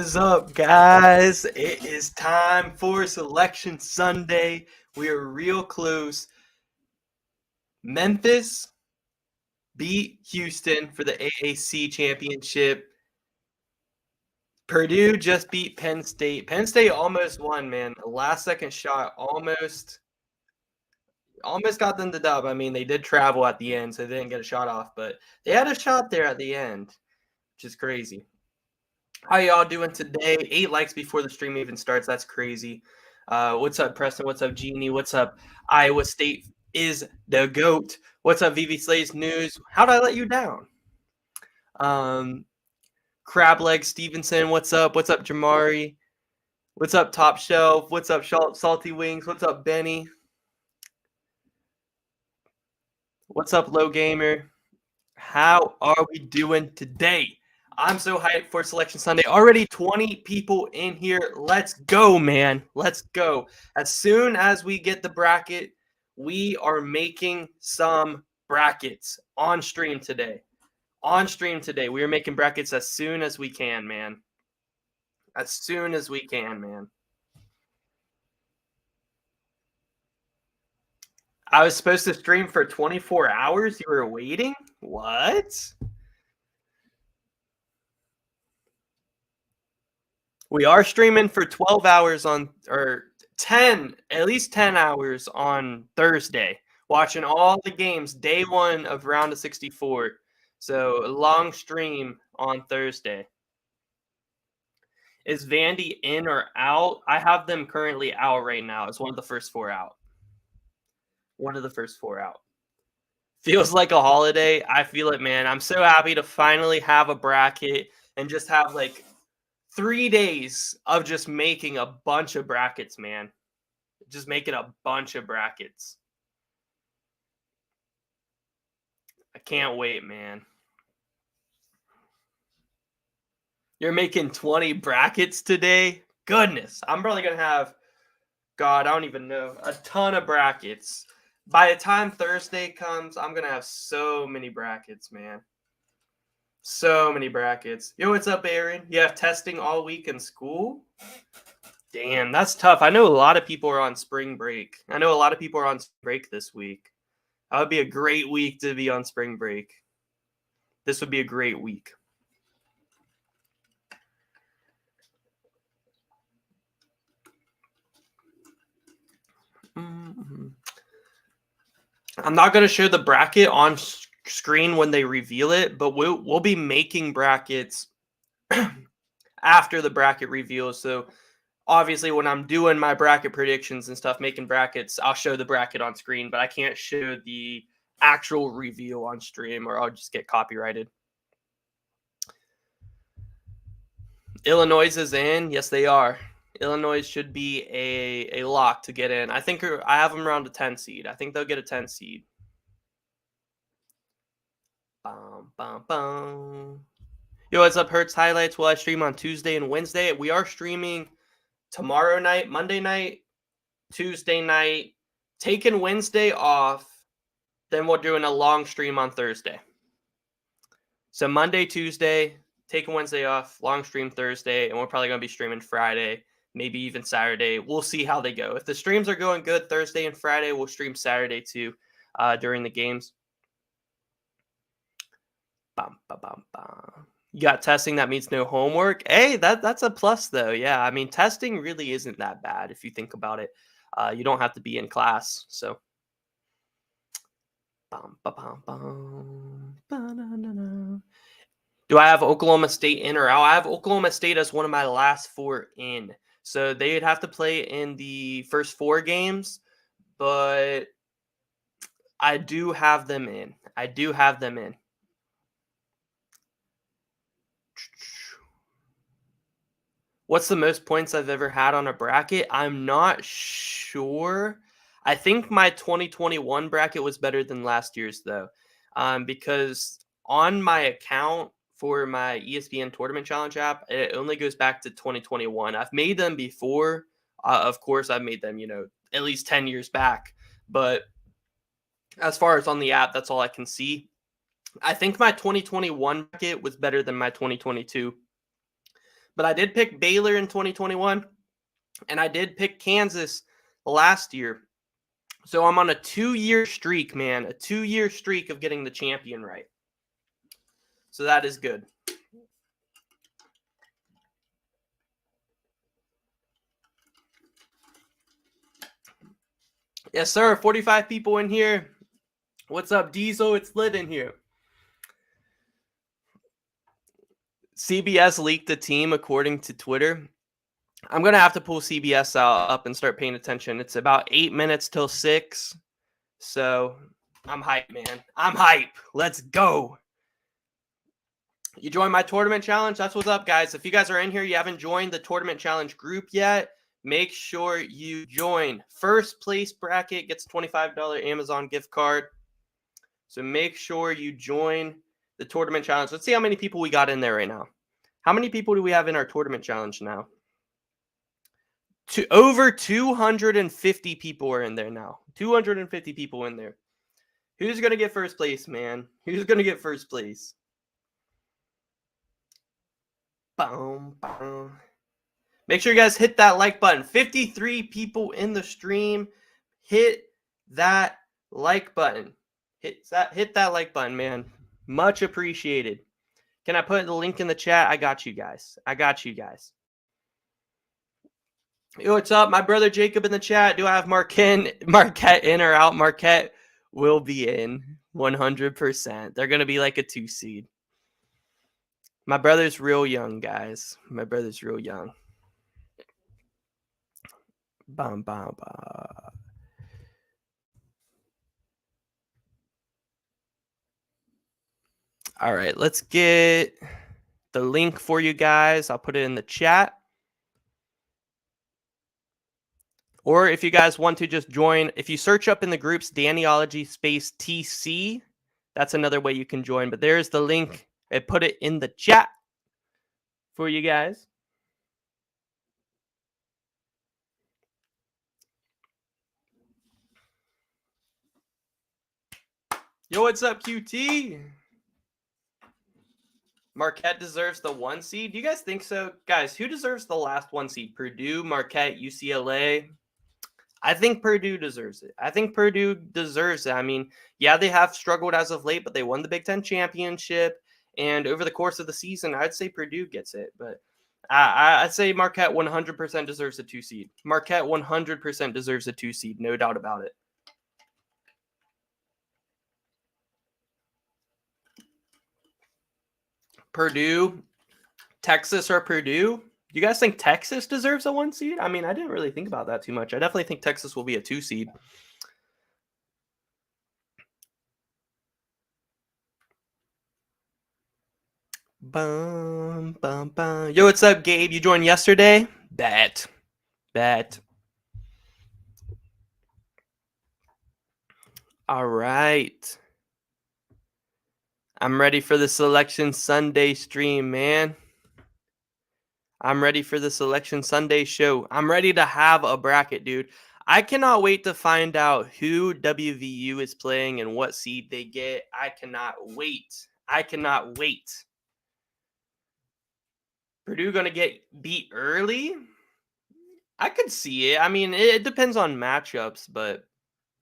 is up, guys? It is time for Selection Sunday. We are real close. Memphis beat Houston for the AAC championship. Purdue just beat Penn State. Penn State almost won, man. A last-second shot almost got them the dub. I mean, they did travel at the end, so they didn't get a shot off, but they had a shot there at the end, which is crazy. How y'all doing today? 8 likes before the stream even starts. That's crazy. What's up, Preston? What's up, Jeannie? What's up? Iowa State is the GOAT. What's up, VV Slays News? How'd I let you down? Crableg Stevenson, what's up? What's up, Jamari? What's up, Top Shelf? What's up, Salty Wings? What's up, Benny? What's up, Low Gamer? How are we doing today? I'm so hyped for Selection Sunday. Already 20 people in here. Let's go, man. Let's go. As soon as we get the bracket, we are making some brackets on stream today. We are making brackets as soon as we can, man. As soon as we can, man. I was supposed to stream for 24 hours. You were waiting? What? We are streaming for 12 hours at least 10 hours on Thursday, watching all the games, day one of round of 64. So a long stream on Thursday. Is Vandy in or out? I have them currently out right now. It's one of the first 4 out. Feels like a holiday. I feel it, man. I'm so happy to finally have a bracket and just have like 3 days of just making a bunch of brackets, man. Just making a bunch of brackets. I can't wait, man. You're making 20 brackets today? Goodness. I'm probably going to have, God, I don't even know, a ton of brackets. By the time Thursday comes, I'm going to have so many brackets, man. So many brackets. Yo, what's up, Aaron? You have testing all week in school? Damn, that's tough. I know a lot of people are on spring break. This week. That would be a great week to be on spring break. This would be a great week. I'm not going to show the bracket on screen when they reveal it, but we'll be making brackets after the bracket reveal. So obviously when I'm doing my bracket predictions and stuff, making brackets, I'll show the bracket on screen, but I can't show the actual reveal on stream or I'll just get copyrighted. Illinois is in. Yes, they are. Illinois should be a lock to get in. I think I have them around a 10 seed. I think they'll get a 10 seed. Bum, bum, bum. Yo, what's up, Hertz Highlights? Will I stream on Tuesday and Wednesday? We are streaming tomorrow night, Monday night, Tuesday night, taking Wednesday off. Then we're doing a long stream on Thursday. So Monday, Tuesday, taking Wednesday off, long stream Thursday, and we're probably going to be streaming Friday, maybe even Saturday. We'll see how they go. If the streams are going good Thursday and Friday, we'll stream Saturday too during the games. Bum, bum, bum, bum. You got testing, that means no homework. Hey, that's a plus though. Yeah, I mean, testing really isn't that bad if you think about it. You don't have to be in class. So do I have Oklahoma State in or out? I have Oklahoma State as one of my last 4 in. So they'd have to play in the first 4 games, but I do have them in. What's the most points I've ever had on a bracket? I'm not sure. I think my 2021 bracket was better than last year's, though, because on my account for my ESPN Tournament Challenge app, it only goes back to 2021. I've made them before. Of course, I've made them, at least 10 years back. But as far as on the app, that's all I can see. I think my 2021 bracket was better than my 2022. But I did pick Baylor in 2021, and I did pick Kansas last year. So I'm on a 2-year streak, man. A 2-year streak of getting the champion right. So that is good. Yes, sir. 45 people in here. What's up, Diesel? It's lit in here. CBS leaked the team according to Twitter. I'm going to have to pull CBS up and start paying attention. It's about 8 minutes till 6. So I'm hype, man. I'm hype. Let's go. You join my tournament challenge? That's what's up, guys. If you guys are in here, you haven't joined the tournament challenge group yet, make sure you join. First place bracket gets $25 Amazon gift card. So make sure you join the tournament challenge. Let's see how many people we got in there right now. How many people do we have in our tournament challenge now? Over 250 people are in there now. 250 people in there. Who's going to get first place, man? Who's going to get first place? Boom, boom. Make sure you guys hit that like button. 53 people in the stream. Hit that like button. Hit that like button, man. Much appreciated. Can I put the link in the chat? I got you guys. Yo, what's up? My brother Jacob in the chat. Do I have Marquette in or out? Marquette will be in 100%. They're going to be like a 2 seed. My brother's real young, guys. My brother's real young. Bum, bum, bum. All right, let's get the link for you guys. I'll put it in the chat. Or if you guys want to just join, if you search up in the groups Dannyology space TC, that's another way you can join. But there's the link. I put it in the chat for you guys. Yo, what's up, QT? Marquette deserves the 1 seed. Do you guys think so? Guys, who deserves the last 1 seed? Purdue, Marquette, UCLA? I think Purdue deserves it. I mean, yeah, they have struggled as of late, but they won the Big Ten championship. And over the course of the season, I'd say Purdue gets it. But I'd say Marquette 100% deserves a 2 seed. Marquette 100% deserves a 2 seed. No doubt about it. Purdue, Texas or Purdue? Do you guys think Texas deserves a 1 seed? I mean, I didn't really think about that too much. I definitely think Texas will be a 2 seed. Bum, bum, bum. Yo, what's up, Gabe? You joined yesterday? Bet. All right. I'm ready for the Selection Sunday stream, man. I'm ready for the Selection Sunday show. I'm ready to have a bracket, dude. I cannot wait to find out who WVU is playing and what seed they get. I cannot wait. Purdue going to get beat early? I could see it. I mean, it depends on matchups, but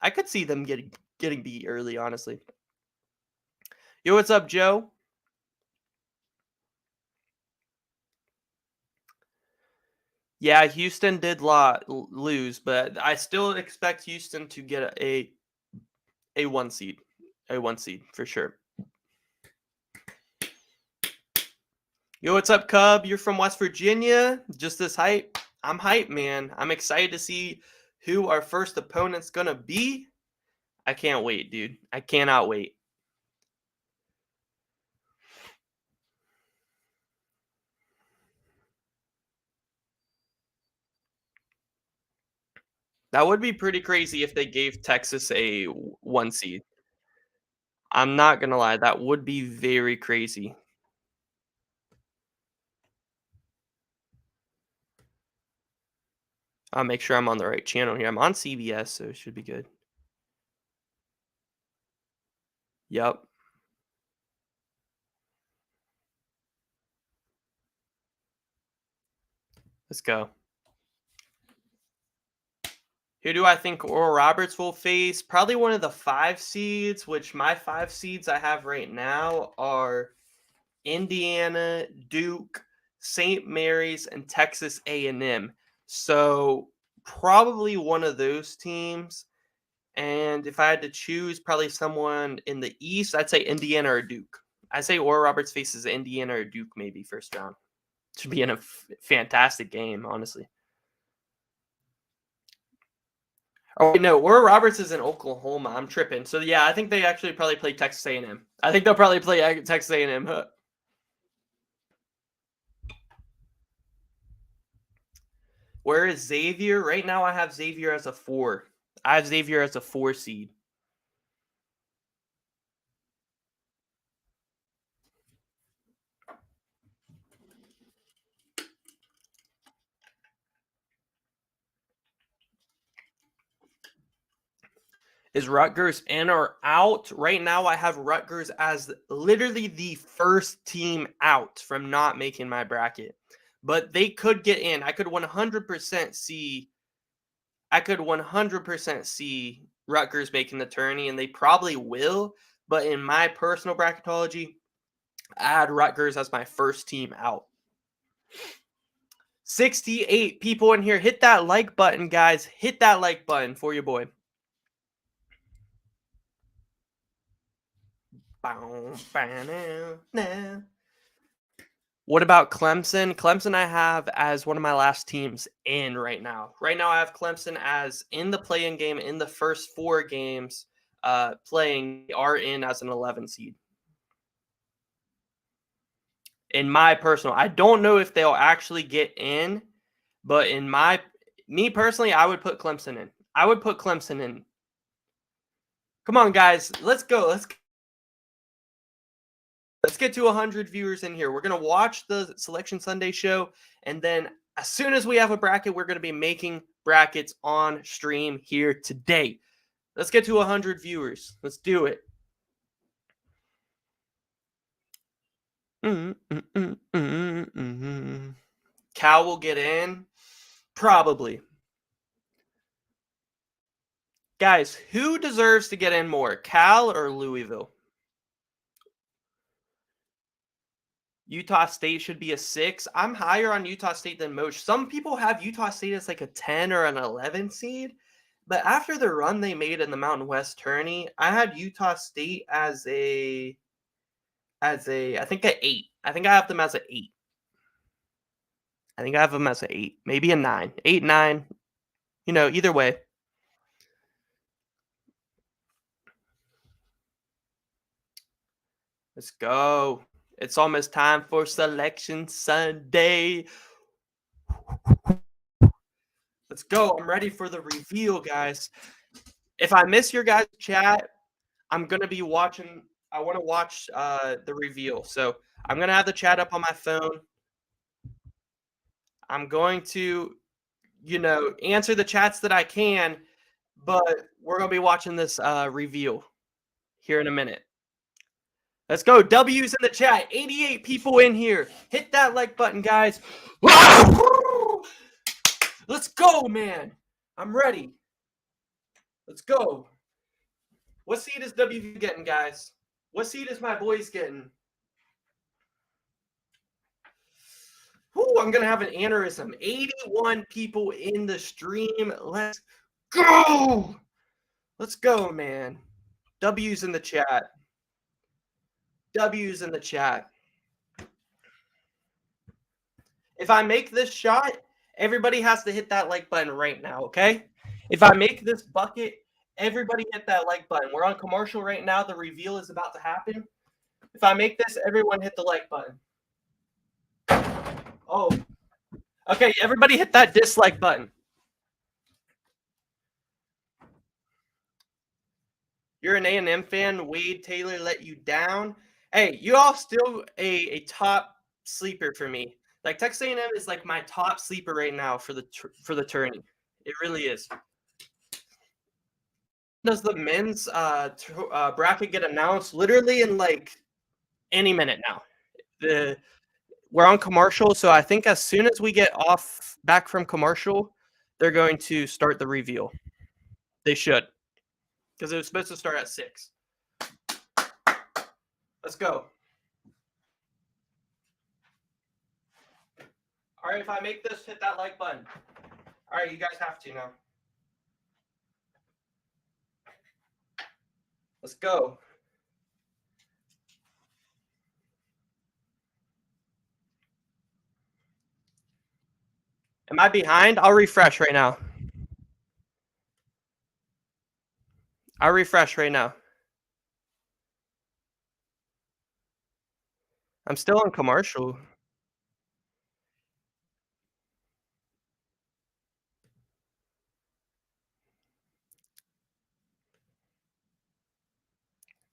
I could see them getting beat early, honestly. Yo, what's up, Joe? Yeah, Houston did lose, but I still expect Houston to get a 1 seed. A 1 seed for sure. Yo, what's up, Cub? You're from West Virginia? Just this hype? I'm hype, man. I'm excited to see who our first opponent's going to be. I can't wait, dude. I cannot wait. That would be pretty crazy if they gave Texas a 1 seed. I'm not going to lie. That would be very crazy. I'll make sure I'm on the right channel here. I'm on CBS, so it should be good. Yep. Let's go. Who do I think Oral Roberts will face? Probably one of the 5 seeds, which my 5 seeds I have right now are Indiana, Duke, St. Mary's, and Texas A&M. So probably one of those teams. And if I had to choose probably someone in the East, I'd say Indiana or Duke. I'd say Oral Roberts faces Indiana or Duke maybe first round. Should be in a fantastic game, honestly. Oh wait, no, Oral Roberts is in Oklahoma. I'm tripping. So yeah, I think they actually probably play Texas A&M. I think they'll probably play Texas A&M. Where is Xavier? Right now, I have Xavier as a 4. I have Xavier as a 4 seed. Is Rutgers in or out? Right now, I have Rutgers as literally the first team out from not making my bracket. But they could get in. I could 100% see. I could 100% see Rutgers making the tourney, and they probably will. But in my personal bracketology, I had Rutgers as my first team out. 68 people in here. Hit that like button, guys. Hit that like button for your boy. What about Clemson? Clemson I have as one of my last teams in right now. Right now I have Clemson as in the play-in game in the first 4 games playing are in as an 11 seed. In my personal, I don't know if they'll actually get in, but in me personally, I would put Clemson in. I would put Clemson in. Come on, guys. Let's go. Let's get to 100 viewers in here. We're going to watch the Selection Sunday show, and then as soon as we have a bracket, we're going to be making brackets on stream here today. Let's get to 100 viewers. Let's do it. Cal will get in? Probably. Guys, who deserves to get in more, Cal or Louisville? Utah State should be a 6. I'm higher on Utah State than most. Some people have Utah State as like a 10 or an 11 seed. But after the run they made in the Mountain West tourney, I had Utah State as a I think an 8. I think I have them as an 8. I think I have them as an 8, maybe a 9. 8, 9. Either way. Let's go. It's almost time for Selection Sunday. Let's go. I'm ready for the reveal, guys. If I miss your guys' chat, I'm going to be watching. I want to watch the reveal. So I'm going to have the chat up on my phone. I'm going to, answer the chats that I can, but we're going to be watching this reveal here in a minute. Let's go. W's in the chat. 88 people in here. Hit that like button, guys. Let's go, man. I'm ready. Let's go. What seed is W getting, guys? What seed is my boys getting? Ooh, I'm going to have an aneurysm. 81 people in the stream. Let's go. Let's go, man. W's in the chat. W's in the chat. If I make this shot, everybody has to hit that like button right now, okay? If I make this bucket, everybody hit that like button. We're on commercial right now. The reveal is about to happen. If I make this, everyone hit the like button. Oh. Okay, everybody hit that dislike button. You're an A&M fan. Wade Taylor let you down. Hey, you all still a top sleeper for me. Like Texas A&M is like my top sleeper right now for the tourney. It really is. Does the men's bracket get announced literally in like any minute now? we're on commercial, so I think as soon as we get back from commercial, they're going to start the reveal. They should, because it was supposed to start at 6. Let's go. All right, if I make this, hit that like button. All right, you guys have to now. Let's go. Am I behind? I'll refresh right now. I'll refresh right now. I'm still on commercial.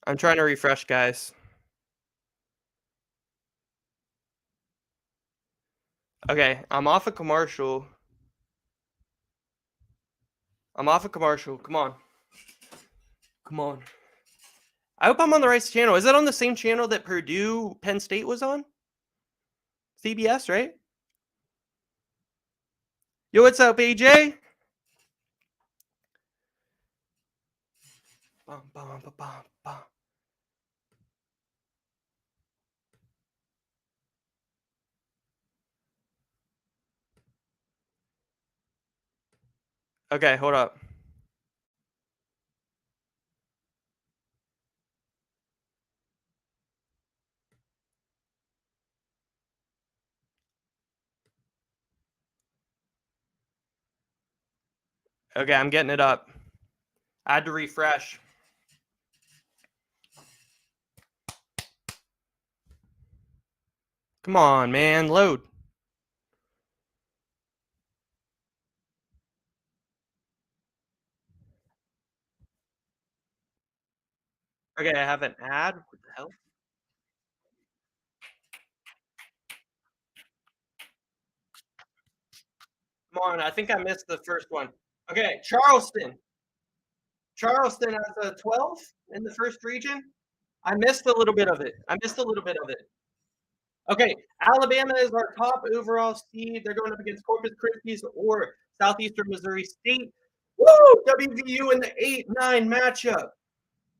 I'm trying to refresh, guys. Okay, I'm off a commercial. I'm off a commercial. Come on. Come on. I hope I'm on the right channel. Is it on the same channel that Purdue Penn State was on? CBS, right? Yo, what's up, AJ? Bum, bum, bum, bum, bum. Okay, hold up. Okay, I'm getting it up. I had to refresh. Come on, man. Load. Okay, I have an ad. What the hell? Come on, I think I missed the first one. Okay, Charleston. Charleston has a 12 in the first region. I missed a little bit of it. Okay, Alabama is our top overall seed. They're going up against Corpus Christi or Southeastern Missouri State. Woo! WVU in the 8-9 matchup.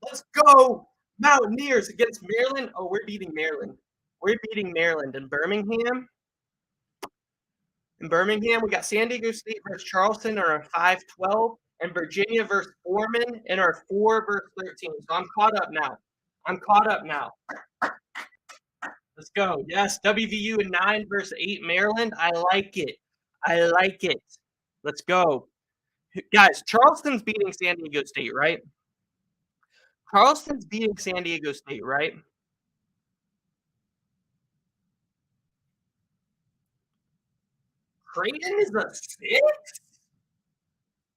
Let's go, Mountaineers against Maryland. Oh, we're beating Maryland. We're beating Maryland in Birmingham. In Birmingham, we got San Diego State versus Charleston in our 5-12, and Virginia versus Foreman in our 4 versus 13. So I'm caught up now. Let's go. Yes, WVU in 9 versus 8 Maryland. I like it. Let's go. Guys, Charleston's beating San Diego State, right? Creighton is a 6?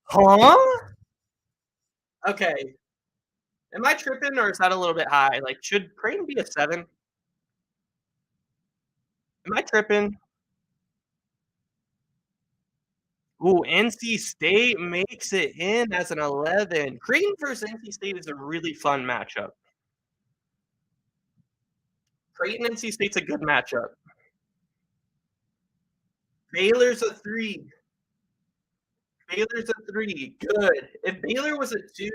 Huh? Okay. Am I tripping or is that a little bit high? Like, should Creighton be a 7? Am I tripping? Ooh, NC State makes it in as an 11. Creighton versus NC State is a really fun matchup. Creighton NC State's a good matchup. Baylor's a 3. Good. If Baylor was a 2,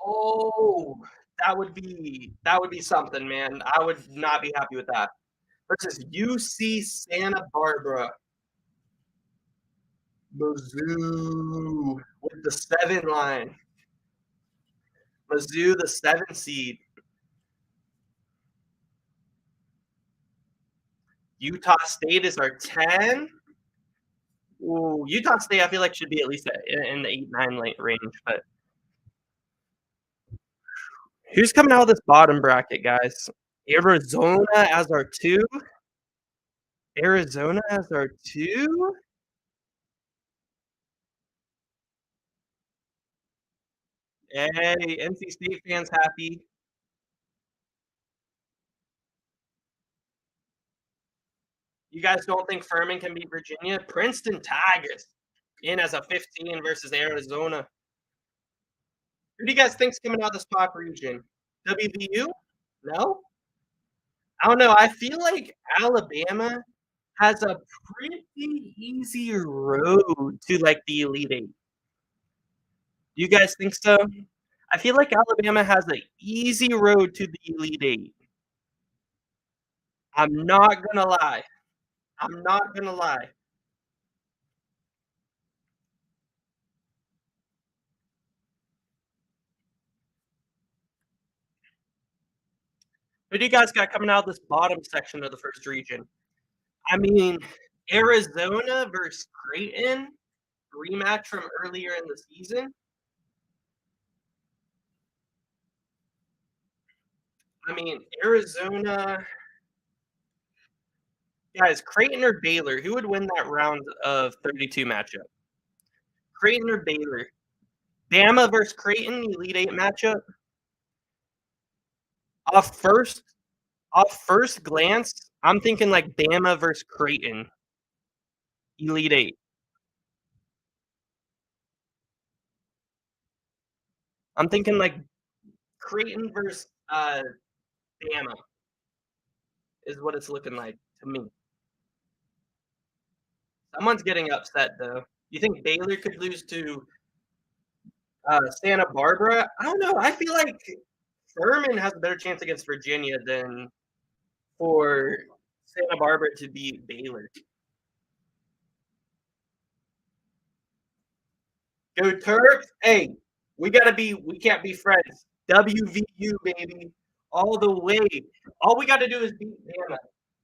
oh, that would be something, man. I would not be happy with that. Versus UC Santa Barbara. Mizzou with the 7 line. Mizzou, the 7 seed. Utah State is our 10. Ooh, Utah State, I feel like should be at least in the 8-9 range. But who's coming out of this bottom bracket, guys? Arizona as our 2. Hey, NC State fans happy. You guys don't think Furman can beat Virginia? Princeton Tigers in as a 15 versus Arizona. Who do you guys think's coming out of this top region? WVU? No? I don't know. I feel like Alabama has a pretty easy road to like the Elite Eight. Do you guys think so? I feel like Alabama has an easy road to the Elite Eight. I'm not gonna lie. I'm not gonna lie. Who do you guys got coming out of this bottom section of the first region? I mean, Arizona versus Creighton, rematch from earlier in the season. I mean, Arizona, guys, Creighton or Baylor, who would win that round of 32 matchup? Creighton or Baylor? Bama versus Creighton, Elite Eight matchup. Off first, off first glance, I'm thinking like Bama versus Creighton, Elite Eight. I'm thinking like Creighton versus Bama is what it's looking like to me. Someone's getting upset though. You think Baylor could lose to Santa Barbara? I don't know. I feel like Furman has a better chance against Virginia than for Santa Barbara to beat Baylor. Go Terps! Hey, we can't be friends. WVU baby, all the way. All we got to do is beat Bama.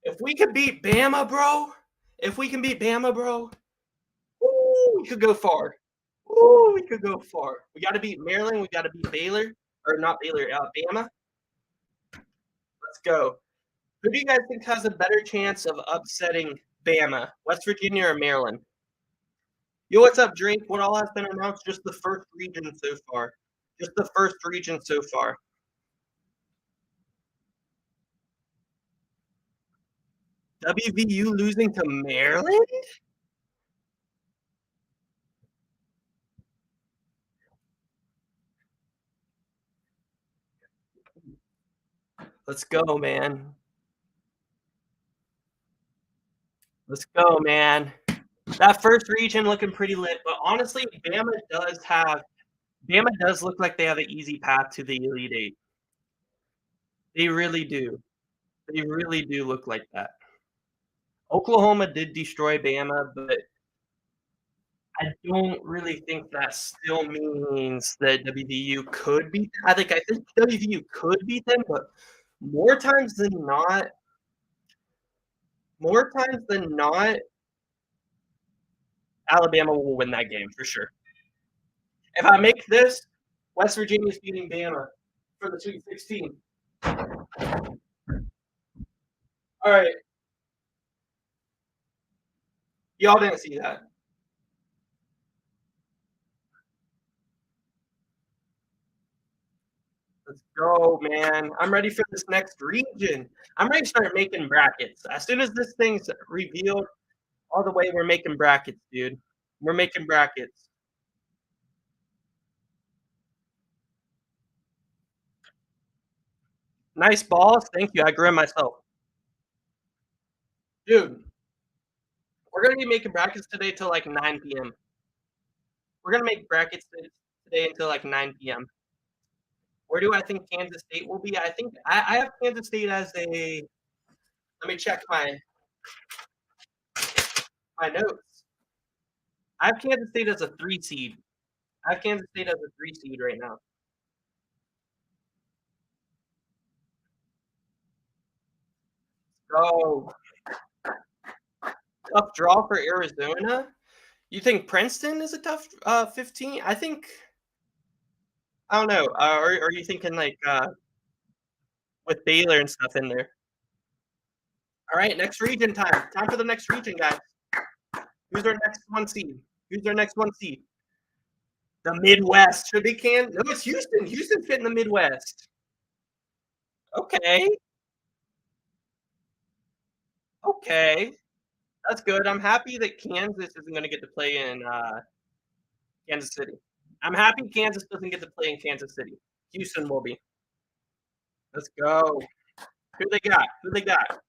If we could beat Bama, bro. If we can beat Bama, bro. Ooh, we could go far. Ooh, we could go far. We got to beat Maryland. We got to beat Baylor, or not Baylor, Bama. Let's go. Who do you guys think has a better chance of upsetting Bama, West Virginia or Maryland? Yo, what's up, Drake? What all has been announced? Just the first region so far. Just the first region so far. WVU losing to Maryland? Let's go, man. Let's go, man. That first region looking pretty lit, but honestly, Bama does look like they have an easy path to the Elite Eight. They really do. They really do look like that. Oklahoma did destroy Bama, but I don't really think that still means that WVU could beat. I think WVU could beat them, but more times than not, more times than not, Alabama will win that game for sure. If I make this, West Virginia is beating Bama for the Sweet 16. All right, y'all didn't see that. Let's go, man. I'm ready for this next region. I'm ready to start making brackets. As soon as this thing's revealed, all the way, we're making brackets, dude. We're making brackets. Nice balls. Thank you. I grew myself. Dude, we're going to be making brackets today till like 9 p.m. We're going to make brackets today until like 9 p.m. Where do I think Kansas State will be? I think I have Kansas State as a. Let me check my notes. I have Kansas State as a 3 seed. I have Kansas State as a 3 seed right now. Oh, tough draw for Arizona. You think Princeton is a tough 15? I think I don't know. Are you thinking like with Baylor and stuff in there? All right, next region time. Time for the next region, guys. Who's our next 1 seed? Who's our next 1 seed? The Midwest. Should be Can? No, it's Houston. Houston's fit in the Midwest. Okay. Okay. That's good. I'm happy that Kansas isn't going to get to play in Kansas City. I'm happy Kansas doesn't get to play in Kansas City. Houston will be. Let's go. Who they got? Who they got?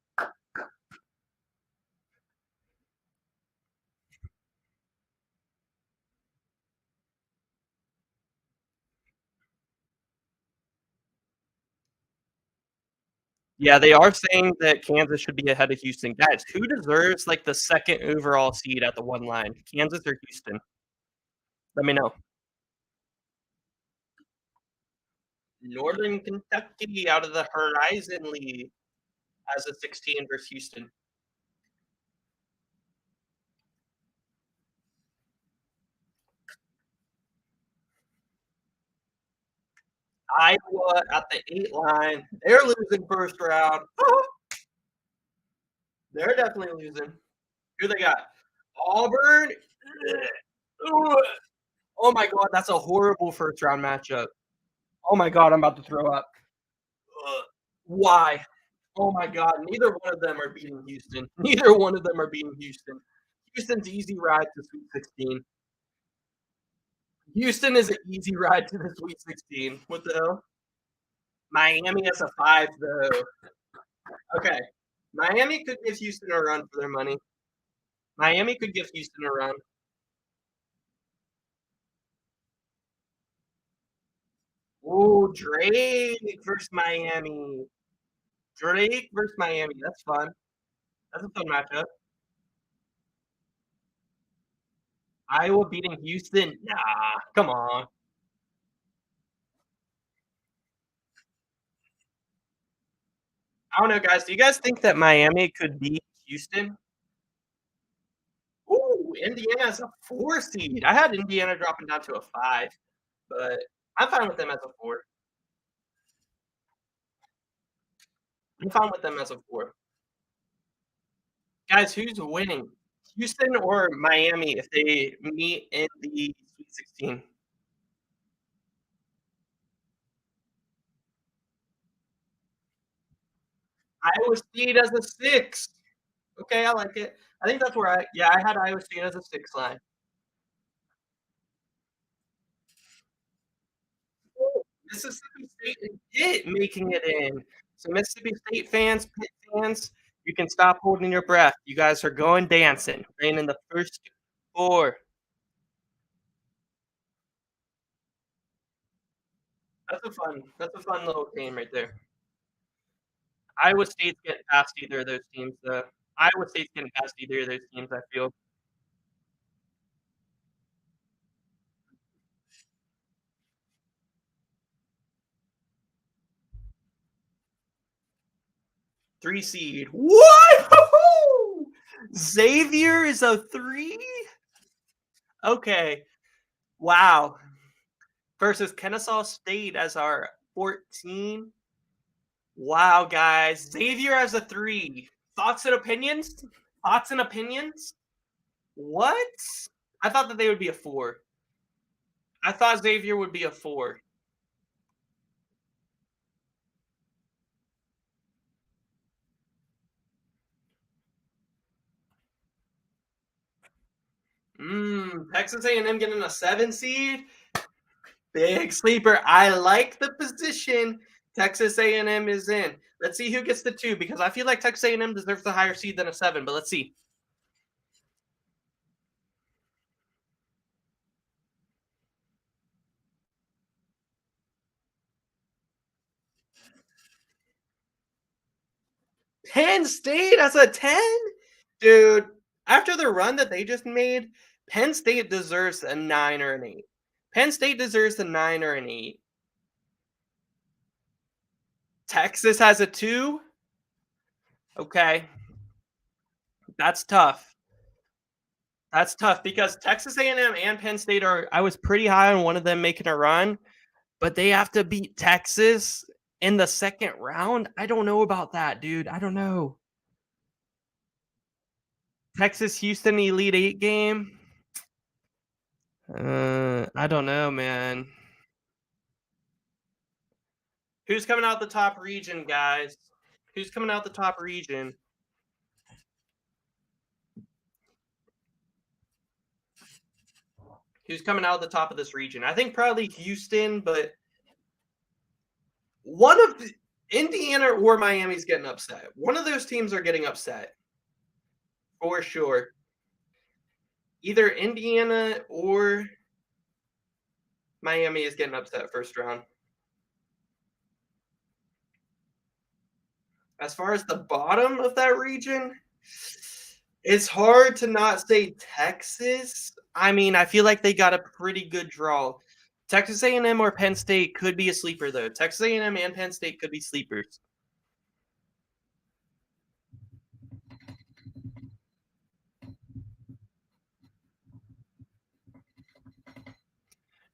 Yeah, they are saying that Kansas should be ahead of Houston. Guys, who deserves like the second overall seed at the one line? Kansas or Houston? Let me know. Northern Kentucky out of the Horizon League as a 16 versus Houston. Iowa at the 8 line. They're losing first round. They're definitely losing. Who they got? Auburn. Oh my god, that's a horrible first round matchup. Oh my god, I'm about to throw up. Why? Oh my god, neither one of them are beating Houston. Neither one of them are beating Houston. Houston's easy ride to Sweet 16. Houston is an easy ride to the Sweet 16. What the hell? Miami has a 5, though. Okay. Miami could give Houston a run for their money. Miami could give Houston a run. Oh, Drake versus Miami. Drake versus Miami. That's fun. That's a fun matchup. Iowa beating Houston? Nah, come on. I don't know, guys. Do you guys think that Miami could beat Houston? Ooh, Indiana's a 4 seed. I had Indiana dropping down to a 5, but I'm fine with them as a 4. I'm fine with them as a 4. Guys, who's winning? Houston or Miami if they meet in the Sweet 16? Iowa State as a 6. Okay, I like it. I think that's where I had Iowa State as a 6 line. Ooh, Mississippi State and Pitt making it in. So Mississippi State fans, Pitt fans, you can stop holding your breath. You guys are going dancing, playing in the first 4. That's a fun little game right there. Iowa State's getting past either of those teams, though. Iowa State's getting past either of those teams, I feel. 3 seed. What? Xavier is a 3? Okay. Wow. Versus Kennesaw State as our 14. Wow, guys. Xavier as a 3. Thoughts and opinions? Thoughts and opinions? What? I thought that they would be a 4. I thought Xavier would be a 4. Texas A&M getting a 7 seed. Big sleeper. I like the position Texas A&M is in. Let's see who gets the 2 because I feel like Texas A&M deserves a higher seed than a 7, but let's see. Penn State as a 10? Dude, after the run that they just made, Penn State deserves a 9 or an 8. Penn State deserves a 9 or an 8. Texas has a 2? Okay. That's tough. That's tough because Texas A&M and Penn State are I was pretty high on one of them making a run, but they have to beat Texas in the second round. I don't know about that, dude. I don't know. Texas Houston Elite 8 game? I don't know, man. Who's coming out the top region, guys? Who's coming out the top region? Who's coming out the top of this region? I think probably Houston, but one of the Indiana or Miami's getting upset. One of those teams are getting upset for sure. Either Indiana or Miami is getting upset first round. As far as the bottom of that region, it's hard to not say Texas. I mean, I feel like they got a pretty good draw. Texas A&M or Penn State could be a sleeper though. Texas A&M and Penn State could be sleepers.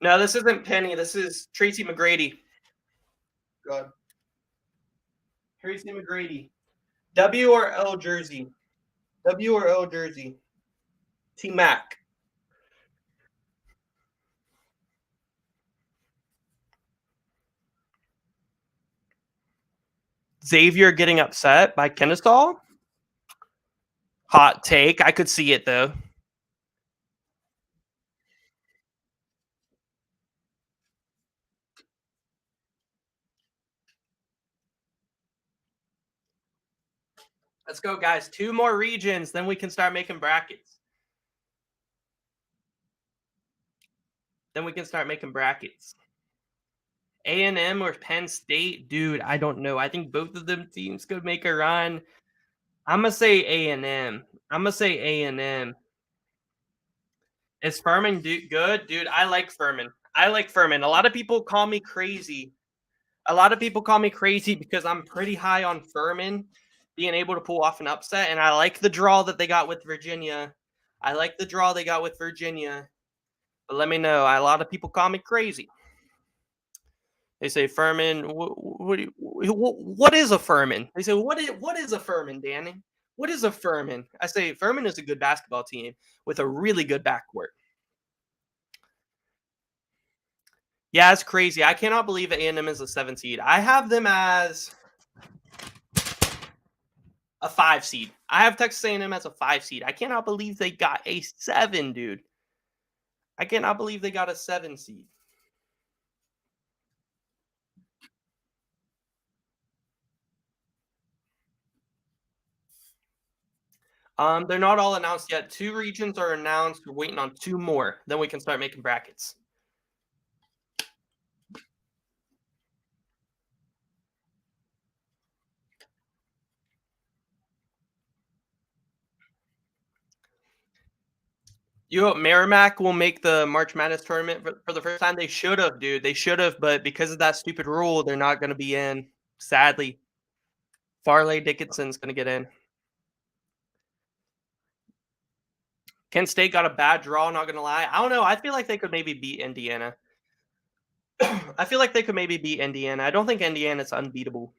No, this isn't Penny. This is Tracy McGrady. God. Tracy McGrady. W or L jersey. W or L jersey. T Mac. Xavier getting upset by Kennesaw. Hot take. I could see it though. Let's go, guys. 2 more regions, then we can start making brackets. Then we can start making brackets. A&M or Penn State, dude. I don't know. I think both of them teams could make a run. I'm gonna say A&M. I'm gonna say A&M. Is Furman good, dude? I like Furman. I like Furman. A lot of people call me crazy. A lot of people call me crazy because I'm pretty high on Furman being able to pull off an upset, and I like the draw that they got with Virginia. I like the draw they got with Virginia. But let me know. A lot of people call me crazy. They say Furman. What is a Furman? They say what is a Furman, Danny? What is a Furman? I say Furman is a good basketball team with a really good backcourt. Yeah, it's crazy. I cannot believe A&M is a 7 seed. I have them as a 5 seed. I have Texas A&M as a 5 seed. I cannot believe they got a 7, dude. I cannot believe they got a 7 seed. They're not all announced yet. 2 regions are announced. We're waiting on 2 more. Then we can start making brackets. You hope Merrimack will make the March Madness tournament for the first time? They should have, dude. They should have, but because of that stupid rule, they're not going to be in. Sadly, Farley Dickinson's going to get in. Kent State got a bad draw, not going to lie. I don't know. I feel like they could maybe beat Indiana. I feel like they could maybe beat Indiana. I don't think Indiana's unbeatable.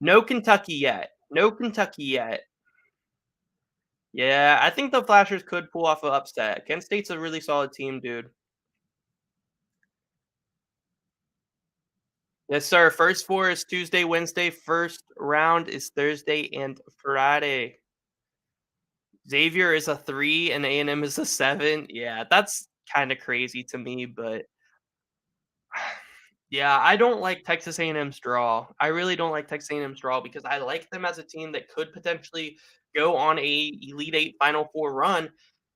No Kentucky yet. No Kentucky yet. Yeah, I think the Flashers could pull off an upset. Kent State's a really solid team, dude. Yes, sir. First 4 is Tuesday, Wednesday. First round is Thursday and Friday. Xavier is a 3 and A&M is a 7. Yeah, that's kind of crazy to me, but yeah, I don't like Texas A&M's draw. I really don't like Texas A&M's draw because I like them as a team that could potentially go on a Elite 8 Final 4 run,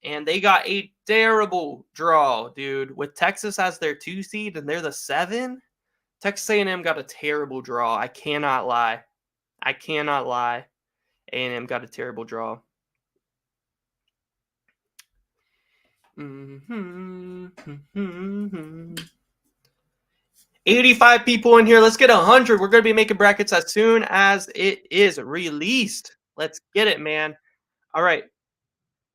and they got a terrible draw, dude. With Texas as their 2 seed and they're the 7, Texas A&M got a terrible draw. I cannot lie. I cannot lie. A&M got a terrible draw. 85 people in here. Let's get 100. We're going to be making brackets as soon as it is released. Let's get it, man. All right.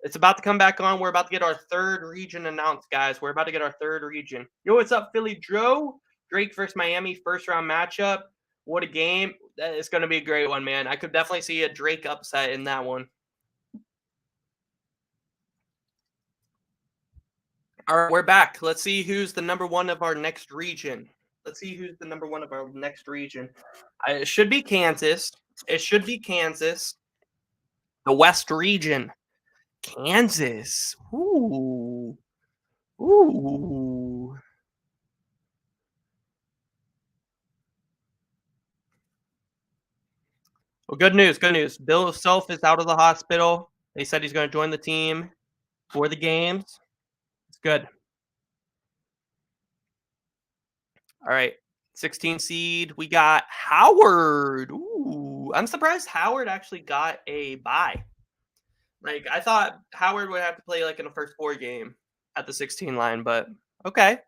It's about to come back on. We're about to get our 3rd region announced, guys. We're about to get our 3rd region. Yo, what's up, Philly Joe? Drake versus Miami, first round matchup. What a game. It's going to be a great one, man. I could definitely see a Drake upset in that one. All right, we're back. Let's see who's the number 1 of our next region. Let's see who's the number 1 of our next region. It should be Kansas. It should be Kansas. The West region. Kansas. Ooh. Ooh. Well, good news, good news. Bill Self is out of the hospital. They said he's gonna join the team for the games. It's good. All right. 16 seed. We got Howard. Ooh, I'm surprised Howard actually got a bye. Like I thought Howard would have to play like in the first four game at the 16 line, but okay.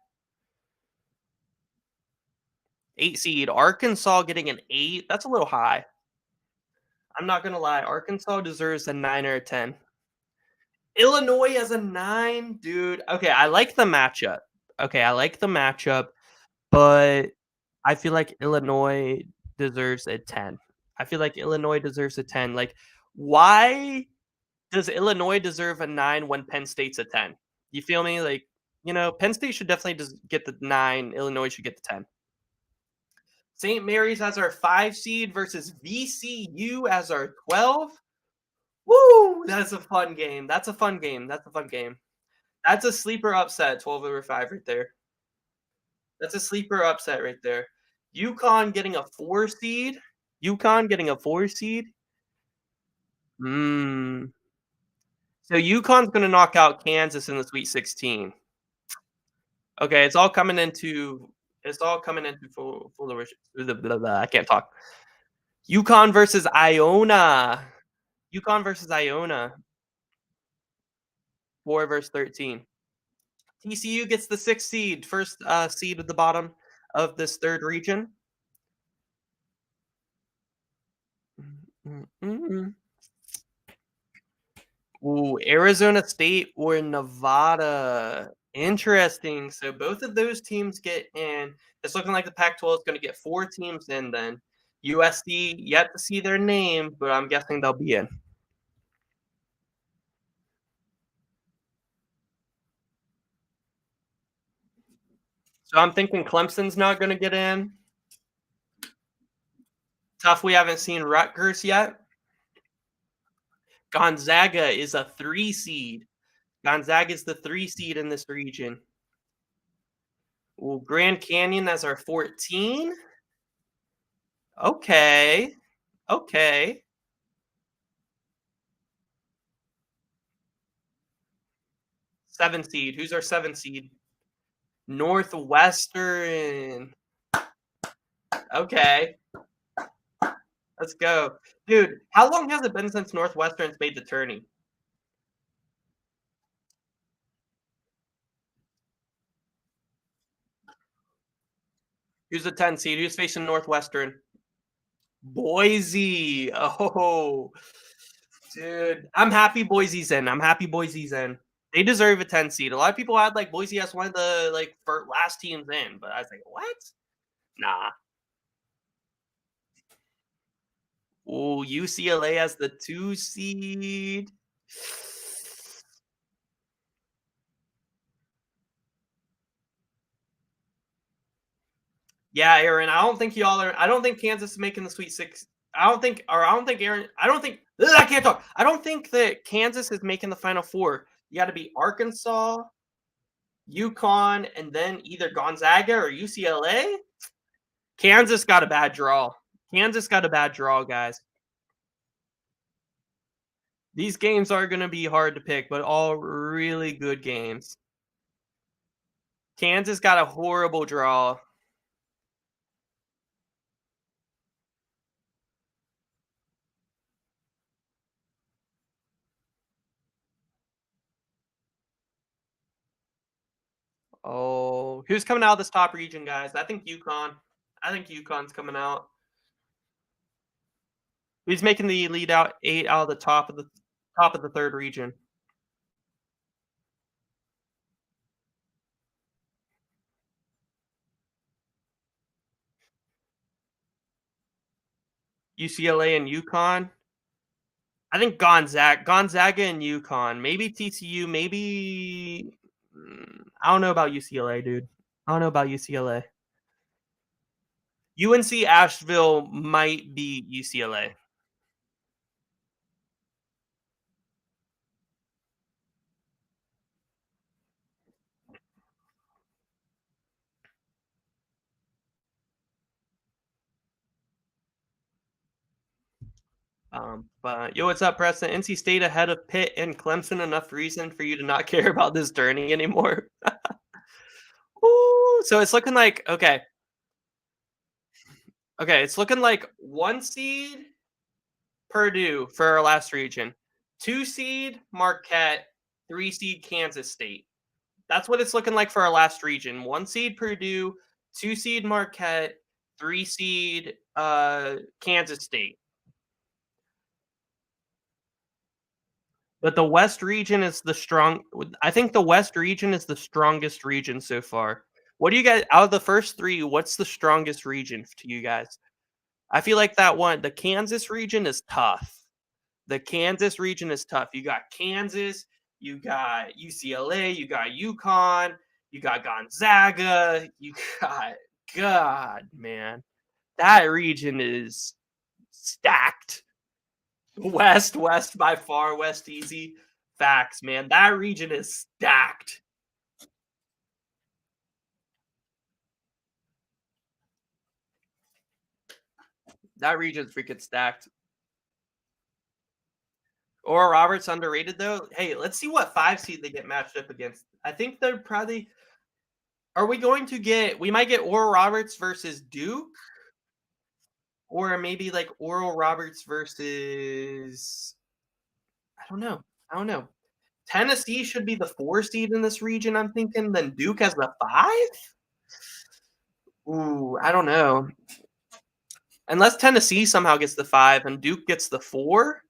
8 seed. Arkansas getting an 8. That's a little high. I'm not gonna lie. Arkansas deserves a 9 or a 10. Illinois as a 9, dude. Okay, I like the matchup. Okay, I like the matchup, but I feel like Illinois deserves a 10. I feel like Illinois deserves a 10. Like, why does Illinois deserve a 9 when Penn State's a 10? You feel me? Like, Penn State should definitely just get the 9. Illinois should get the 10. St. Mary's as our 5 seed versus VCU as our 12. Woo! That's a fun game. That's a fun game. That's a fun game. That's a sleeper upset, 12 over 5 right there. That's a sleeper upset right there. UConn getting a 4 seed. UConn getting a 4 seed. Mm. So UConn's going to knock out Kansas in the Sweet 16. Okay, it's all coming into full I can't talk. UConn versus Iona. UConn versus Iona. 4 versus 13. TCU gets the 6th seed, first seed at the bottom of this third region. Mm-mm. Ooh, Arizona State or Nevada. Interesting. So both of those teams get in. It's looking like the Pac-12 is going to get 4 teams in then. USC yet to see their name, but I'm guessing they'll be in. So I'm thinking Clemson's not going to get in. Tough we haven't seen Rutgers yet. Gonzaga is a 3 seed. Gonzaga is the 3 seed in this region. Ooh, Grand Canyon as our 14. Okay. Okay. 7 seed. Who's our 7 seed? Northwestern. Okay. Let's go. Dude, how long has it been since Northwestern's made the tourney? Who's the 10 seed? Who's facing Northwestern? Boise. Oh, dude. I'm happy Boise's in. I'm happy Boise's in. They deserve a 10 seed. A lot of people had like Boise as one of the last teams in, but I was like, what? Nah. Oh, UCLA as the 2 seed. Yeah, Aaron. I don't think Kansas is making the Sweet Six. I don't think Aaron. I don't think. Ugh, I can't talk. I don't think that Kansas is making the Final Four. You got to be Arkansas, UConn, and then either Gonzaga or UCLA. Kansas got a bad draw. Kansas got a bad draw, guys. These games are going to be hard to pick, but all really good games. Kansas got a horrible draw. Oh, who's coming out of this top region, guys? I think UConn. I think UConn's coming out. Who's making the lead out 8 out of the top of the third region? UCLA and UConn. I think Gonzaga and UConn. Maybe TCU. Maybe I don't know about UCLA, dude. I don't know about UCLA. UNC Asheville might beat UCLA. But yo, what's up, Preston? NC State ahead of Pitt and Clemson. Enough reason for you to not care about this tourney anymore. Ooh, so it's looking like okay. It's looking like 1 seed Purdue for our last region, 2 seed Marquette, 3 seed Kansas State. That's what it's looking like for our last region. 1 seed Purdue, 2 seed Marquette, 3 seed Kansas State. But the West region is I think the West region is the strongest region so far. What do you guys out of the first three, what's the strongest region to you guys? I feel like the Kansas region is tough. The Kansas region is tough. You got Kansas, you got UCLA, you got UConn, you got Gonzaga, you got God, man. That region is stacked. West by far, West easy. Facts, man. That region is stacked. That region's freaking stacked. Oral Roberts underrated though. Hey, let's see what 5 seed they get matched up against. I think they're probably. Are we going to get? We might get Oral Roberts versus Duke, or maybe like Oral Roberts versus. I don't know. I don't know. Tennessee should be the 4 seed in this region. I'm thinking. Then Duke has the 5. Ooh, I don't know. Unless Tennessee somehow gets the 5 and Duke gets the 4.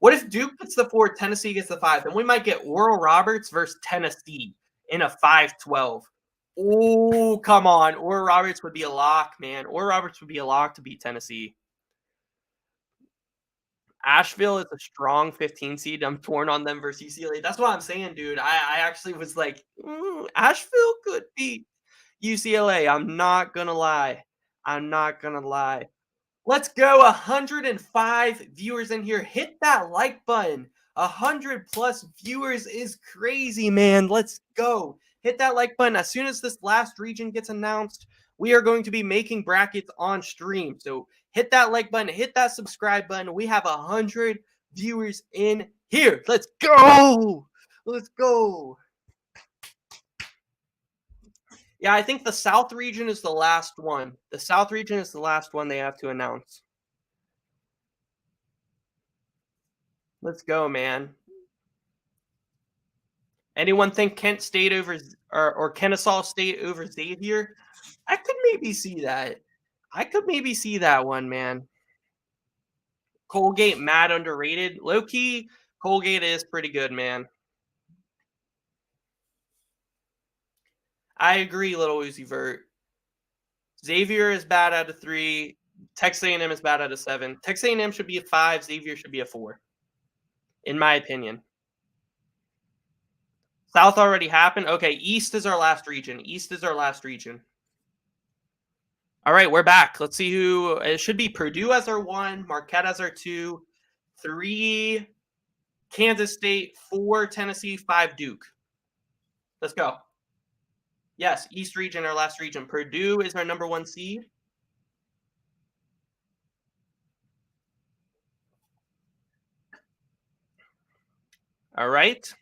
What if Duke gets the 4, Tennessee gets the 5? Then we might get Oral Roberts versus Tennessee in a 5-12. Oh, come on. Oral Roberts would be a lock, man. Oral Roberts would be a lock to beat Tennessee. Asheville is a strong 15 seed. I'm torn on them versus UCLA. That's what I'm saying, dude. I actually was like, Asheville could beat UCLA. I'm not going to lie. I'm not going to lie. Let's go. 105 viewers in here. Hit that like button. 100 plus viewers is crazy, man. Let's go. Hit that like button. As soon as this last region gets announced, we are going to be making brackets on stream. So hit that like button. Hit that subscribe button. We have 100 viewers in here. Let's go. Let's go. Yeah, I think the South region is the last one. The South region is the last one they have to announce. Let's go, man. Anyone think Kent State over or Kennesaw State over Xavier? I could maybe see that. I could maybe see that one, man. Colgate, mad underrated. Low key, Colgate is pretty good, man. I agree, Little Uzi Vert. Xavier is bad out of 3. Texas A&M is bad out of 7. Texas A&M should be a 5. Xavier should be a 4, in my opinion. South already happened. Okay, East is our last region. East is our last region. All right, we're back. Let's see who. It should be Purdue as our 1, Marquette as our 2, 3 Kansas State, 4 Tennessee, 5 Duke. Let's go. Yes, East region, our last region. Purdue is our number 1 seed. All right.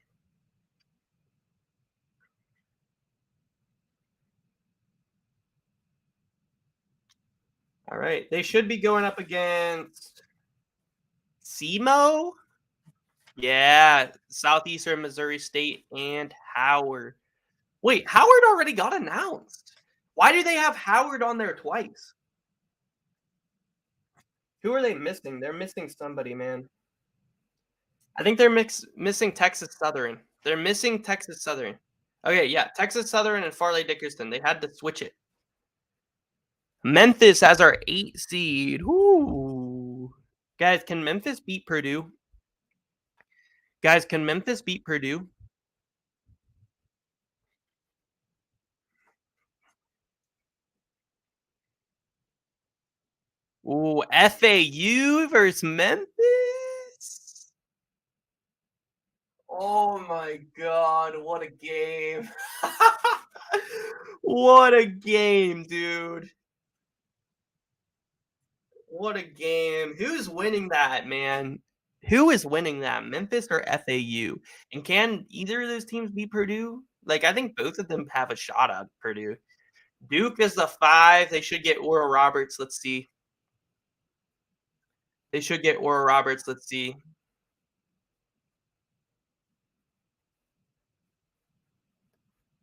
All right. They should be going up against SEMO. Yeah, Southeastern Missouri State and Howard. Wait, Howard already got announced. Why do they have Howard on there twice? Who are they missing? They're missing somebody, man. I think they're missing Texas Southern. They're missing Texas Southern. Okay, yeah, Texas Southern and Farley Dickinson. They had to switch it. Memphis as our 8 seed. Ooh. Guys, can Memphis beat Purdue? Guys, can Memphis beat Purdue? Ooh, FAU versus Memphis. Oh my God, what a game. What a game, dude. What a game. Who's winning that, man? Who is winning that? Memphis or FAU? And can either of those teams beat Purdue? Like, I think both of them have a shot at Purdue. Duke is the 5. They should get Oral Roberts. Let's see. They should get Oral Roberts. Let's see.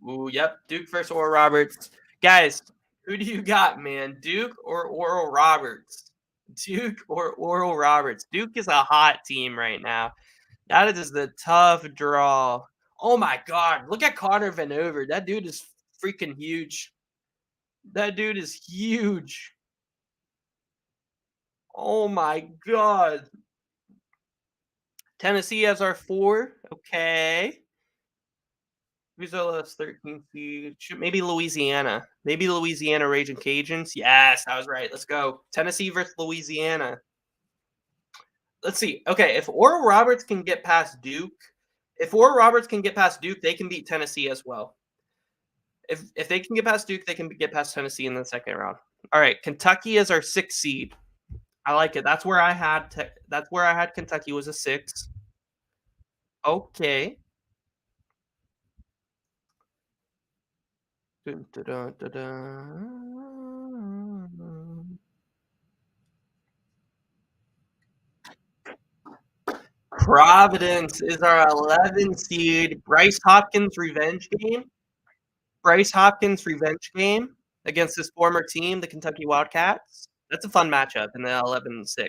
Ooh, yep. Duke versus Oral Roberts. Guys, who do you got, man? Duke or Oral Roberts? Duke or Oral Roberts? Duke is a hot team right now. That is the tough draw. Oh my god, look at Connor Vanover. That dude is freaking huge. That dude is huge. Oh my god. Tennessee has our 4. Okay. Who's the last 13 seed? Maybe Louisiana. Maybe Louisiana Raging Cajuns. Yes, I was right. Let's go. Tennessee versus Louisiana. Let's see. Okay, if Oral Roberts can get past Duke, they can beat Tennessee as well. If they can get past Duke, they can get past Tennessee in the second round. All right, Kentucky is our 6th seed. I like it. That's where I had Kentucky was a 6. Okay. Dun, dun, dun, dun, dun. Providence is our 11 seed. Bryce Hopkins revenge game. Bryce Hopkins revenge game against his former team, the Kentucky Wildcats. That's a fun matchup in the 11-6.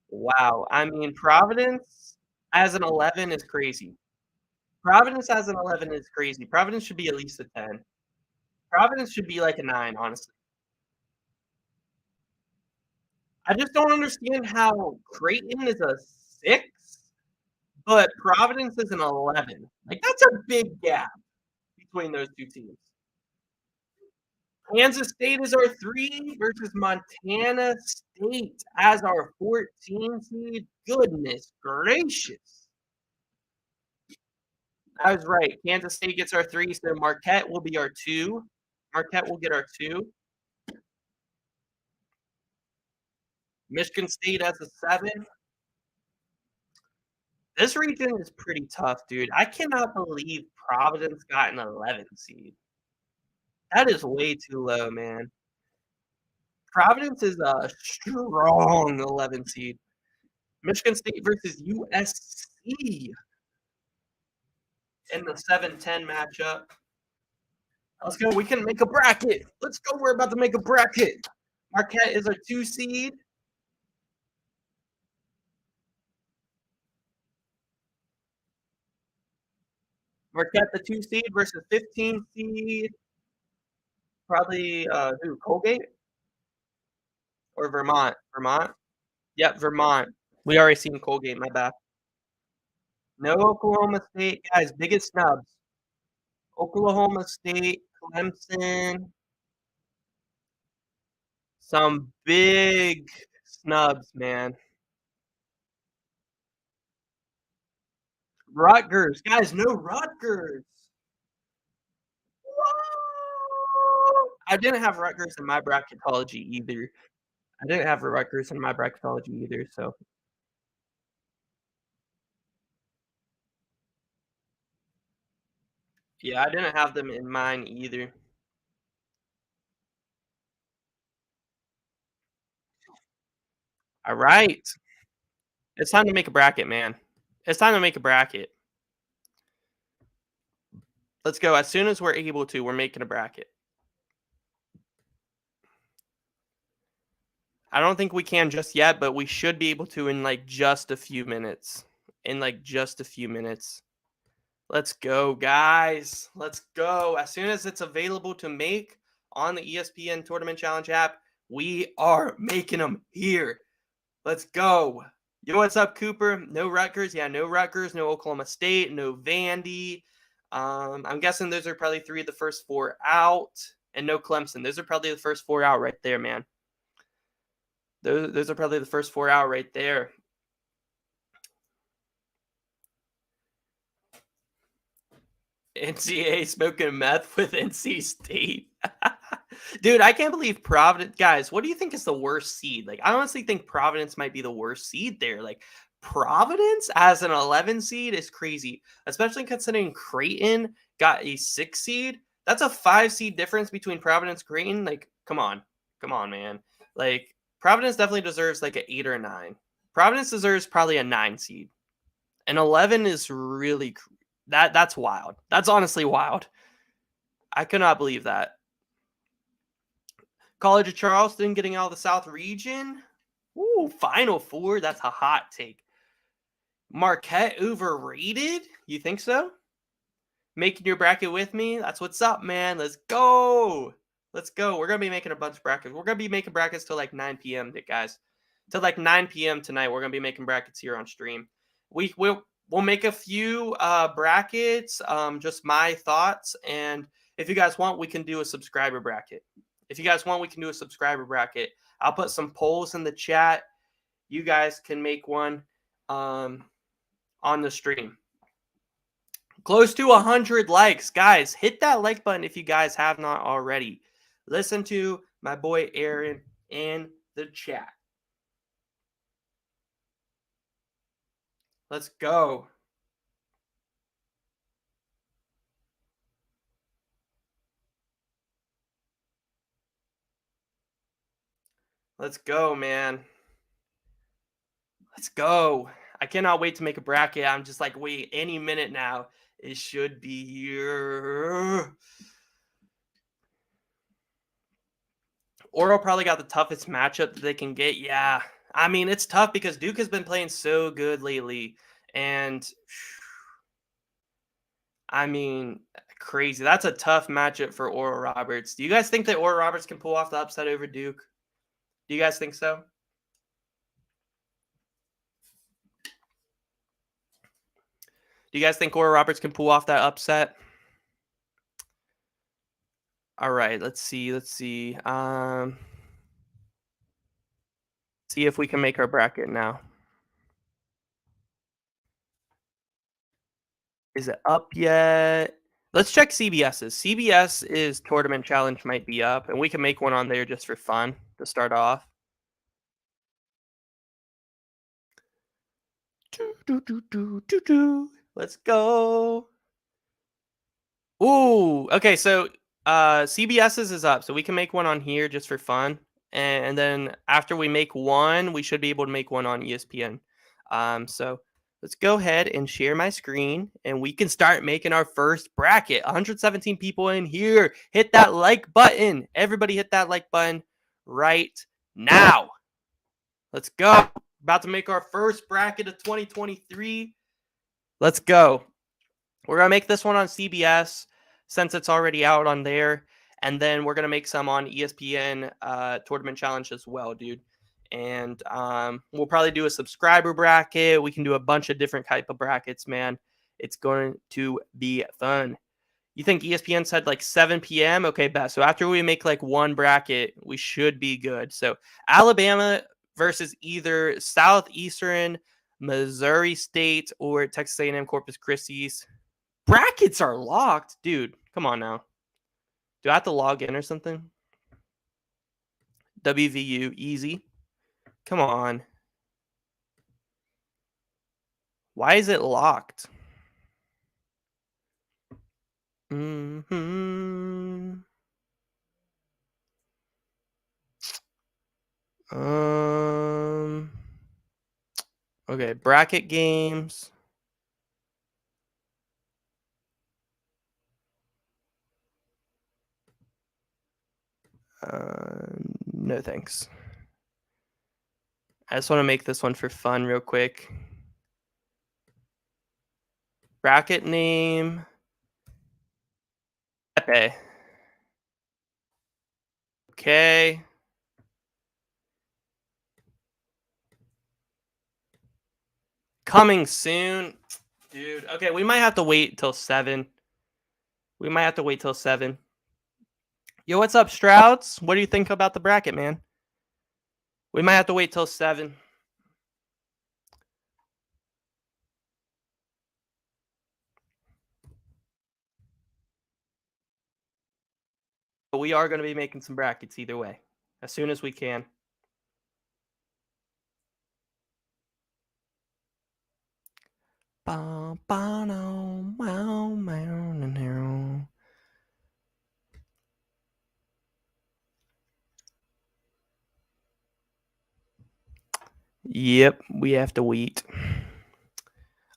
Wow. I mean, Providence as an 11 is crazy. Providence as an 11 is crazy. Providence should be at least a 10. Providence should be like a 9, honestly. I just don't understand how Creighton is a 6, but Providence is an 11. Like, that's a big gap between those two teams. Kansas State is our 3 versus Montana State as our 14 seed. Goodness gracious. I was right. Kansas State gets our 3, so Marquette will be our 2. Marquette will get our 2. Michigan State as a 7. This region is pretty tough, dude. I cannot believe Providence got an 11 seed. That is way too low, man. Providence is a strong 11 seed. Michigan State versus USC in the 7-10 matchup. Let's go. We can make a bracket. Let's go. We're about to make a bracket. Marquette is a 2 seed. Marquette, the 2 seed versus 15 seed. Probably who? Colgate or Vermont? Vermont. Yep, Vermont. We already seen Colgate. My bad. No Oklahoma State guys. Biggest snubs. Oklahoma State, Clemson. Some big snubs, man. Rutgers, guys. No Rutgers. I didn't have Rutgers in my bracketology either. I didn't have Rutgers in my bracketology either, so yeah, I didn't have them in mine either. All right. It's time to make a bracket, man. It's time to make a bracket. Let's go. As soon as we're able to, we're making a bracket. I don't think we can just yet, but we should be able to in like just a few minutes. In like just a few minutes. Let's go, guys. Let's go. As soon as it's available to make on the ESPN Tournament Challenge app, we are making them here. Let's go. Yo, what's up, Cooper? No Rutgers. Yeah, no Rutgers, no Oklahoma State, no Vandy. I'm guessing those are probably 3 of the first 4 out, and no Clemson. Those are probably the first 4 out right there, man. Those are probably the first 4 out right there. NCAA smoking meth with NC State. Dude, I can't believe Providence. Guys, what do you think is the worst seed? Like, I honestly think Providence might be the worst seed there. Like, Providence as an 11 seed is crazy, especially considering Creighton got a 6 seed. That's a 5 seed difference between Providence and Creighton. Like, come on. Come on, man. Like, Providence definitely deserves like an 8 or a 9. Providence deserves probably a 9 seed. And 11 is really that's wild. That's honestly wild. I could not believe that. College of Charleston getting out of the South region. Ooh, Final Four. That's a hot take. Marquette overrated? You think so? Making your bracket with me? That's what's up, man. Let's go. Let's go. We're going to be making a bunch of brackets. We're going to be making brackets till like 9 p.m., guys. Till like 9 p.m. tonight, we're going to be making brackets here on stream. We'll make a few brackets, just my thoughts. And if you guys want, we can do a subscriber bracket. I'll put some polls in the chat. You guys can make one on the stream. Close to 100 likes. Guys, hit that like button if you guys have not already. Listen to my boy Aaron in the chat. Let's go. Let's go, man. Let's go. I cannot wait to make a bracket. I'm just like, wait, any minute now. It should be here. Oro probably got the toughest matchup that they can get. Yeah. I mean, it's tough because Duke has been playing so good lately. And I mean, crazy. That's a tough matchup for Oral Roberts. Do you guys think that Oral Roberts can pull off the upset over Duke? Do you guys think so? Do you guys think Oral Roberts can pull off that upset? All right, let's see. See if we can make our bracket now. Is it up yet? Let's check CBS's. CBS is Tournament Challenge might be up, and we can make one on there just for fun to start off. Let's go. Ooh, okay, so CBS's is up, so we can make one on here just for fun. And then after we make one, we should be able to make one on ESPN. So let's go ahead and share my screen, and we can start making our first bracket. 117 people in here. Hit that like button. Everybody hit that like button right now. Let's go. About to make our first bracket of 2023. Let's go. We're going to make this one on CBS since it's already out on there. And then we're going to make some on ESPN Tournament Challenge as well, dude. And we'll probably do a subscriber bracket. We can do a bunch of different type of brackets, man. It's going to be fun. You think ESPN said like 7 p.m.? Okay, best. So after we make like one bracket, we should be good. So Alabama versus either Southeastern, Missouri State, or Texas A&M Corpus Christi's. Brackets are locked, dude. Come on now. Do I have to log in or something? WVU, easy. Come on. Why is it locked? Okay, bracket games. No thanks. I just want to make this one for fun real quick. Bracket name. Pepe. Okay. Coming soon. Dude, okay, we might have to wait till 7. Yo, what's up, Strouds? What do you think about the bracket, man? We might have to wait till 7. we are going to be making some brackets either way as soon as we can. Yep, we have to wait.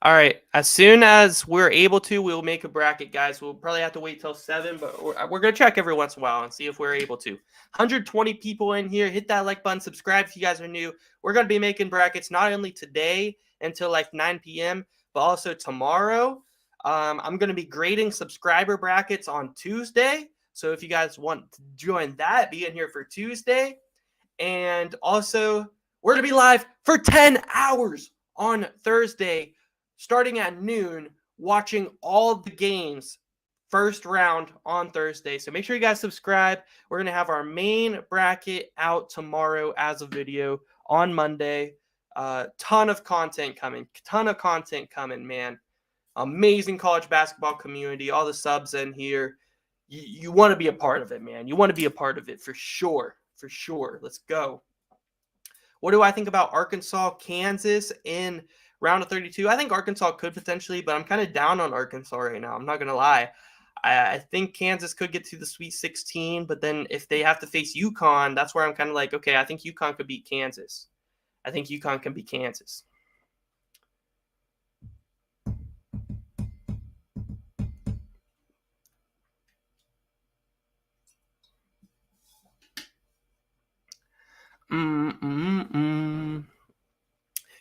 All right. As soon as we're able to, we'll make a bracket, guys. We'll probably have to wait till 7, but we're going to check every once in a while and see if we're able to. 120 people in here. Hit that like button. Subscribe if you guys are new. We're going to be making brackets not only today until like 9 p.m., but also tomorrow. I'm going to be grading subscriber brackets on Tuesday. So if you guys want to join that, be in here for Tuesday. And also, we're going to be live for 10 hours on Thursday, starting at noon, watching all the games first round on Thursday. So make sure you guys subscribe. We're going to have our main bracket out tomorrow as a video on Monday. Ton of content coming. Man. Amazing college basketball community. All the subs in here. You want to be a part of it, man. You want to be a part of it for sure. For sure. Let's go. What do I think about Arkansas, Kansas in round of 32? I think Arkansas could potentially, but I'm kind of down on Arkansas right now. I'm not going to lie. I think Kansas could get to the Sweet 16, but then if they have to face UConn, that's where I'm kind of like, okay, I think UConn could beat Kansas. I think UConn can beat Kansas.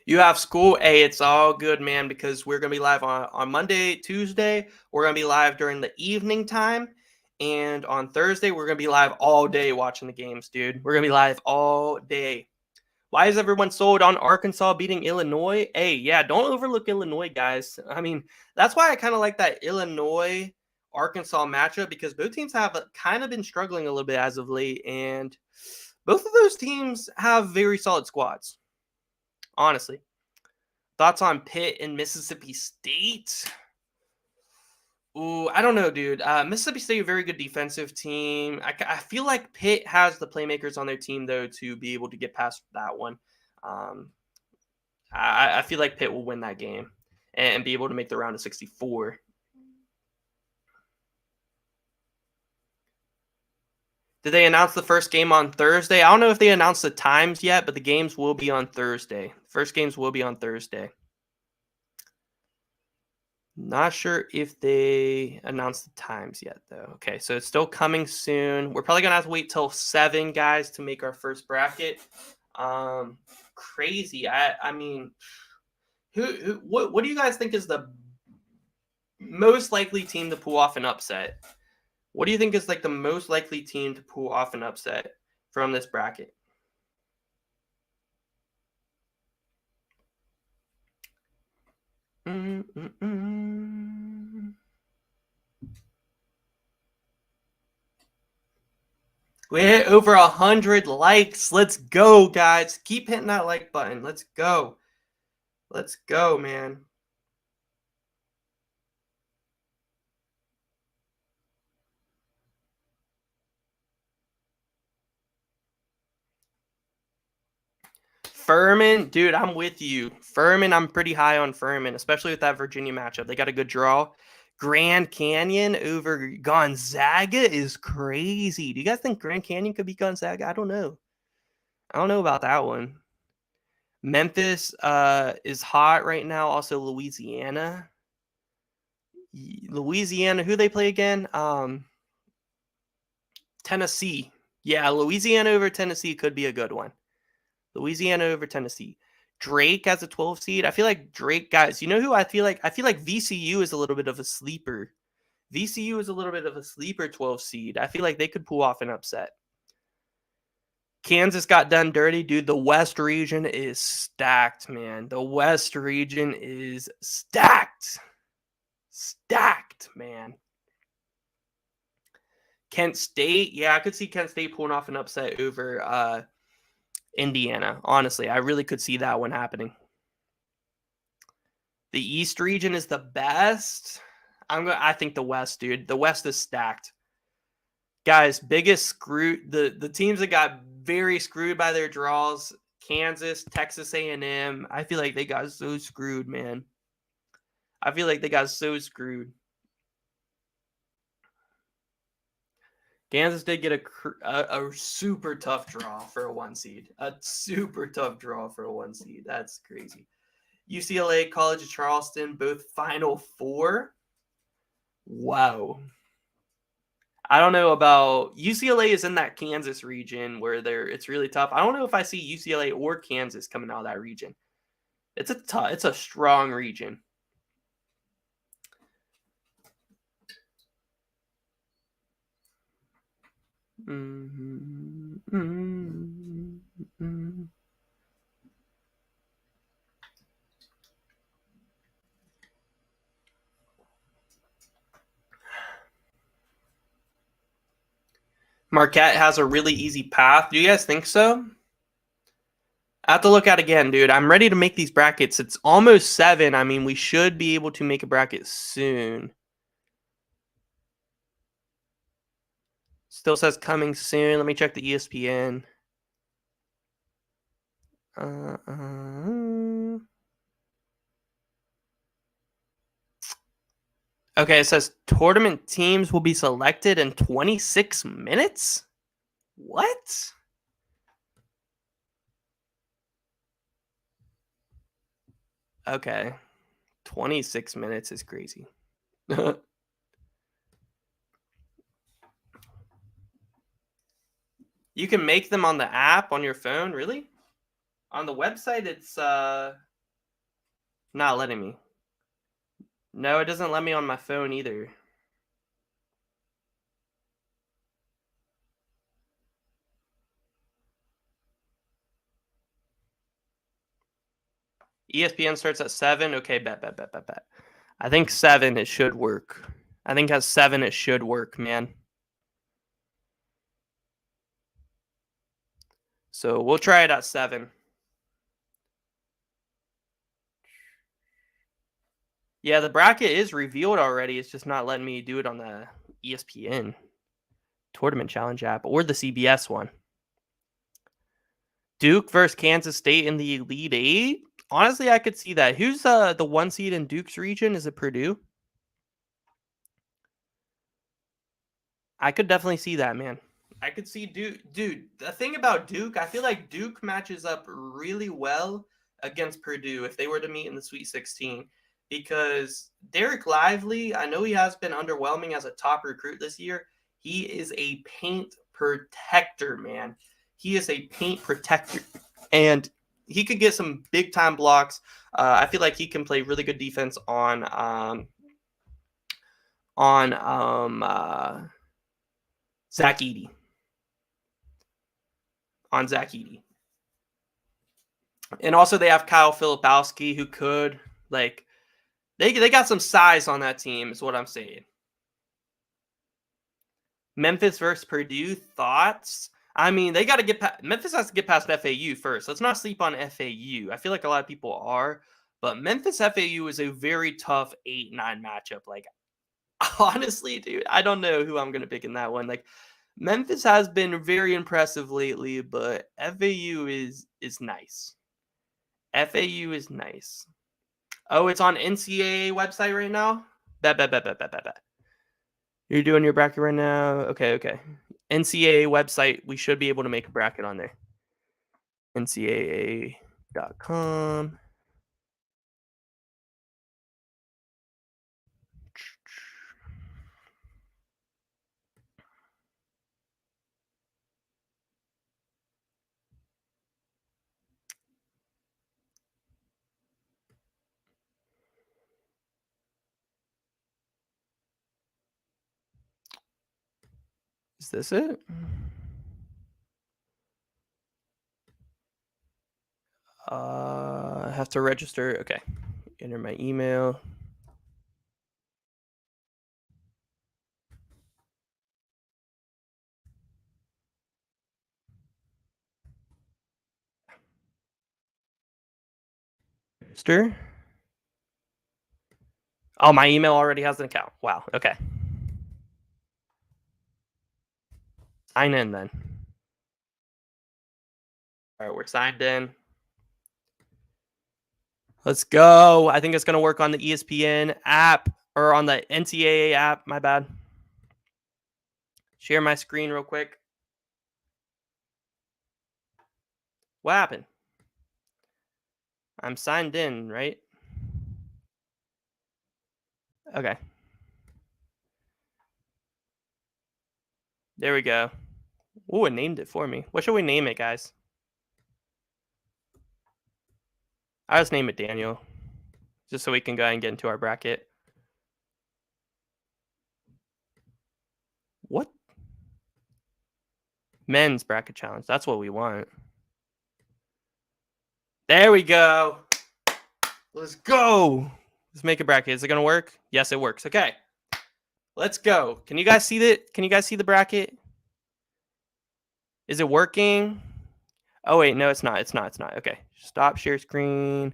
You have school? Hey, it's all good, man, because we're going to be live on Monday, Tuesday. We're going to be live during the evening time. And on Thursday, we're going to be live all day watching the games, dude. We're going to be live all day. Why is everyone sold on Arkansas beating Illinois? Hey, yeah, don't overlook Illinois, guys. I mean, that's why I kind of like that Illinois-Arkansas matchup, because both teams have kind of been struggling a little bit as of late. And both of those teams have very solid squads. Honestly. Thoughts on Pitt and Mississippi State? Ooh, I don't know, dude. Mississippi State, a very good defensive team. I feel like Pitt has the playmakers on their team, though, to be able to get past that one. I feel like Pitt will win that game and be able to make the round of 64. Did they announce the first game on Thursday? I don't know if they announced the times yet, but the games will be on Thursday. First games will be on Thursday. Not sure if they announced the times yet, though. Okay, so it's still coming soon. We're probably going to have to wait till 7, guys, to make our first bracket. Crazy. I mean, what do you guys think is the most likely team to pull off an upset? What do you think is like the most likely team to pull off an upset from this bracket? We hit over 100 likes. Let's go, guys. Keep hitting that like button. Let's go. Let's go, man. Furman, dude, I'm with you. Furman, I'm pretty high on Furman, especially with that Virginia matchup. They got a good draw. Grand Canyon over Gonzaga is crazy. Do you guys think Grand Canyon could beat Gonzaga? I don't know. I don't know about that one. Memphis is hot right now. Also, Louisiana. Louisiana, who they play again? Tennessee. Yeah, Louisiana over Tennessee could be a good one. Louisiana over Tennessee. Drake as a 12 seed. I feel like Drake, guys, you know who I feel like? I feel like VCU is a little bit of a sleeper. VCU is a little bit of a sleeper 12 seed. I feel like they could pull off an upset. Kansas got done dirty, dude. The West region is stacked, man. The West region is stacked. Stacked, man. Kent State. Yeah, I could see Kent State pulling off an upset over Indiana. Honestly, I really could see that one happening. The East region is the best. I think the West, dude. The West is stacked. Guys, biggest screw the teams that got very screwed by their draws, Kansas, Texas A&M. I feel like they got so screwed, man. I feel like they got so screwed. Kansas did get a super tough draw for a 1 seed. A super tough draw for a 1 seed. That's crazy. UCLA, College of Charleston, both Final Four. Wow. I don't know about UCLA is in that Kansas region where it's really tough. I don't know if I see UCLA or Kansas coming out of that region. It's a strong region. Mm-hmm. Mm-hmm. Mm-hmm. Marquette has a really easy path. Do you guys think so? I have to look at it again, dude. I'm ready to make these brackets. It's almost 7. I mean, we should be able to make a bracket soon. Still says coming soon. Let me check the ESPN. Okay, it says tournament teams will be selected in 26 minutes? What? Okay. 26 minutes is crazy. You can make them on the app on your phone, really? On the website, it's not letting me. No, it doesn't let me on my phone either. ESPN starts at 7. Okay, bet. I think 7, it should work. I think at 7, it should work, man. So we'll try it at 7. Yeah, the bracket is revealed already. It's just not letting me do it on the ESPN Tournament Challenge app or the CBS one. Duke versus Kansas State in the Elite Eight. Honestly, I could see that. Who's the 1 seed in Duke's region? Is it Purdue? I could definitely see that, man. I could see Duke. Dude, the thing about Duke, I feel like Duke matches up really well against Purdue if they were to meet in the Sweet 16. Because Derek Lively, I know he has been underwhelming as a top recruit this year. He is a paint protector, man. He is a paint protector. And he could get some big time blocks. I feel like he can play really good defense on Zach Edey. On Zach Edey. And also they have Kyle Filipowski who could they got some size on that team is what I'm saying. Memphis versus Purdue, thoughts? I mean, they got to get Memphis has to get past FAU first. Let's not sleep on FAU. I feel like a lot of people are, but Memphis FAU is a very tough 8-9 matchup. Like, honestly, dude, I don't know who I'm going to pick in that one. Like, Memphis has been very impressive lately, but FAU is nice. FAU is nice. Oh, it's on NCAA website right now? Bet. You're doing your bracket right now? Okay. NCAA website, we should be able to make a bracket on there. NCAA.com. Is this it? I have to register. Okay. Enter my email. Register. Oh, my email already has an account. Wow. Okay. Sign in then. All right, we're signed in. Let's go. I think it's going to work on the ESPN app or on the NCAA app. My bad. Share my screen real quick. What happened? I'm signed in, right? Okay. There we go. Ooh, it named it for me. What should we name it, guys? I'll just name it Daniel, just so we can go ahead and get into our bracket. What? Men's bracket challenge. That's what we want. There we go. Let's go. Let's make a bracket. Is it going to work? Yes, it works. Okay. Let's go. Can you guys see that? Can you guys see the bracket? Is it working? Oh, wait. No, it's not. It's not. It's not. Okay. Stop share screen.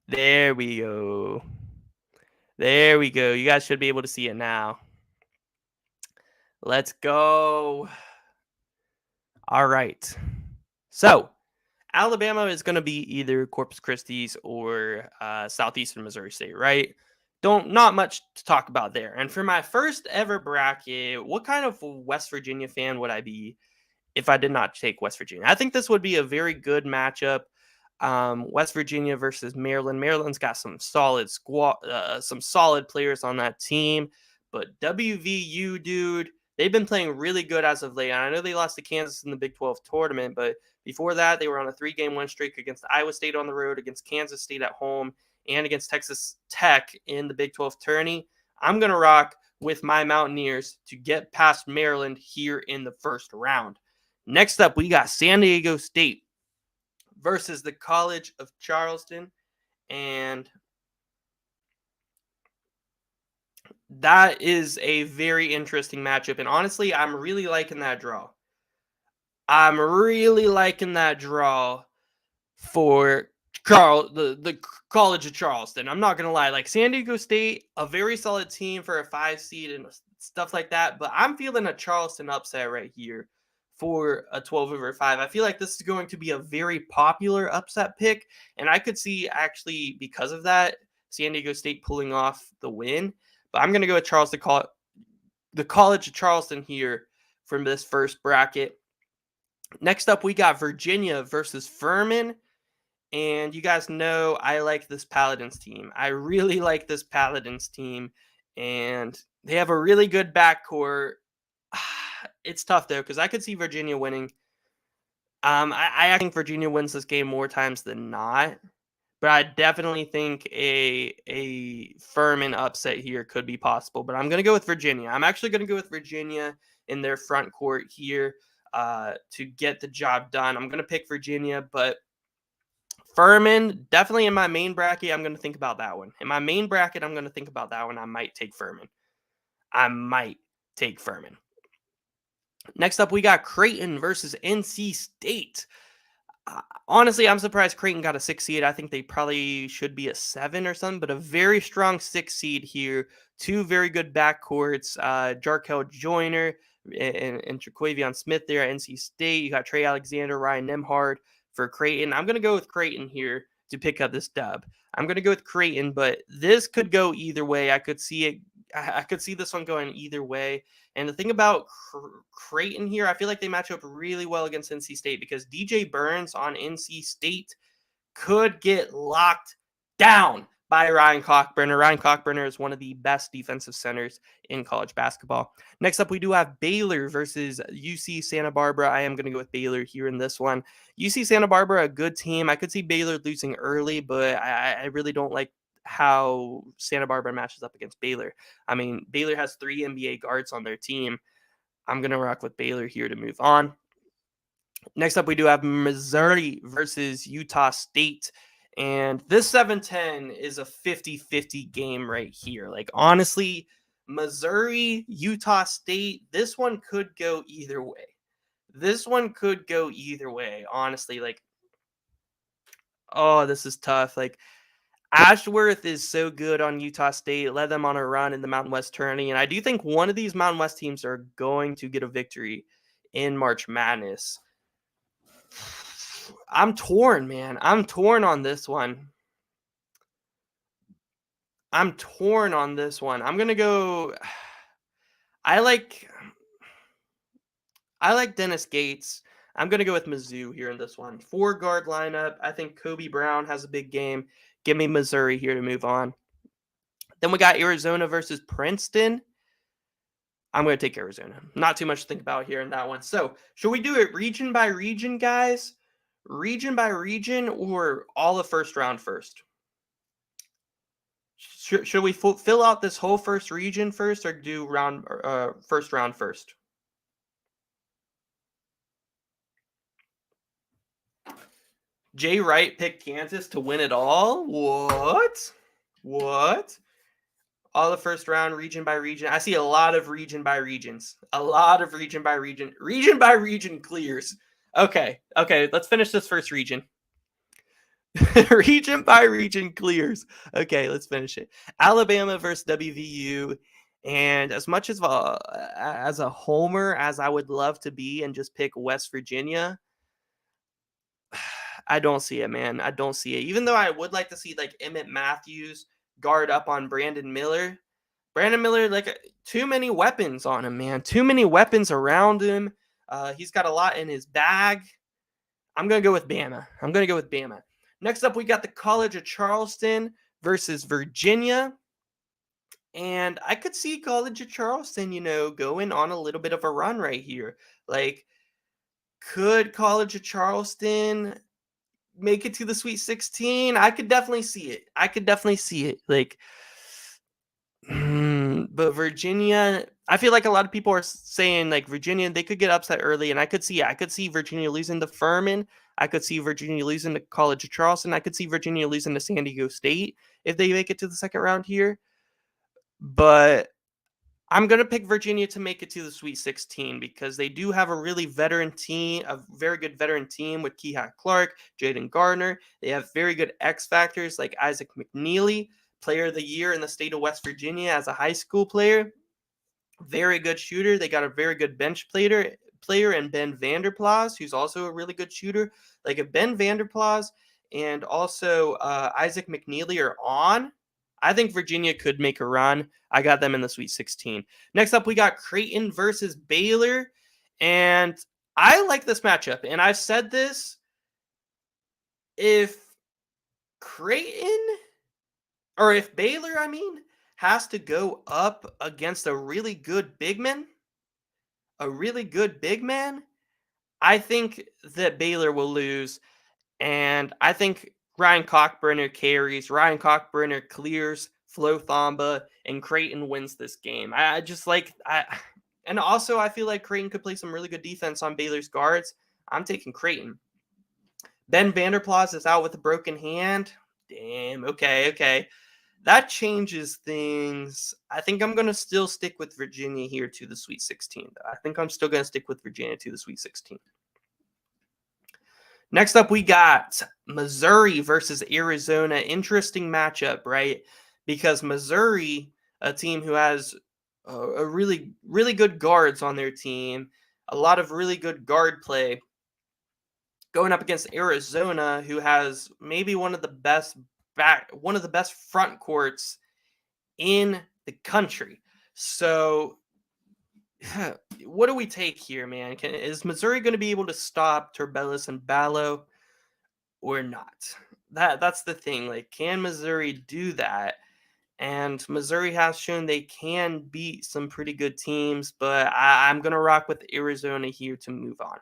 There we go. There we go. You guys should be able to see it now. Let's go. All right. So, Alabama is going to be either Corpus Christi or Southeastern Missouri State, right? Not much to talk about there. And for my first ever bracket, what kind of West Virginia fan would I be if I did not take West Virginia? I think this would be a very good matchup. West Virginia versus Maryland. Maryland's got some solid some solid players on that team, but WVU, dude, they've been playing really good as of late. And I know they lost to Kansas in the Big 12 tournament, but before that, they were on a 3-game win streak against Iowa State on the road, against Kansas State at home, and against Texas Tech in the Big 12 tourney. I'm going to rock with my Mountaineers to get past Maryland here in the first round. Next up, we got San Diego State versus the College of Charleston. And that is a very interesting matchup. And honestly, I'm really liking that draw. I'm really liking that draw for the College of Charleston. I'm not going to lie. Like San Diego State, a very solid team for a 5 seed and stuff like that. But I'm feeling a Charleston upset right here for a 12/5. I feel like this is going to be a very popular upset pick. And I could see actually, because of that, San Diego State pulling off the win. But I'm going to go with the College of Charleston here from this first bracket. Next up, we got Virginia versus Furman. And you guys know I like this Paladins team. I really like this Paladins team. And they have a really good backcourt. It's tough, though, because I could see Virginia winning. I think Virginia wins this game more times than not. But I definitely think a Furman upset here could be possible. But I'm going to go with Virginia. I'm actually going to go with Virginia in their front court here to get the job done. I'm going to pick Virginia, but Furman, definitely in my main bracket, I'm going to think about that one. In my main bracket, I'm going to think about that one. I might take Furman. Next up, we got Creighton versus NC State. Honestly, I'm surprised Creighton got a 6 seed. I think they probably should be a 7 or something, but a very strong 6 seed here. 2 very good backcourts, Jarkel Joyner and Traquavion Smith there at NC State. You got Trey Alexander, Ryan Nembhard for Creighton. I'm going to go with Creighton here to pick up this dub. I'm going to go with Creighton, but this could go either way. I could see this one going either way. And the thing about Creighton here, I feel like they match up really well against NC State because DJ Burns on NC State could get locked down by Ryan Cockburner. Ryan Cockburner is one of the best defensive centers in college basketball. Next up, we do have Baylor versus UC Santa Barbara. I am going to go with Baylor here in this one. UC Santa Barbara, a good team. I could see Baylor losing early, but I really don't like how Santa Barbara matches up against Baylor. I mean, Baylor has 3 NBA guards on their team. I'm going to rock with Baylor here to move on. Next up, we do have Missouri versus Utah State. And this 7-10 is a 50-50 game right here. Like, honestly, Missouri, Utah State, this one could go either way. Honestly. Like, oh, this is tough. Like, Ashworth is so good on Utah State, led them on a run in the Mountain West tourney, and I do think one of these Mountain West teams are going to get a victory in March Madness. I'm torn, man. I'm torn on this one. I'm torn on this one. I'm gonna go. I like I like Dennis Gates. I'm gonna go with Mizzou here in this one. 4 guard lineup. I think Kobe Brown has a big game. Give me Missouri here to move on. Then we got Arizona versus Princeton. I'm going to take Arizona. Not too much to think about here in that one. So, should we do it region by region, guys? Region by region, or all of first round first? Should we fill out this whole first region first, or do first round first? Jay Wright picked Kansas to win it all. What? What? All the first round, region by region. I see a lot of region by regions. A lot of region by region. Region by region clears. Okay. Let's finish this first region. Region by region clears. Okay, let's finish it. Alabama versus WVU. And as much as a homer as I would love to be and just pick West Virginia, I don't see it, man. I don't see it. Even though I would like to see like Emmett Matthews guard up on Brandon Miller. Brandon Miller, too many weapons on him, man. Too many weapons around him. He's got a lot in his bag. I'm going to go with Bama. Next up, we got the College of Charleston versus Virginia. And I could see College of Charleston, going on a little bit of a run right here. Like, could College of Charleston make it to the Sweet 16? I could definitely see it. But Virginia, I feel like a lot of people are saying like Virginia, they could get upset early, and I could see Virginia losing to Furman. I could see Virginia losing to College of Charleston. I could see Virginia losing to San Diego State if they make it to the second round here. But I'm going to pick Virginia to make it to the Sweet 16 because they do have a really veteran team, a very good veteran team with Kehigh Clark, Jaden Gardner. They have very good X factors like Isaac McNeely, player of the year in the state of West Virginia as a high school player. Very good shooter. They got a very good bench player in Ben Vanderplas, who's also a really good shooter. Like if Ben Vanderplas and also Isaac McNeely are on, I think Virginia could make a run. I got them in the Sweet 16. Next up, we got Creighton versus Baylor. And I like this matchup. And I've said this. If Baylor, has to go up against a really good big man, I think that Baylor will lose. And I think Ryan Cockburner carries, Ryan Cockburner clears Flo Thamba, and Creighton wins this game. And also I feel like Creighton could play some really good defense on Baylor's guards. I'm taking Creighton. Ben Vanderplas is out with a broken hand. Damn, okay. That changes things. I think I'm going to still stick with Virginia here to the Sweet 16. I think I'm still going to stick with Virginia to the Sweet 16. Next up, we got Missouri versus Arizona. Interesting matchup, right? Because Missouri, a team who has a really, really good guards on their team, a lot of really good guard play, going up against Arizona, who has maybe one of the best front courts in the country. So, what do we take here, man? Is Missouri going to be able to stop Turbellis and Ballo or not? That's the thing. Like, can Missouri do that? And Missouri has shown they can beat some pretty good teams, but I'm going to rock with Arizona here to move on.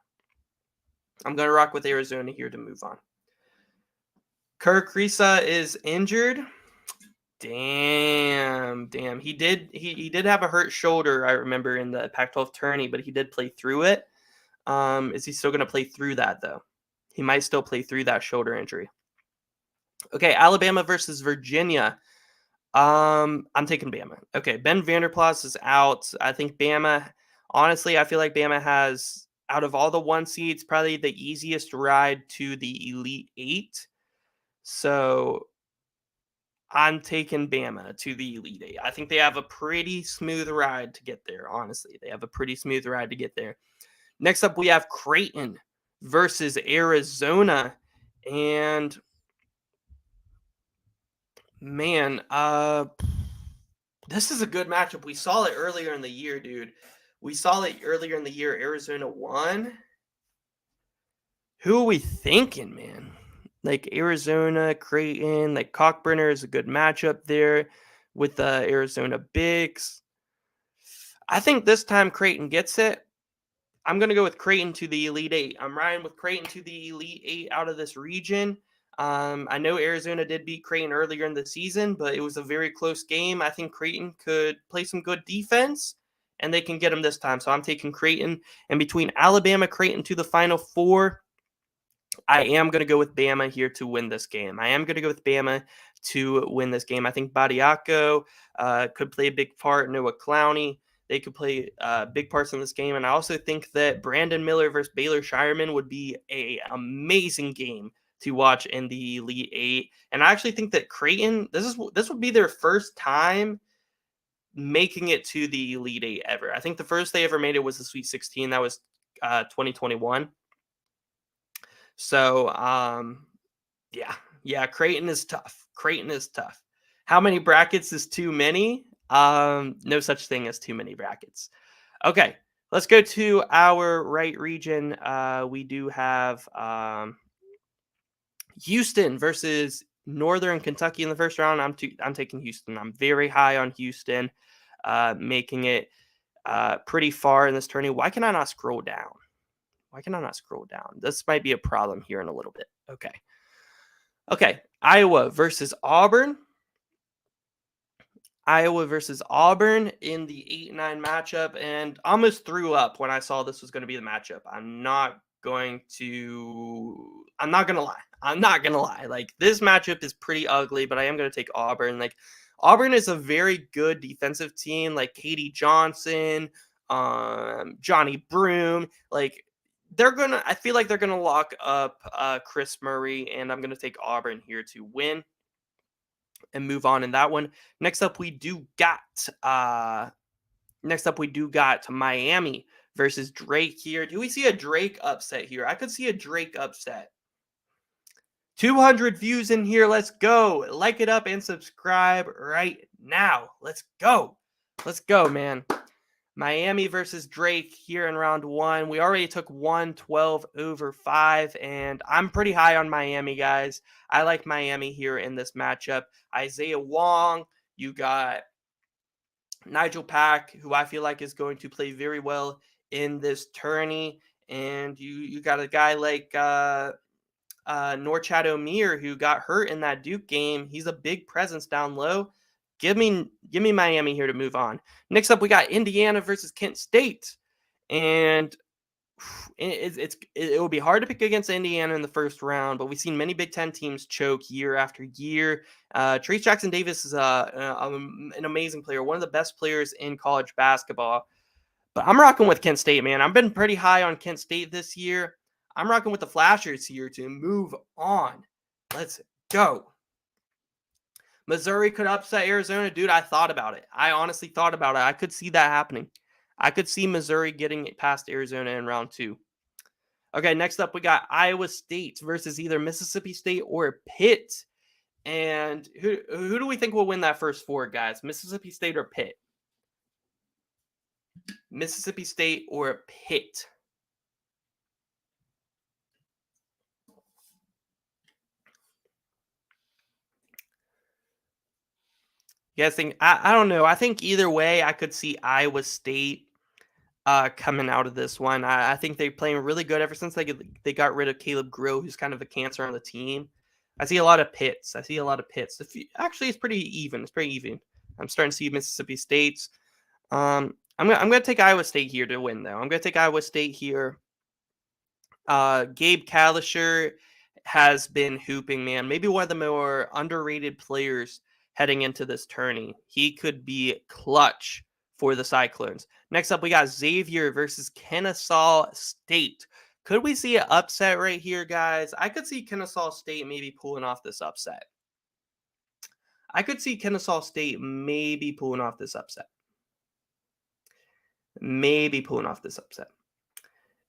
Kirk Risa is injured. Damn. He did have a hurt shoulder, I remember, in the Pac-12 tourney, but he did play through it. Is he still going to play through that, though? He might still play through that shoulder injury. Okay, Alabama versus Virginia. I'm taking Bama. Okay, Ben Vanderplas is out. I think Bama, honestly, I feel like Bama has, out of all the 1 seeds, probably the easiest ride to the Elite 8. So I'm taking Bama to the Elite Eight. I think they have a pretty smooth ride to get there, honestly. They have a pretty smooth ride to get there. Next up, we have Creighton versus Arizona. And man, this is a good matchup. We saw it earlier in the year, dude. We saw it earlier in the year. Arizona won. Who are we thinking, man? Like Arizona, Creighton, like Cockburner is a good matchup there with the Arizona Bigs. I think this time Creighton gets it. I'm going to go with Creighton to the Elite Eight. I'm riding with Creighton to the Elite Eight out of this region. I know Arizona did beat Creighton earlier in the season, but it was a very close game. I think Creighton could play some good defense, and they can get them this time. So I'm taking Creighton. And between Alabama, Creighton to the Final Four, I am going to go with Bama here to win this game. I am going to go with Bama to win this game. I think Badiako could play a big part. Noah Clowney, they could play big parts in this game. And I also think that Brandon Miller versus Baylor Shireman would be an amazing game to watch in the Elite Eight. And I actually think that Creighton, this would be their first time making it to the Elite Eight ever. I think the first they ever made it was the Sweet 16. That was 2021. So, yeah, Creighton is tough. Creighton is tough. How many brackets is too many? No such thing as too many brackets. Okay, let's go to our right region. We do have Houston versus Northern Kentucky in the first round. I'm taking Houston. I'm very high on Houston, making it pretty far in this tourney. Why can I not scroll down? Why can I not scroll down? This might be a problem here in a little bit. Okay. Iowa versus Auburn. Iowa versus Auburn in the 8-9 matchup, and almost threw up when I saw this was going to be the matchup. I'm not gonna lie. I'm not gonna lie. Like, this matchup is pretty ugly, but I am gonna take Auburn. Like, Auburn is a very good defensive team. Like Katie Johnson, Johnny Broom. Like, I feel like they're gonna lock up Chris Murray, and I'm gonna take Auburn here to win and move on in that one. Next up, we do got Miami versus Drake here. Do we see a Drake upset here? I could see a Drake upset. 200 views in here. Let's go. Like it up and subscribe right now. Let's go. Let's go, man. Miami versus Drake here in round one. We already took 112/5, and I'm pretty high on Miami, guys. I like Miami here in this matchup. Isaiah Wong, you got Nigel Pack, who I feel like is going to play very well in this tourney, and you got a guy like Norchad Omier, who got hurt in that Duke game. He's a big presence down low. Give me Miami here to move on. Next up, we got Indiana versus Kent State, and it will be hard to pick against Indiana in the first round. But we've seen many Big Ten teams choke year after year. Trace Jackson Davis is an amazing player, one of the best players in college basketball. But I'm rocking with Kent State, man. I've been pretty high on Kent State this year. I'm rocking with the Flashers here to move on. Let's go. Missouri could upset Arizona. Dude, I thought about it. I honestly thought about it. I could see that happening. I could see Missouri getting past Arizona in round two. Okay, next up, we got Iowa State versus either Mississippi State or Pitt. And who do we think will win that first four, guys? Mississippi State or Pitt? Mississippi State or Pitt? You guys think? I don't know. I think either way, I could see Iowa State coming out of this one. I think they're playing really good ever since they got rid of Caleb Grill, who's kind of a cancer on the team. I see a lot of Pitts. Actually, it's pretty even. It's pretty even. I'm starting to see Mississippi State's. I'm gonna take Iowa State here to win, though. I'm gonna take Iowa State here. Gabe Kalisher has been hooping, man. Maybe one of the more underrated players heading into this tourney. He could be clutch for the Cyclones. Next up, we got Xavier versus Kennesaw State. Could we see an upset right here, guys? I could see Kennesaw State maybe pulling off this upset. I could see Kennesaw State maybe pulling off this upset. Maybe pulling off this upset.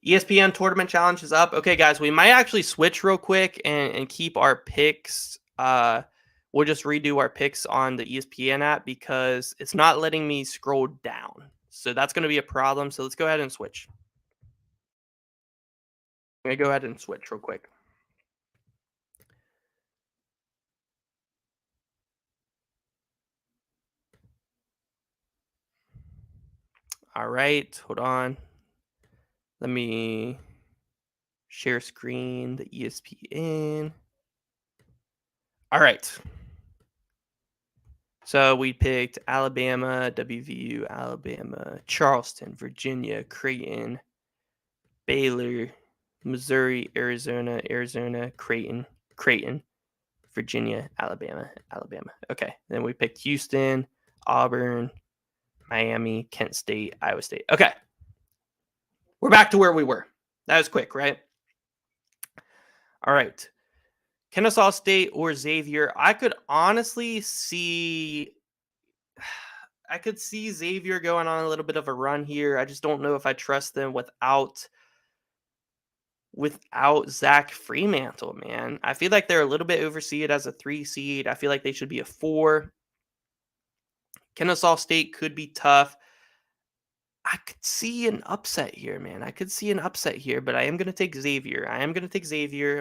ESPN Tournament Challenge is up. Okay, guys, we might actually switch real quick and keep our picks. We'll just redo our picks on the ESPN app because it's not letting me scroll down. So that's going to be a problem. So let's go ahead and switch. I'm going to go ahead and switch real quick. All right, hold on. Let me share screen, the ESPN. All right. So we picked Alabama, WVU, Alabama, Charleston, Virginia, Creighton, Baylor, Missouri, Arizona, Creighton, Virginia, Alabama. Okay. Then we picked Houston, Auburn, Miami, Kent State, Iowa State. Okay. We're back to where we were. That was quick, right? All right. Kennesaw State or Xavier. I could honestly see Xavier going on a little bit of a run here. I just don't know if I trust them without Zach Freemantle, man. I feel like they're a little bit overseeded as a 3 seed. I feel like they should be a 4. Kennesaw State could be tough. I could see an upset here, man. I could see an upset here, but I am going to take Xavier.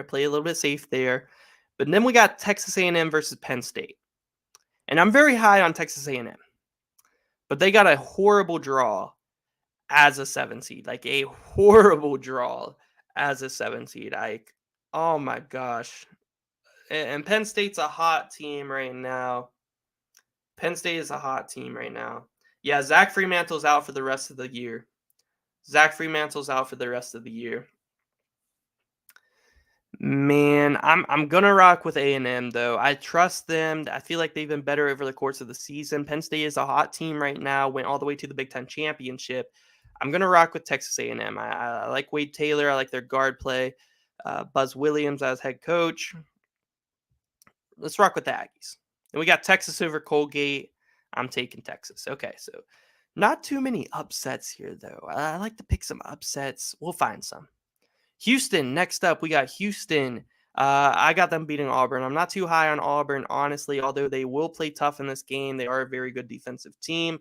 Play a little bit safe there. But then we got Texas A&M versus Penn State. And I'm very high on Texas A&M. But they got a horrible draw as a 7 seed. Like a horrible draw as a 7 seed. Oh my gosh. And Penn State's a hot team right now. Yeah, Zach Fremantle's out for the rest of the year. Man, I'm gonna rock with A&M though. I trust them. I feel like they've been better over the course of the season. Penn State is a hot team right now. Went all the way to the Big Ten championship. I'm gonna rock with Texas A&M. I like Wade Taylor. I like their guard play. Buzz Williams as head coach. Let's rock with the Aggies. And we got Texas over Colgate. I'm taking Texas. Okay, so not too many upsets here, though. I like to pick some upsets. We'll find some. Houston, next up, we got Houston. I got them beating Auburn. I'm not too high on Auburn, honestly, although they will play tough in this game. They are a very good defensive team.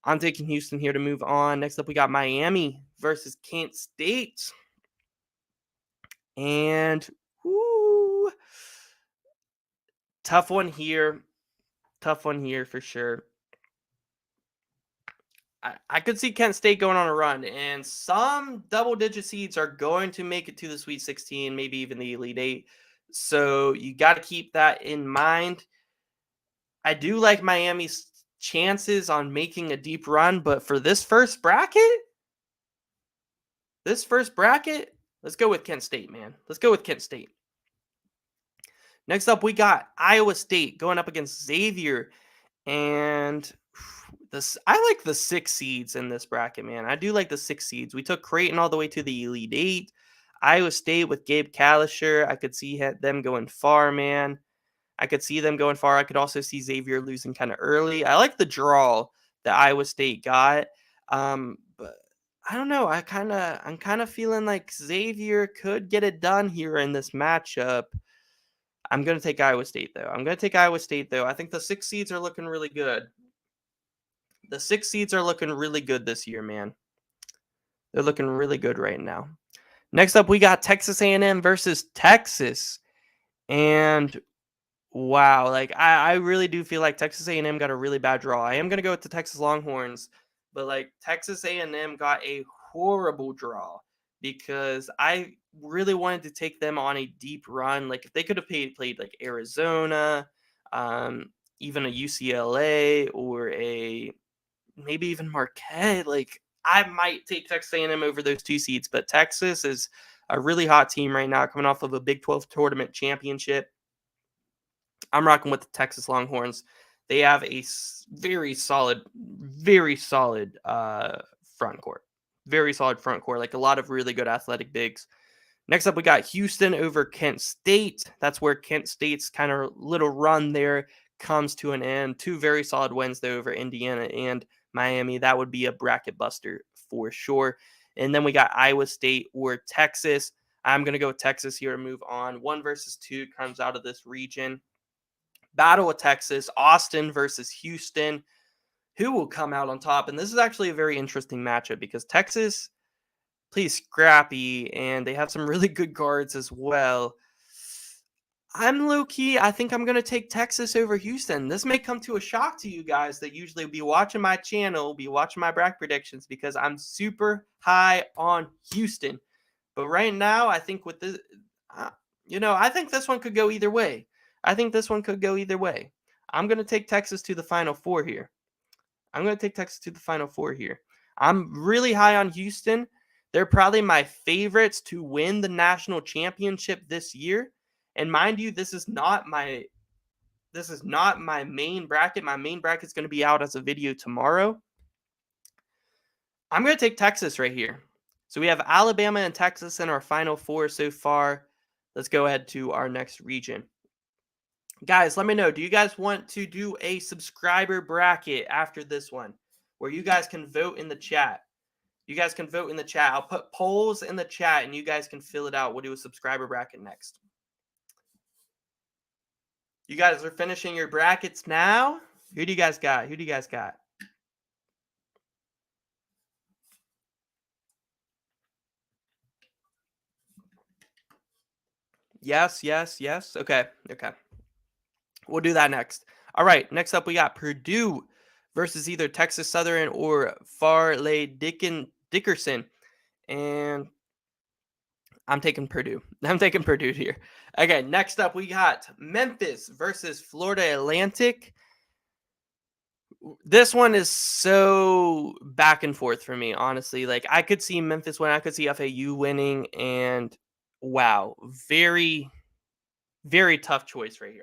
I'm taking Houston here to move on. Next up, we got Miami versus Kent State. And, tough one here for sure. I could see Kent State going on a run, and some double-digit seeds are going to make it to the Sweet 16, maybe even the Elite 8. So you got to keep that in mind. I do like Miami's chances on making a deep run, but for this first bracket, let's go with Kent State, man. Let's go with Kent State. Next up, we got Iowa State going up against Xavier, and I like the 6 seeds in this bracket, man. I do like the 6 seeds. We took Creighton all the way to the Elite 8. Iowa State with Gabe Kalisher. I could see them going far, man. I could see them going far. I could also see Xavier losing kind of early. I like the draw that Iowa State got. But I don't know. I'm kind of feeling like Xavier could get it done here in this matchup. I'm going to take Iowa State, though. I think the 6 seeds are looking really good. The 6 seeds are looking really good this year, man. They're looking really good right now. Next up, we got Texas A&M versus Texas. And wow, like I really do feel like Texas A&M got a really bad draw. I am going to go with the Texas Longhorns, but like Texas A&M got a horrible draw because I really wanted to take them on a deep run. Like if they could have played like Arizona, even a UCLA or maybe even Marquette, like I might take Texas A&M over those 2 seeds, but Texas is a really hot team right now coming off of a Big 12 tournament championship. I'm rocking with the Texas Longhorns. They have a very solid front court. Very solid front court, like a lot of really good athletic bigs. Next up, we got Houston over Kent State. That's where Kent State's kind of little run there comes to an end. Two very solid wins though over Indiana and Miami. That would be a bracket buster for sure. And then we got Iowa State or Texas. I'm going to go with Texas here to move on. 1 versus 2 comes out of this region. Battle of Texas, Austin versus Houston. Who will come out on top? And this is actually a very interesting matchup because Texas plays scrappy and they have some really good guards as well. I'm low key. I think I'm going to take Texas over Houston. This may come to a shock to you guys that usually be watching my channel, be watching my bracket predictions because I'm super high on Houston. But right now, I think with this, I think this one could go either way. I'm going to take Texas to the Final Four here. I'm really high on Houston. They're probably my favorites to win the national championship this year. And mind you, this is not my main bracket. My main bracket is going to be out as a video tomorrow. I'm going to take Texas right here. So we have Alabama and Texas in our Final Four so far. Let's go ahead to our next region. Guys, let me know. Do you guys want to do a subscriber bracket after this one where you guys can vote in the chat? I'll put polls in the chat and you guys can fill it out. We'll do a subscriber bracket next. You guys are finishing your brackets now? Who do you guys got? Yes. Okay. We'll do that next. All right. Next up, we got Purdue versus either Texas Southern or Farley Dickerson. And I'm taking Purdue. Here. Okay, next up we got Memphis versus Florida Atlantic. This one is so back and forth for me, honestly. Like I could see Memphis win, I could see FAU winning, and wow, very, very tough choice right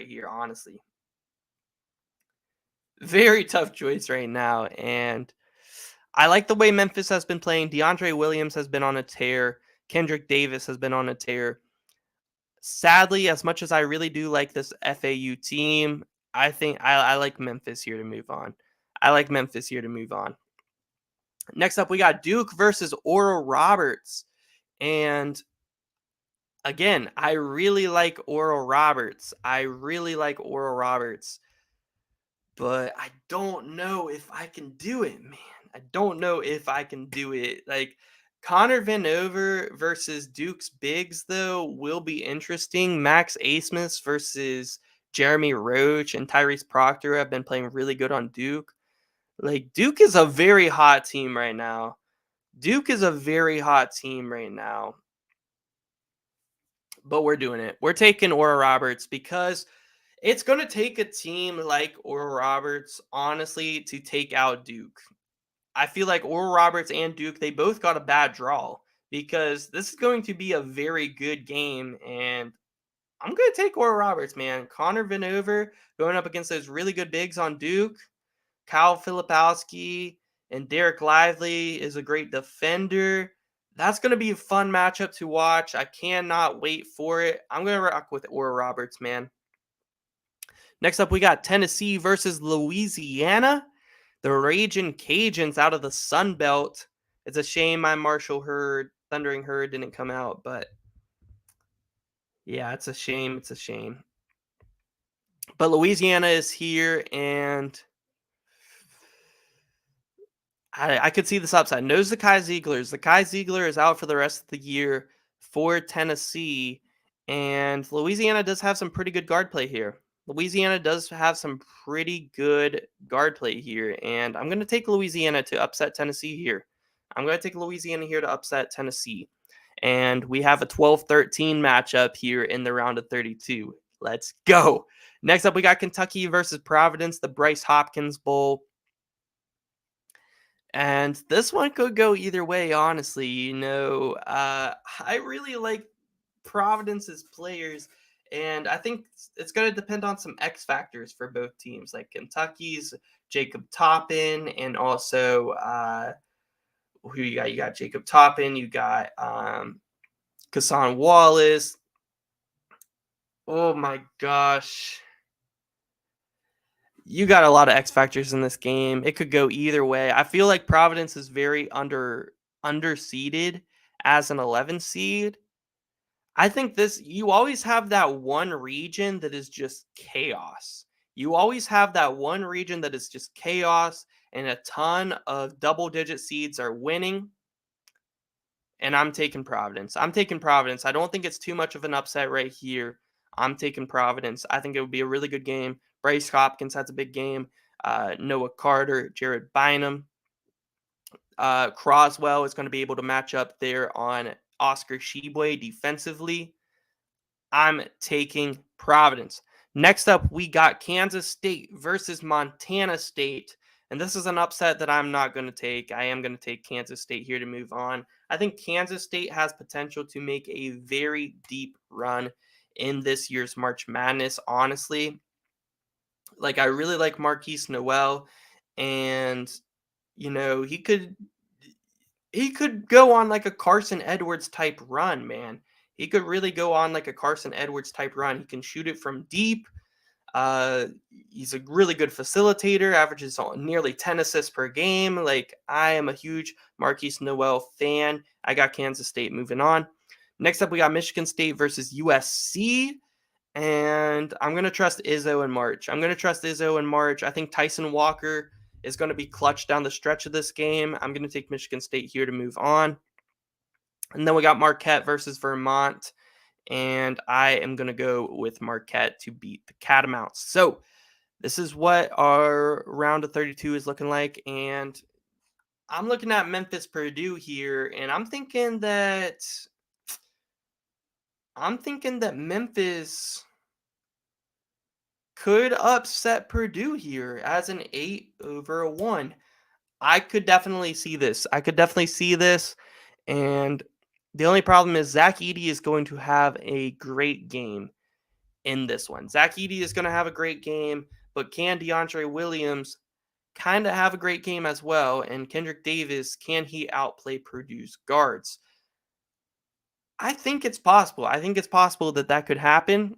here. Honestly. Very tough choice right now, and I like the way Memphis has been playing. DeAndre Williams has been on a tear. Kendrick Davis has been on a tear. Sadly, as much as I really do like this FAU team, I think I like Memphis here to move on. Next up, we got Duke versus Oral Roberts. And again, I really like Oral Roberts. But I don't know if I can do it, man. Like Connor Vanover versus Duke's bigs, though, will be interesting. Max Asmus versus Jeremy Roach and Tyrese Proctor have been playing really good on Duke. Like, Duke is a very hot team right now. But we're doing it. We're taking Oral Roberts because it's going to take a team like Oral Roberts, honestly, to take out Duke. I feel like Oral Roberts and Duke, they both got a bad draw because this is going to be a very good game. And I'm going to take Oral Roberts, man. Connor Vanover going up against those really good bigs on Duke. Kyle Filipowski and Derek Lively is a great defender. That's going to be a fun matchup to watch. I cannot wait for it. I'm going to rock with Oral Roberts, man. Next up, we got Tennessee versus Louisiana. The Ragin' Cajuns out of the Sun Belt. It's a shame my Marshall Thundering Herd didn't come out, but yeah, it's a shame. But Louisiana is here, and I could see this upside. Knows the Kai Zieglers. The Kai Ziegler is out for the rest of the year for Tennessee, and Louisiana does have some pretty good guard play here. And I'm going to take Louisiana to upset Tennessee here. And we have a 12-13 matchup here in the round of 32. Let's go. Next up, we got Kentucky versus Providence, the Bryce Hopkins Bowl. And this one could go either way, honestly. I really like Providence's players, and I think it's going to depend on some X factors for both teams, like Kentucky's Jacob Toppin, and also who you got? You got Jacob Toppin, you got Kassan Wallace. Oh my gosh. you got a lot of X factors in this game. It could go either way. I feel like Providence is very underseeded as an 11 seed. I think you always have that one region that is just chaos. You always have that one region that is just chaos and a ton of double digit seeds are winning. And I'm taking Providence. I'm taking Providence. I don't think it's too much of an upset right here. I'm taking Providence. I think it would be a really good game. Bryce Hopkins has a big game. Noah Carter, Jared Bynum. Croswell is going to be able to match up there on Oscar Tshiebwe defensively. I'm taking Providence. Next up, we got Kansas State versus Montana State. And this is an upset that I'm not going to take. I am going to take Kansas State here to move on. I think Kansas State has potential to make a very deep run in this year's March Madness, honestly. Like, I really like Marquise Noel, and, he could go on like a Carson Edwards type run, man. He could really go on like a Carson Edwards type run. He can shoot it from deep. He's a really good facilitator, averages nearly 10 assists per game. Like, I am a huge Marquise Noel fan. I got Kansas State moving on. Next up, we got Michigan State versus USC. And I'm going to trust Izzo in March. I think Tyson Walker is going to be clutch down the stretch of this game. I'm going to take Michigan State here to move on. And then we got Marquette versus Vermont. And I am going to go with Marquette to beat the Catamounts. So this is what our round of 32 is looking like. And I'm looking at Memphis Purdue here. And I'm thinking that Memphis could upset Purdue here as an 8/1. I could definitely see this. And the only problem is Zach Edey is going to have a great game in this one. Zach Edey is going to have a great game, but can DeAndre Williams kind of have a great game as well? And Kendrick Davis, can he outplay Purdue's guards? I think it's possible. That could happen.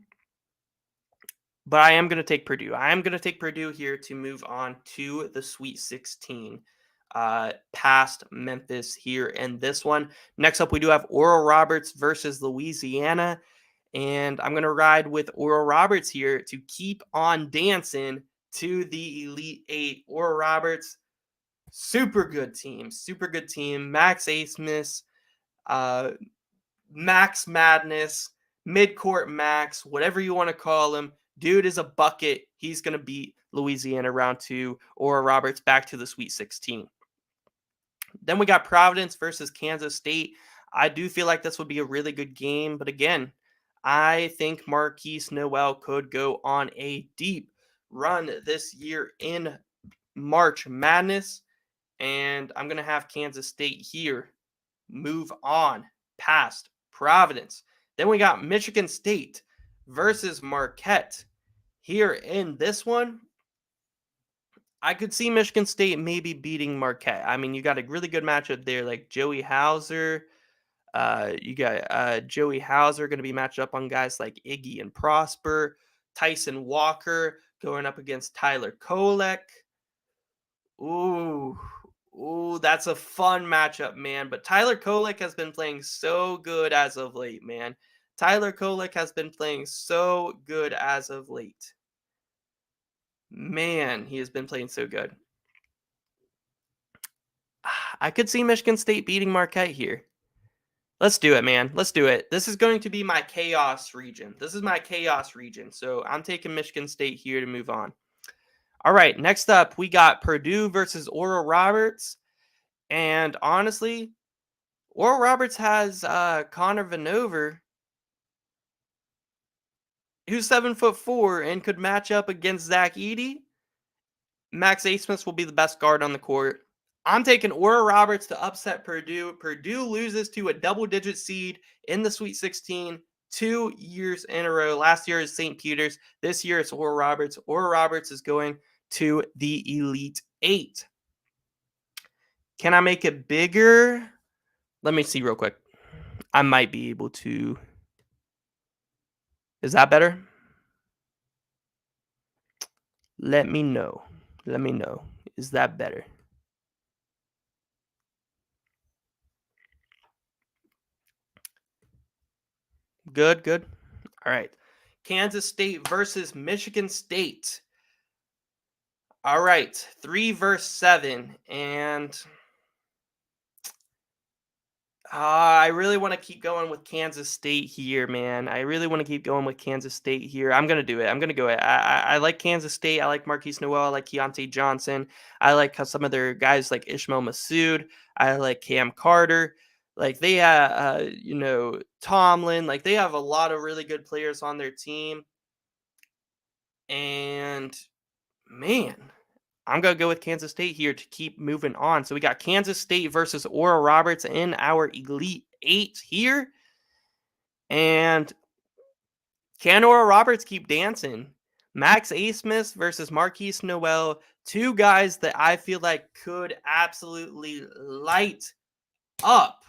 But I am going to take Purdue. Here to move on to the Sweet 16, past Memphis here in this one. Next up, we do have Oral Roberts versus Louisiana. And I'm going to ride with Oral Roberts here to keep on dancing to the Elite Eight. Oral Roberts, super good team. Max Asmus, Max Madness, Midcourt Max, whatever you want to call him. Dude is a bucket. He's going to beat Louisiana round 2. Oral Roberts back to the Sweet 16. Then we got Providence versus Kansas State. I do feel like this would be a really good game. But again, I think Marquise Noel could go on a deep run this year in March Madness. And I'm going to have Kansas State here move on past Providence. Then we got Michigan State versus Marquette. Here in this one, I could see Michigan State maybe beating Marquette. I mean, you got a really good matchup there, like Joey Hauser. You got Joey Hauser going to be matched up on guys like Iggy and Prosper. Tyson Walker going up against Tyler Kolek. Ooh, that's a fun matchup, man. But Tyler Kolek has been playing so good as of late, man. Man, he has been playing so good. I could see Michigan State beating Marquette here. Let's do it, man. Let's do it. This is going to be my chaos region. So I'm taking Michigan State here to move on. All right, next up, we got Purdue versus Oral Roberts. And honestly, Oral Roberts has Connor Vanover, who's 7'4" and could match up against Zach Edey. Max Asmus will be the best guard on the court. I'm taking Oral Roberts to upset Purdue. Purdue loses to a double-digit seed in the Sweet 16 2 years in a row. Last year is St. Peter's. This year it's Oral Roberts. Oral Roberts is going to the Elite Eight. Can I make it bigger? Let me see real quick. I might be able to. Is that better? Let me know. Let me know. Is that better? Good, good. All right. Kansas State versus Michigan State. All right. 3 versus 7. And I really want to keep going with Kansas State here, man. I really want to keep going with Kansas State here. I'm gonna do it. I'm gonna go it. I like Kansas State. I like Marquise Noel. I like Keontae Johnson. I like how some of their guys like Ishmael Masood. I like Cam Carter. Like they have, Tomlin. Like they have a lot of really good players on their team. And man, I'm gonna go with Kansas State here to keep moving on. So we got Kansas State versus Oral Roberts in our Elite Eight here. And can Oral Roberts keep dancing? Max Asmus versus Marquise Noel, two guys that I feel like could absolutely light up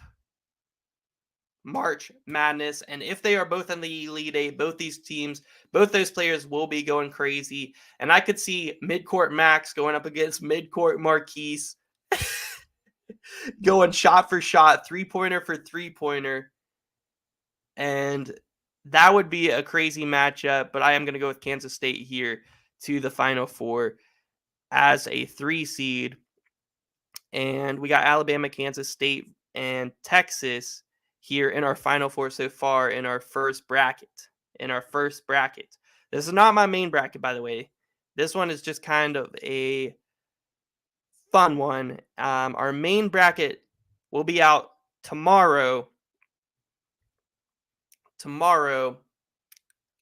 March Madness. And if they are both in the Elite Eight, both these teams, both those players will be going crazy. And I could see midcourt Max going up against midcourt Marquise, going shot for shot, 3-pointer for 3-pointer. And that would be a crazy matchup, but I am going to go with Kansas State here to the Final Four as a 3 seed. And we got Alabama, Kansas State, and Texas here in our Final Four so far in our first bracket. This is not my main bracket, by the way. This one is just kind of a fun one. Our main bracket will be out tomorrow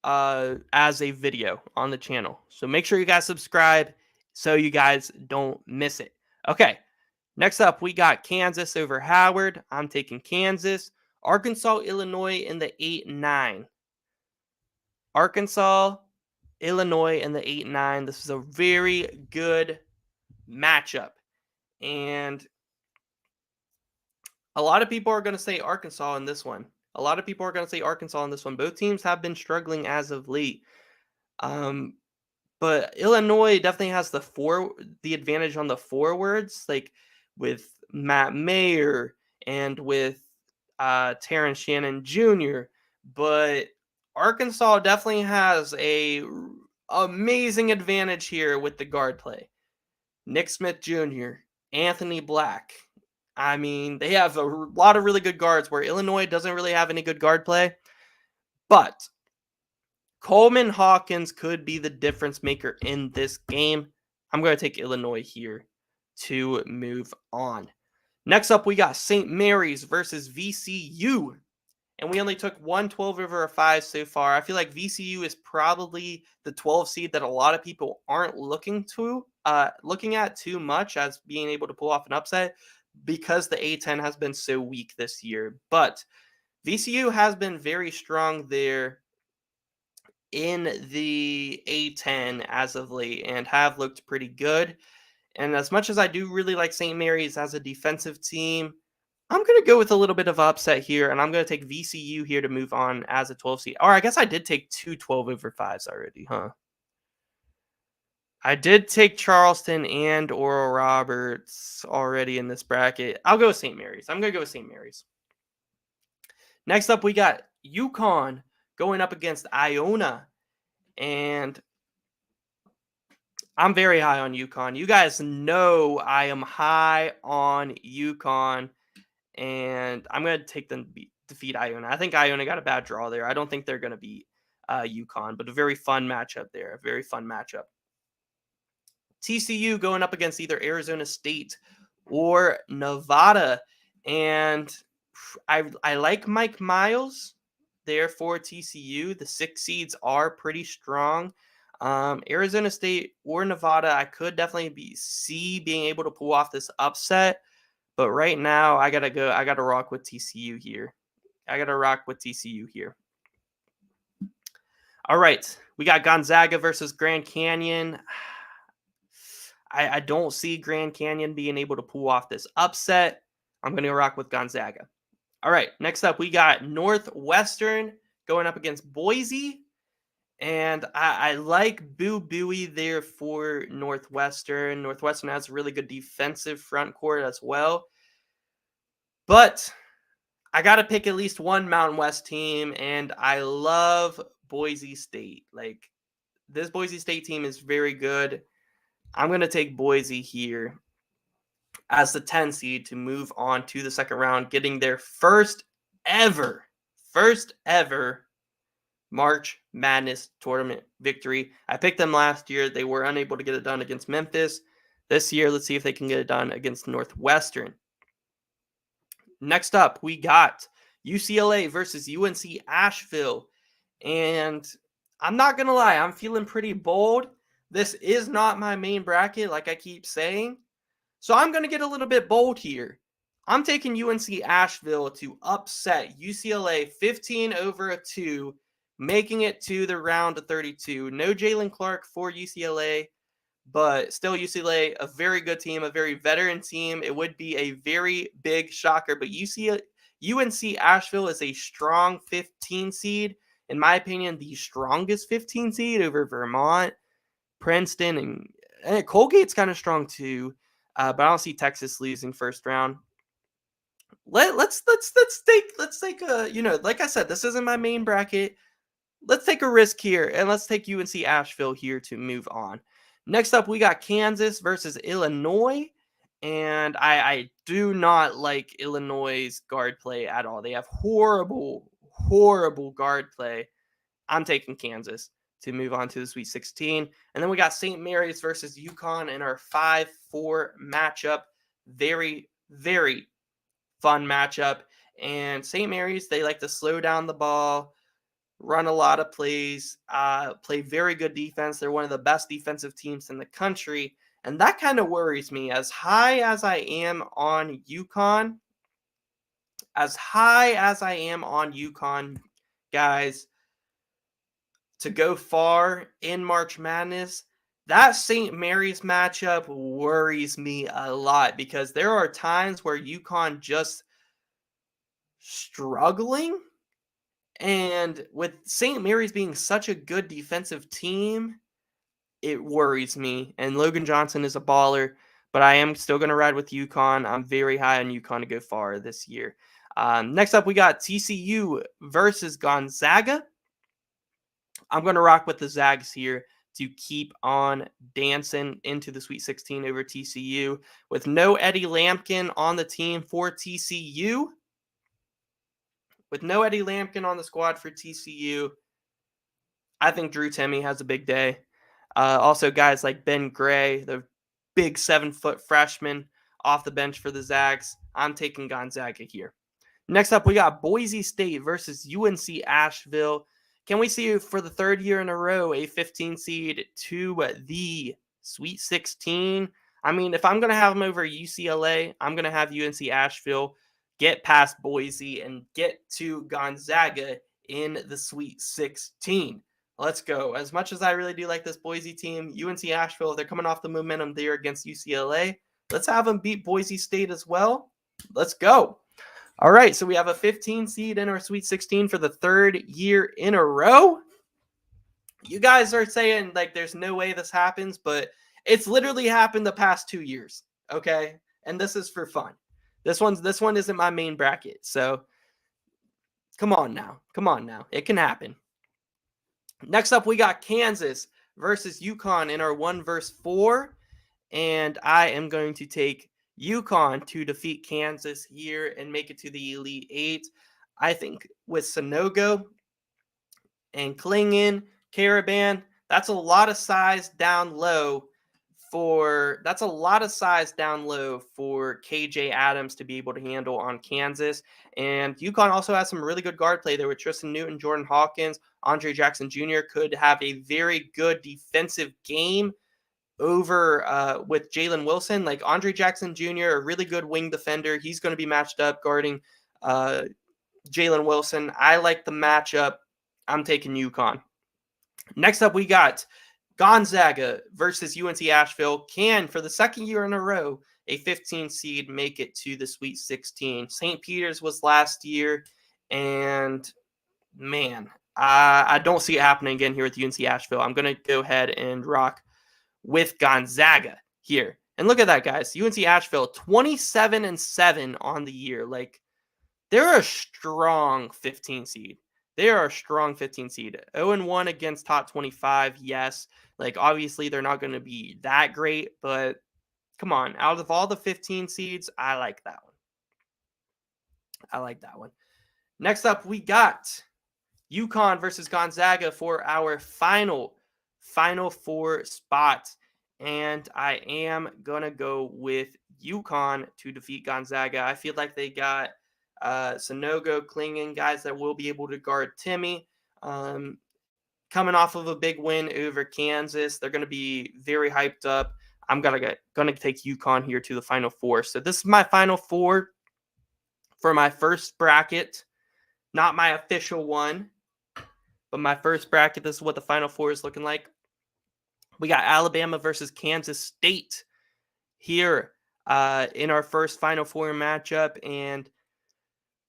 as a video on the channel. So make sure you guys subscribe so you guys don't miss it. Okay, next up, we got Kansas over Howard. I'm taking Kansas. Arkansas, Illinois in the 8-9. Arkansas, Illinois in the 8-9. This is a very good matchup. And a lot of people are going to say Arkansas in this one. Both teams have been struggling as of late. But Illinois definitely has the advantage on the forwards, like with Matt Mayer and with Terrence Shannon Jr. But Arkansas definitely has a amazing advantage here with the guard play. Nick Smith Jr., Anthony Black. I mean, they have a lot of really good guards where Illinois doesn't really have any good guard play. But Coleman Hawkins could be the difference maker in this game. I'm going to take Illinois here to move on. Next up, we got St. Mary's versus VCU. And we only took 12 over a 5 so far. I feel like VCU is probably the 12 seed that a lot of people aren't looking at too much as being able to pull off an upset because the A10 has been so weak this year. But VCU has been very strong there in the A10 as of late and have looked pretty good. And as much as I do really like St. Mary's as a defensive team, I'm going to go with a little bit of upset here, and I'm going to take VCU here to move on as a 12 seed. Or I guess I did take 12 over 5s already, huh? I did take Charleston and Oral Roberts already in this bracket. I'll go with St. Mary's. I'm going to go with St. Mary's. Next up, we got UConn going up against Iona. And I'm very high on UConn. You guys know I am high on UConn. And I'm going to take them defeat Iona. I think Iona got a bad draw there. I don't think they're going to beat UConn, but a very fun matchup there. TCU going up against either Arizona State or Nevada. And I like Mike Miles there for TCU. The 6 seeds are pretty strong. Arizona State or Nevada, I could definitely see being able to pull off this upset. But right now, I gotta rock with TCU here. All right, we got Gonzaga versus Grand Canyon. I don't see Grand Canyon being able to pull off this upset. I'm gonna rock with Gonzaga. All right, next up, we got Northwestern going up against Boise. And I like Boo Buie there for Northwestern. Northwestern has a really good defensive front court as well. But I got to pick at least one Mountain West team, and I love Boise State. Like, this Boise State team is very good. I'm going to take Boise here as the 10 seed to move on to the second round, getting their ever, first ever March Madness tournament victory. I picked them last year. They were unable to get it done against Memphis. This year, let's see if they can get it done against Northwestern. Next up, we got UCLA versus UNC Asheville. And I'm not going to lie, I'm feeling pretty bold. This is not my main bracket, like I keep saying. So I'm going to get a little bit bold here. I'm taking UNC Asheville to upset UCLA 15-2, making it to the round of 32. No Jalen Clark for UCLA, but still UCLA, a very good team, a very veteran team. It would be a very big shocker, but UNC Asheville is a strong 15 seed. In my opinion, the strongest 15 seed over Vermont, Princeton, and Colgate's kind of strong too. But I don't see Texas losing first round. Let's take a, like I said, this isn't my main bracket. Let's take a risk here, and let's take UNC Asheville here to move on. Next up, we got Kansas versus Illinois, and I do not like Illinois' guard play at all. They have horrible guard play. I'm taking Kansas to move on to the Sweet 16. And then we got St. Mary's versus UConn in our 5-4 matchup. Very, very fun matchup. And St. Mary's, they like to slow down the ball, run a lot of plays, play very good defense. They're one of the best defensive teams in the country. And that kind of worries me. As high as I am on UConn, guys, to go far in March Madness, that St. Mary's matchup worries me a lot because there are times where UConn just struggling. And with St. Mary's being such a good defensive team, it worries me. And Logan Johnson is a baller, but I am still going to ride with UConn. I'm very high on UConn to go far this year. Next up, we got TCU versus Gonzaga. I'm going to rock with the Zags here to keep on dancing into the Sweet 16 over TCU. With no Eddie Lampkin on the team for TCU, with no Eddie Lampkin on the squad for TCU, I think Drew Timme has a big day. Also, guys like Ben Gray, the big 7-foot freshman off the bench for the Zags. I'm taking Gonzaga here. Next up, we got Boise State versus UNC Asheville. Can we see for the third year in a row a 15 seed to the Sweet 16? I mean, if I'm going to have them over UCLA, I'm going to have UNC Asheville get past Boise and get to Gonzaga in the Sweet 16. Let's go. As much as I really do like this Boise team, UNC Asheville, they're coming off the momentum there against UCLA. Let's have them beat Boise State as well. Let's go. All right, so we have a 15 seed in our Sweet 16 for the third year in a row. You guys are saying, like, there's no way this happens, but it's literally happened the past 2 years, okay? And this is for fun. This one isn't my main bracket, so come on now. It can happen. Next up, we got Kansas versus UConn in our 1-4, and I am going to take UConn to defeat Kansas here and make it to the Elite Eight. I think with Sanogo and Klingon, Caravan, that's a lot of size down low for KJ Adams to be able to handle on Kansas. And UConn also has some really good guard play there with Tristan Newton, Jordan Hawkins, Andre Jackson Jr. could have a very good defensive game over with Jalen Wilson. Like Andre Jackson Jr., a really good wing defender. He's going to be matched up guarding Jalen Wilson. I like the matchup. I'm taking UConn. Next up, we got Gonzaga versus UNC Asheville. Can, for the second year in a row, a 15 seed make it to the Sweet 16. St. Peter's was last year, and man, I don't see it happening again here with UNC Asheville. I'm going to go ahead and rock with Gonzaga here. And look at that, guys. UNC Asheville, 27-7 on the year. Like, they're a strong 15 seed. They are a strong 15 seed. 0-1 against top 25, yes. Like, obviously, they're not going to be that great, but come on. Out of all the 15 seeds, I like that one. I like that one. Next up, we got UConn versus Gonzaga for our final four spot. And I am going to go with UConn to defeat Gonzaga. I feel like they got Sanogo, Klingon, guys that will be able to guard Timmy. Coming off of a big win over Kansas, they're going to be very hyped up. I'm going to take UConn here to the Final Four. So this is my Final Four for my first bracket. Not my official one, but my first bracket. This is what the Final Four is looking like. We got Alabama versus Kansas State here in our first Final Four matchup. And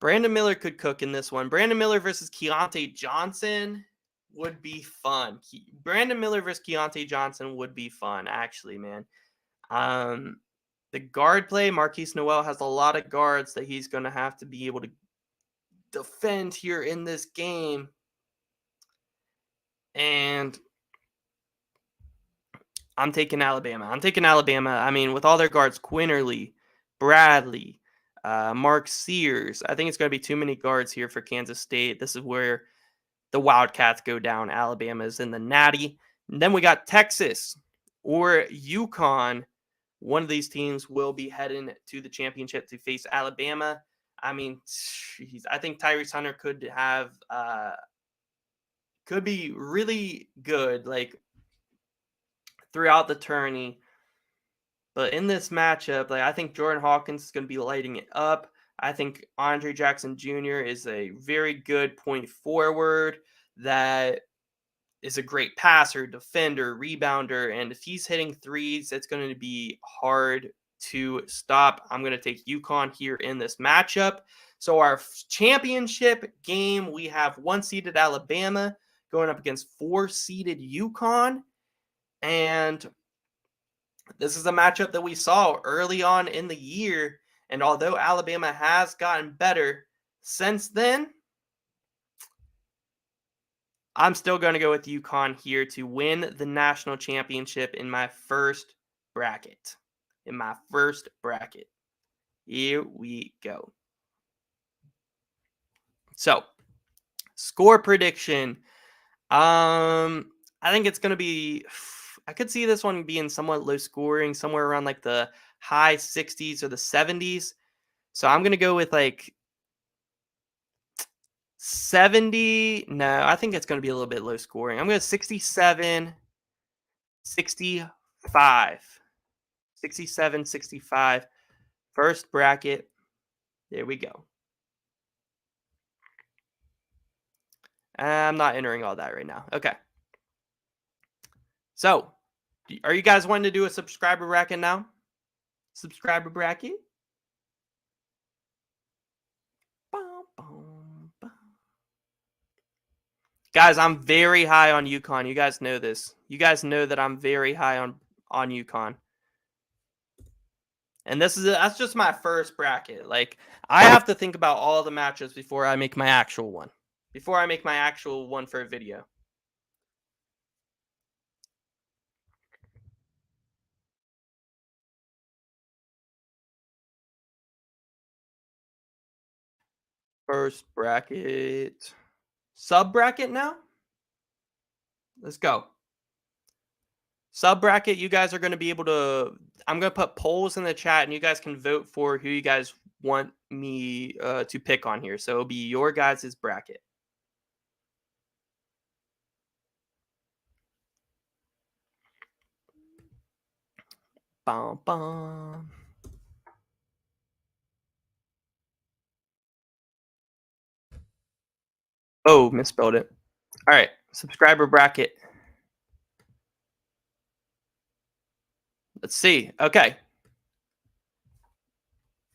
Brandon Miller could cook in this one. Brandon Miller versus Keontae Johnson would be fun. Brandon Miller versus Keontae Johnson would be fun, actually, man. The guard play, Marquise Noel has a lot of guards that he's going to have to be able to defend here in this game. And I'm taking Alabama. I mean, with all their guards, Quinterly, Bradley, Mark Sears. I think it's going to be too many guards here for Kansas State. This is where the Wildcats go down. Alabama is in the Natty. And then we got Texas or UConn. One of these teams will be heading to the championship to face Alabama. I mean, I think Tyrese Hunter could be really good, like, throughout the tourney. But in this matchup, like, I think Jordan Hawkins is going to be lighting it up. I think Andre Jackson Jr. is a very good point forward that is a great passer, defender, rebounder. And if he's hitting threes, it's going to be hard to stop. I'm going to take UConn here in this matchup. So our championship game, we have 1-seeded Alabama going up against 4-seeded UConn. And this is a matchup that we saw early on in the year. And although Alabama has gotten better since then, I'm still going to go with UConn here to win the national championship in my first bracket. Here we go. So, score prediction. I think it's going to be, I could see this one being somewhat low scoring, somewhere around like the high 60s or the 70s. So I'm going to go with like 70. No, I think it's going to be a little bit low scoring. I'm going to 67, 65. 67, 65. First bracket. There we go. I'm not entering all that right now. Okay. So, are you guys wanting to do a subscriber bracket now? Subscriber bracket? Guys, I'm very high on UConn. You guys know this. You guys know that I'm very high on UConn. And that's just my first bracket. Like, I have to think about all the matchups before I make my actual one. Before I make my actual one for a video. First bracket. Sub bracket now? Let's go. Sub bracket, you guys are going to be able to, I'm going to put polls in the chat and you guys can vote for who you guys want me to pick on here. So it'll be your guys' bracket. Bum, bum. Oh, misspelled it. All right, subscriber bracket. Let's see. Okay.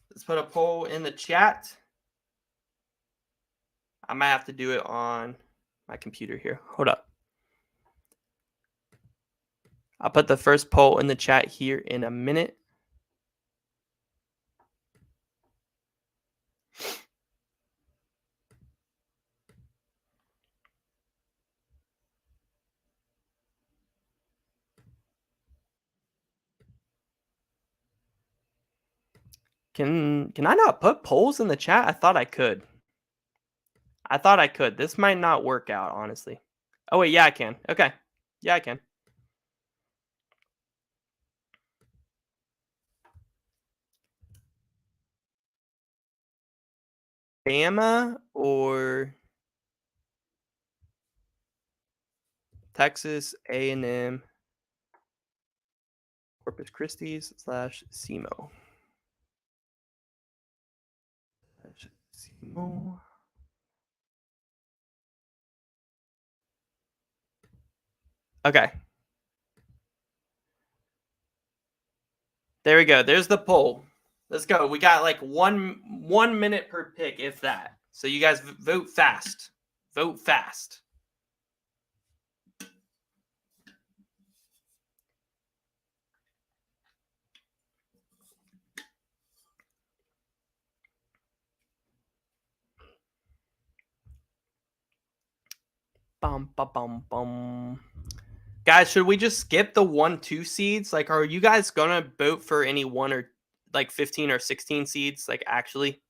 Let's put a poll in the chat. I might have to do it on my computer here. Hold up. I'll put the first poll in the chat here in a minute. Can I not put polls in the chat? I thought I could. This might not work out, honestly. Oh, wait. Yeah, I can. Okay. Yeah, I can. Bama or Texas A&M Corpus Christi / SEMO. SEMO. Okay. There we go. There's the poll. Let's go. We got like 1 minute per pick, if that. So you guys vote fast. Vote fast. Bum, bum, bum, bum. Guys, should we just skip the 1-2 seeds? Like, are you guys gonna vote for any 1 or like 15 or 16 seeds? Like, actually,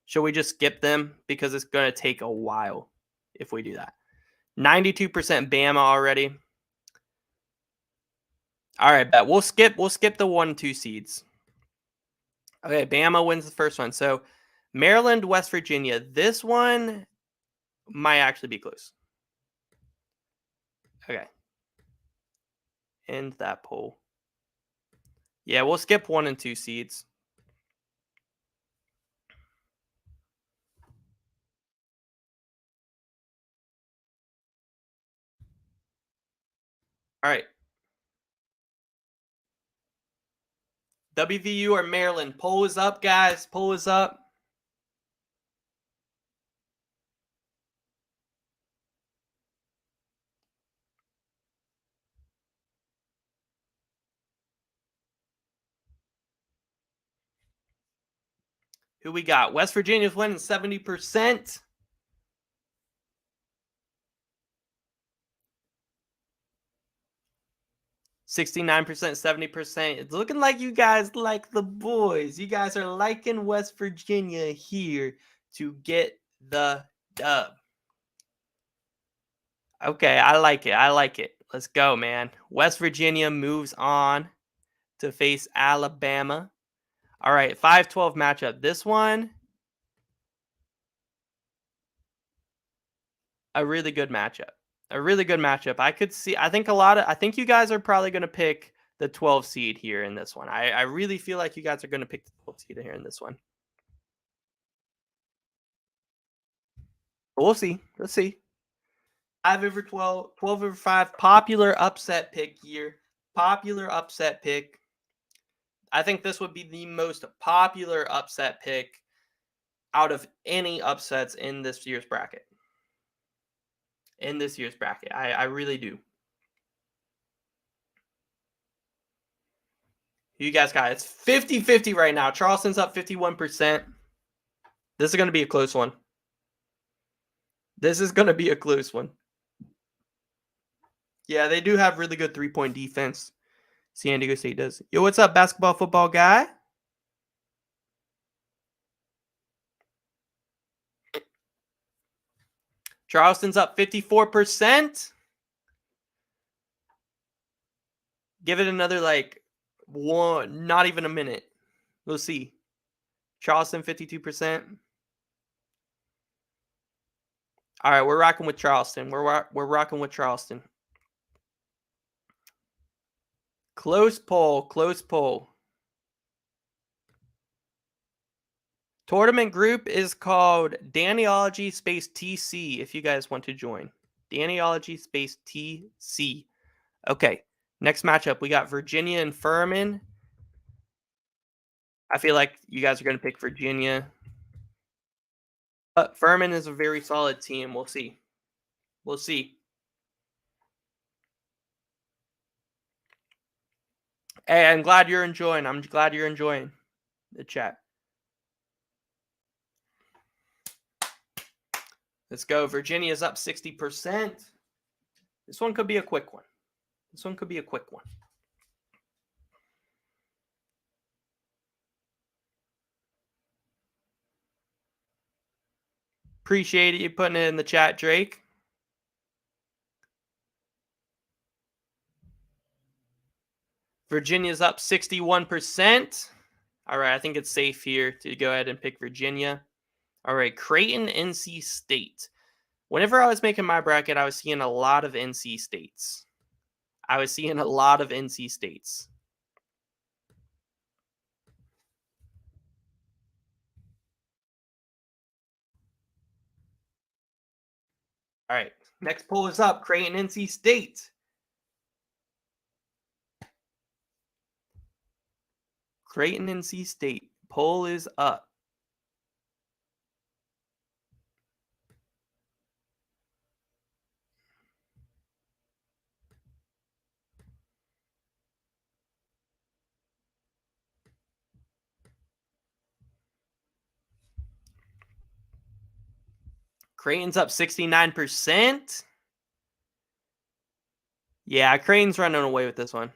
should we just skip them because it's gonna take a while if we do that? 92% Bama already. All right, bet we'll skip the 1-2 seeds. Okay, Bama wins the first one. So Maryland, West Virginia. This one might actually be close. Okay. End that poll. Yeah, we'll skip 1 and 2 seeds. All right. WVU or Maryland? Poll is up, guys. Poll is up. Who we got? West Virginia's winning 70%. %69, 70%. It's looking like you guys like the boys. You guys are liking West Virginia here to get the dub. Okay, I like it. I like it. Let's go, man. West Virginia moves on to face Alabama. All right, 5-12 matchup. This one, a really good matchup. A really good matchup. I think you guys are probably going to pick the 12 seed here in this one. I really feel like you guys are going to pick the 12 seed here in this one. But we'll see. Let's see. 5 over 12, 12 over 5. Popular upset pick here. Popular upset pick. I think this would be the most popular upset pick out of any upsets in this year's bracket. I really do. You guys got it. It's 50-50 right now. Charleston's up 51%. This is going to be a close one. Yeah, they do have really good three-point defense. San Diego State does. Yo, what's up, basketball football guy? Charleston's up 54%. Give it another not even a minute. We'll see. Charleston 52%. All right, we're rocking with Charleston. We're rocking with Charleston. Close poll. Tournament group is called Dannyology TC if you guys want to join. Dannyology TC. Okay, next matchup. We got Virginia and Furman. I feel like you guys are going to pick Virginia. But Furman is a very solid team. We'll see. We'll see. Hey, I'm glad you're enjoying. I'm glad you're enjoying the chat. Let's go. Virginia's up 60%. This one could be a quick one. This one could be a quick one. Appreciate you putting it in the chat, Drake. Virginia's up 61%. All right, I think it's safe here to go ahead and pick Virginia. All right, Creighton, NC State. Whenever I was making my bracket, I was seeing a lot of NC States. All right, next poll is up. Creighton, NC State. Creighton, NC State. Poll is up. Creighton's up 69%. Yeah, Creighton's running away with this one.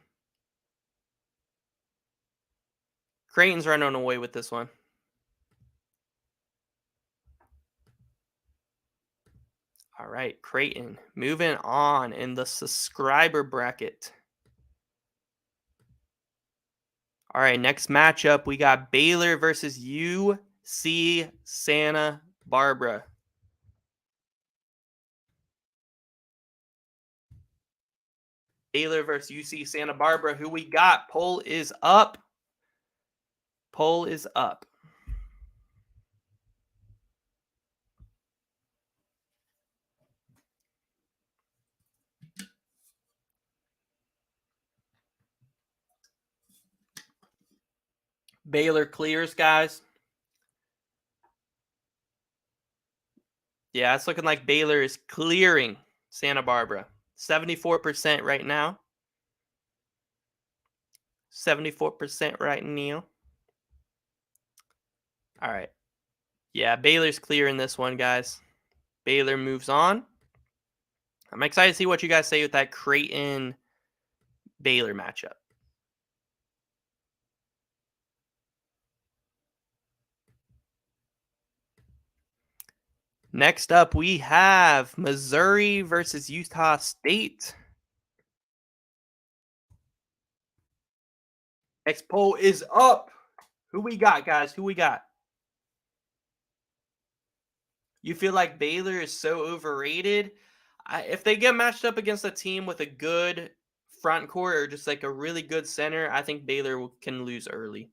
All right, Creighton. Moving on in the subscriber bracket. All right, next matchup, we got Baylor versus UC Santa Barbara. Baylor versus UC Santa Barbara. Who we got? Poll is up. Baylor clears, guys. Yeah, it's looking like Baylor is clearing Santa Barbara. 74% right now. 74% right now. All right. Yeah, Baylor's clearing this one, guys. Baylor moves on. I'm excited to see what you guys say with that Creighton-Baylor matchup. Next up, we have Missouri versus Utah State. Next poll is up. Who we got, guys? Who we got? You feel like Baylor is so overrated? If they get matched up against a team with a good front court or just like a really good center, I think Baylor can lose early.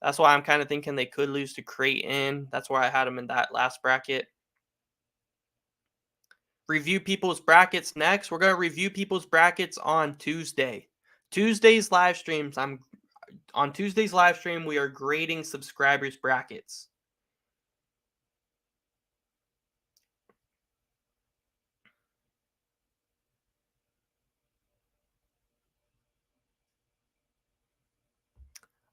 That's why I'm kind of thinking they could lose to Creighton. That's why I had them in that last bracket. Review people's brackets next. We're going to review people's brackets on Tuesday. Tuesday's live streams. On Tuesday's live stream, we are grading subscribers' brackets.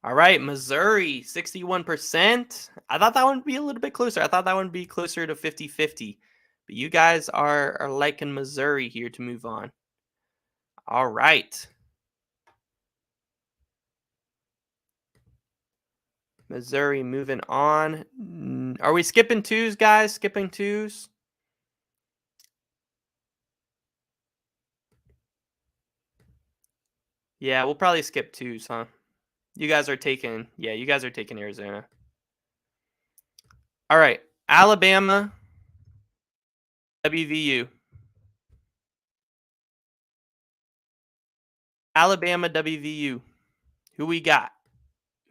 All right, Missouri, 61%. I thought that one would be a little bit closer. I thought that one would be closer to 50-50. But you guys are liking Missouri here to move on. All right. Missouri moving on. Are we skipping twos, guys? Skipping twos? Yeah, we'll probably skip twos, huh? You guys are taking Arizona. All right. Alabama, WVU. Alabama, WVU. Who we got?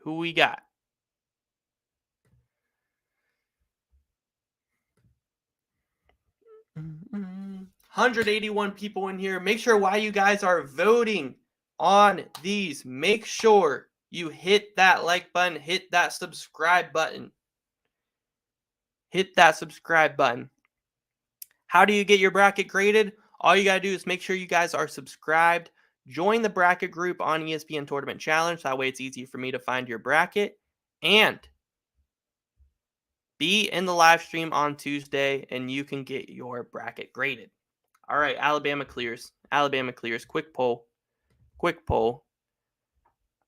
181 people in here. Make sure while you guys are voting on these, make sure you hit that like button, hit that subscribe button. How do you get your bracket graded? All you got to do is make sure you guys are subscribed. Join the bracket group on ESPN Tournament Challenge. That way it's easy for me to find your bracket. And be in the live stream on Tuesday, and you can get your bracket graded. All right, Alabama clears. Alabama clears. Quick poll. Quick poll.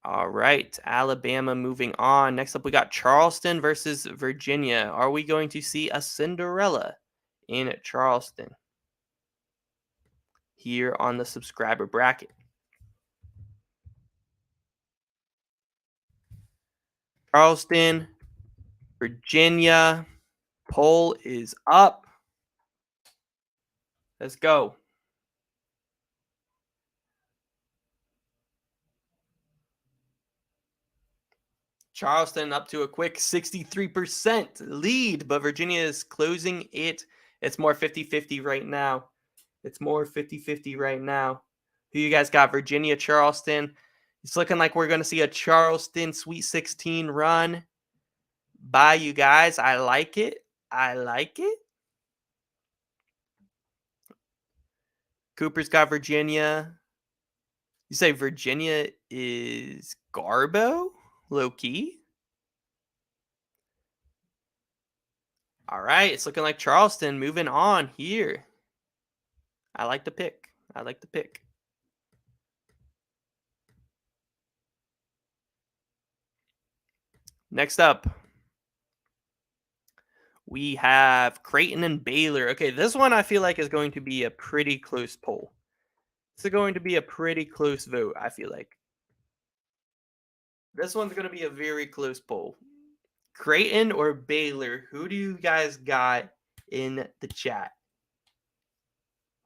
All right, Alabama moving on. Next up, we got Charleston versus Virginia. Are we going to see a Cinderella in Charleston here on the subscriber bracket? Charleston, Virginia. Poll is up. Let's go. Charleston up to a quick 63% lead, but Virginia is closing it. It's more 50-50 right now. It's more 50-50 right now. Who you guys got? Virginia, Charleston. It's looking like we're going to see a Charleston Sweet 16 run by you guys. I like it. I like it. Cooper's got Virginia. You say Virginia is Garbo? Low-key? All right. It's looking like Charleston moving on here. I like the pick. I like the pick. Next up, we have Creighton and Baylor. Okay, this one I feel like is going to be a pretty close poll. It's going to be a pretty close vote, I feel like. This one's going to be a very close poll. Creighton or Baylor? Who do you guys got in the chat?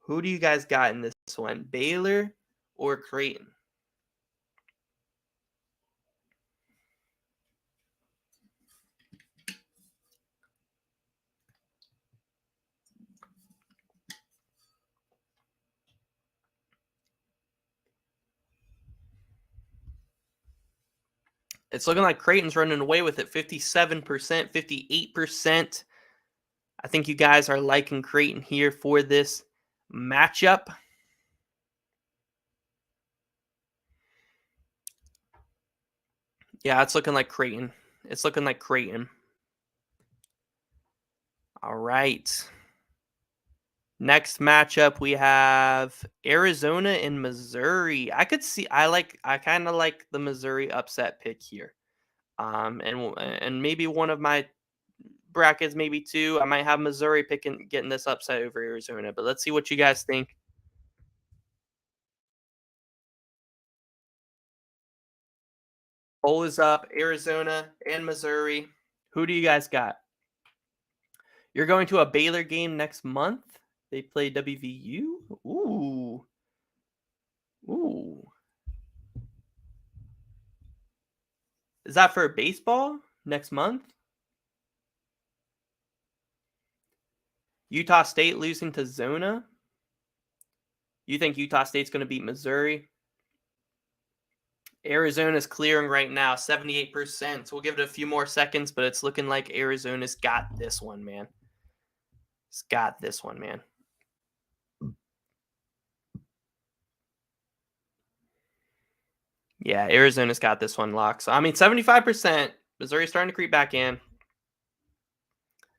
Who do you guys got in this one? Baylor or Creighton? It's looking like Creighton's running away with it. 57%, 58%. I think you guys are liking Creighton here for this matchup. Yeah, it's looking like Creighton. It's looking like Creighton. All right. Next matchup, we have Arizona and Missouri. I kind of like the Missouri upset pick here. And maybe one of my brackets, maybe two. I might have Missouri getting this upset over Arizona, but let's see what you guys think. Poll is up. Arizona and Missouri. Who do you guys got? You're going to a Baylor game next month. They play WVU. Ooh. Ooh. Is that for baseball next month? Utah State losing to Zona. You think Utah State's going to beat Missouri? Arizona's clearing right now, 78%. So we'll give it a few more seconds, but it's looking like Arizona's got this one, man. It's got this one, man. Yeah, Arizona's got this one locked. So, I mean, 75%. Missouri's starting to creep back in.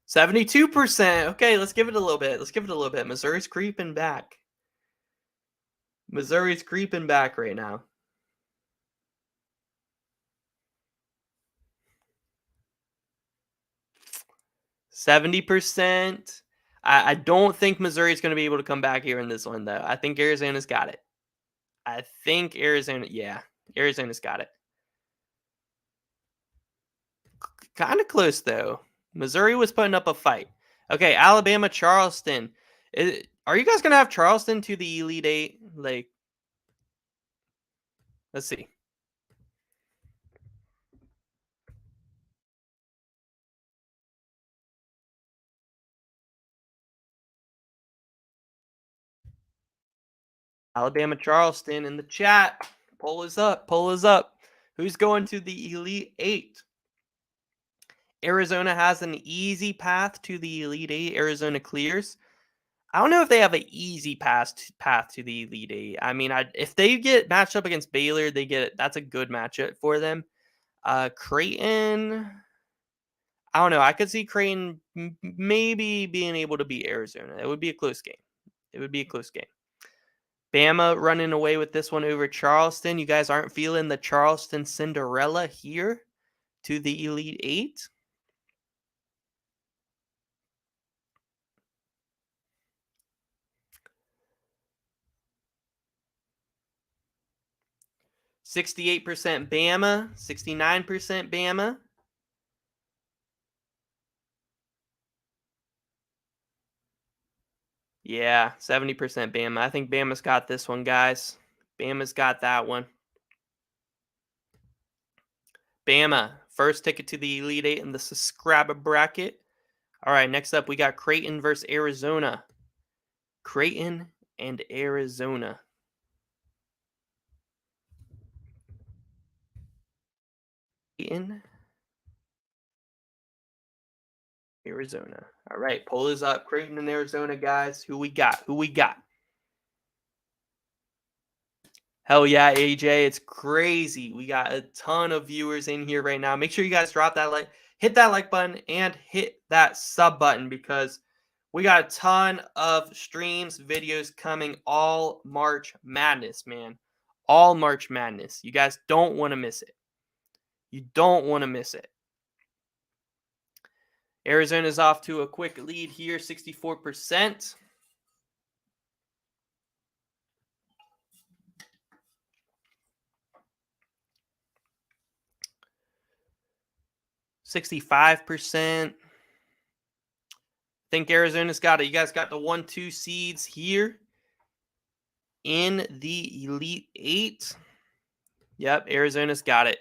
72%. Okay, let's give it a little bit. Let's give it a little bit. Missouri's creeping back. Missouri's creeping back right now. 70%. I don't think Missouri's going to be able to come back here in this one, though. I think Arizona's got it. I think Arizona, yeah, Arizona's got it. Kind of close, though. Missouri was putting up a fight. Okay, Alabama, Charleston. Are you guys going to have Charleston to the Elite Eight? Like, let's see. Alabama, Charleston in the chat. Poll is up. Poll is up. Who's going to the Elite Eight? Arizona has an easy path to the Elite Eight. Arizona clears. I don't know if they have an easy path to the Elite Eight. I mean, if they get matched up against Baylor, that's a good matchup for them. Creighton, I don't know. I could see Creighton maybe being able to beat Arizona. It would be a close game. It would be a close game. Bama running away with this one over Charleston. You guys aren't feeling the Charleston Cinderella here to the Elite Eight? 68% Bama, 69% Bama. Yeah, 70% Bama. I think Bama's got this one, guys. Bama's got that one. Bama, first ticket to the Elite Eight in the subscriber bracket. All right, next up, we got Creighton versus Arizona. Creighton and Arizona. Creighton, Arizona. All right, poll is up. Creighton and Arizona, guys. Who we got? Who we got? Hell yeah, AJ. It's crazy. We got a ton of viewers in here right now. Make sure you guys drop that like, hit that like button, and hit that sub button because we got a ton of streams, videos coming all March Madness, man. All March Madness. You guys don't want to miss it. You don't want to miss it. Arizona's off to a quick lead here, 64%. %65%. Think Arizona's got it. You guys got the 1-2 seeds here in the Elite Eight. Yep, Arizona's got it.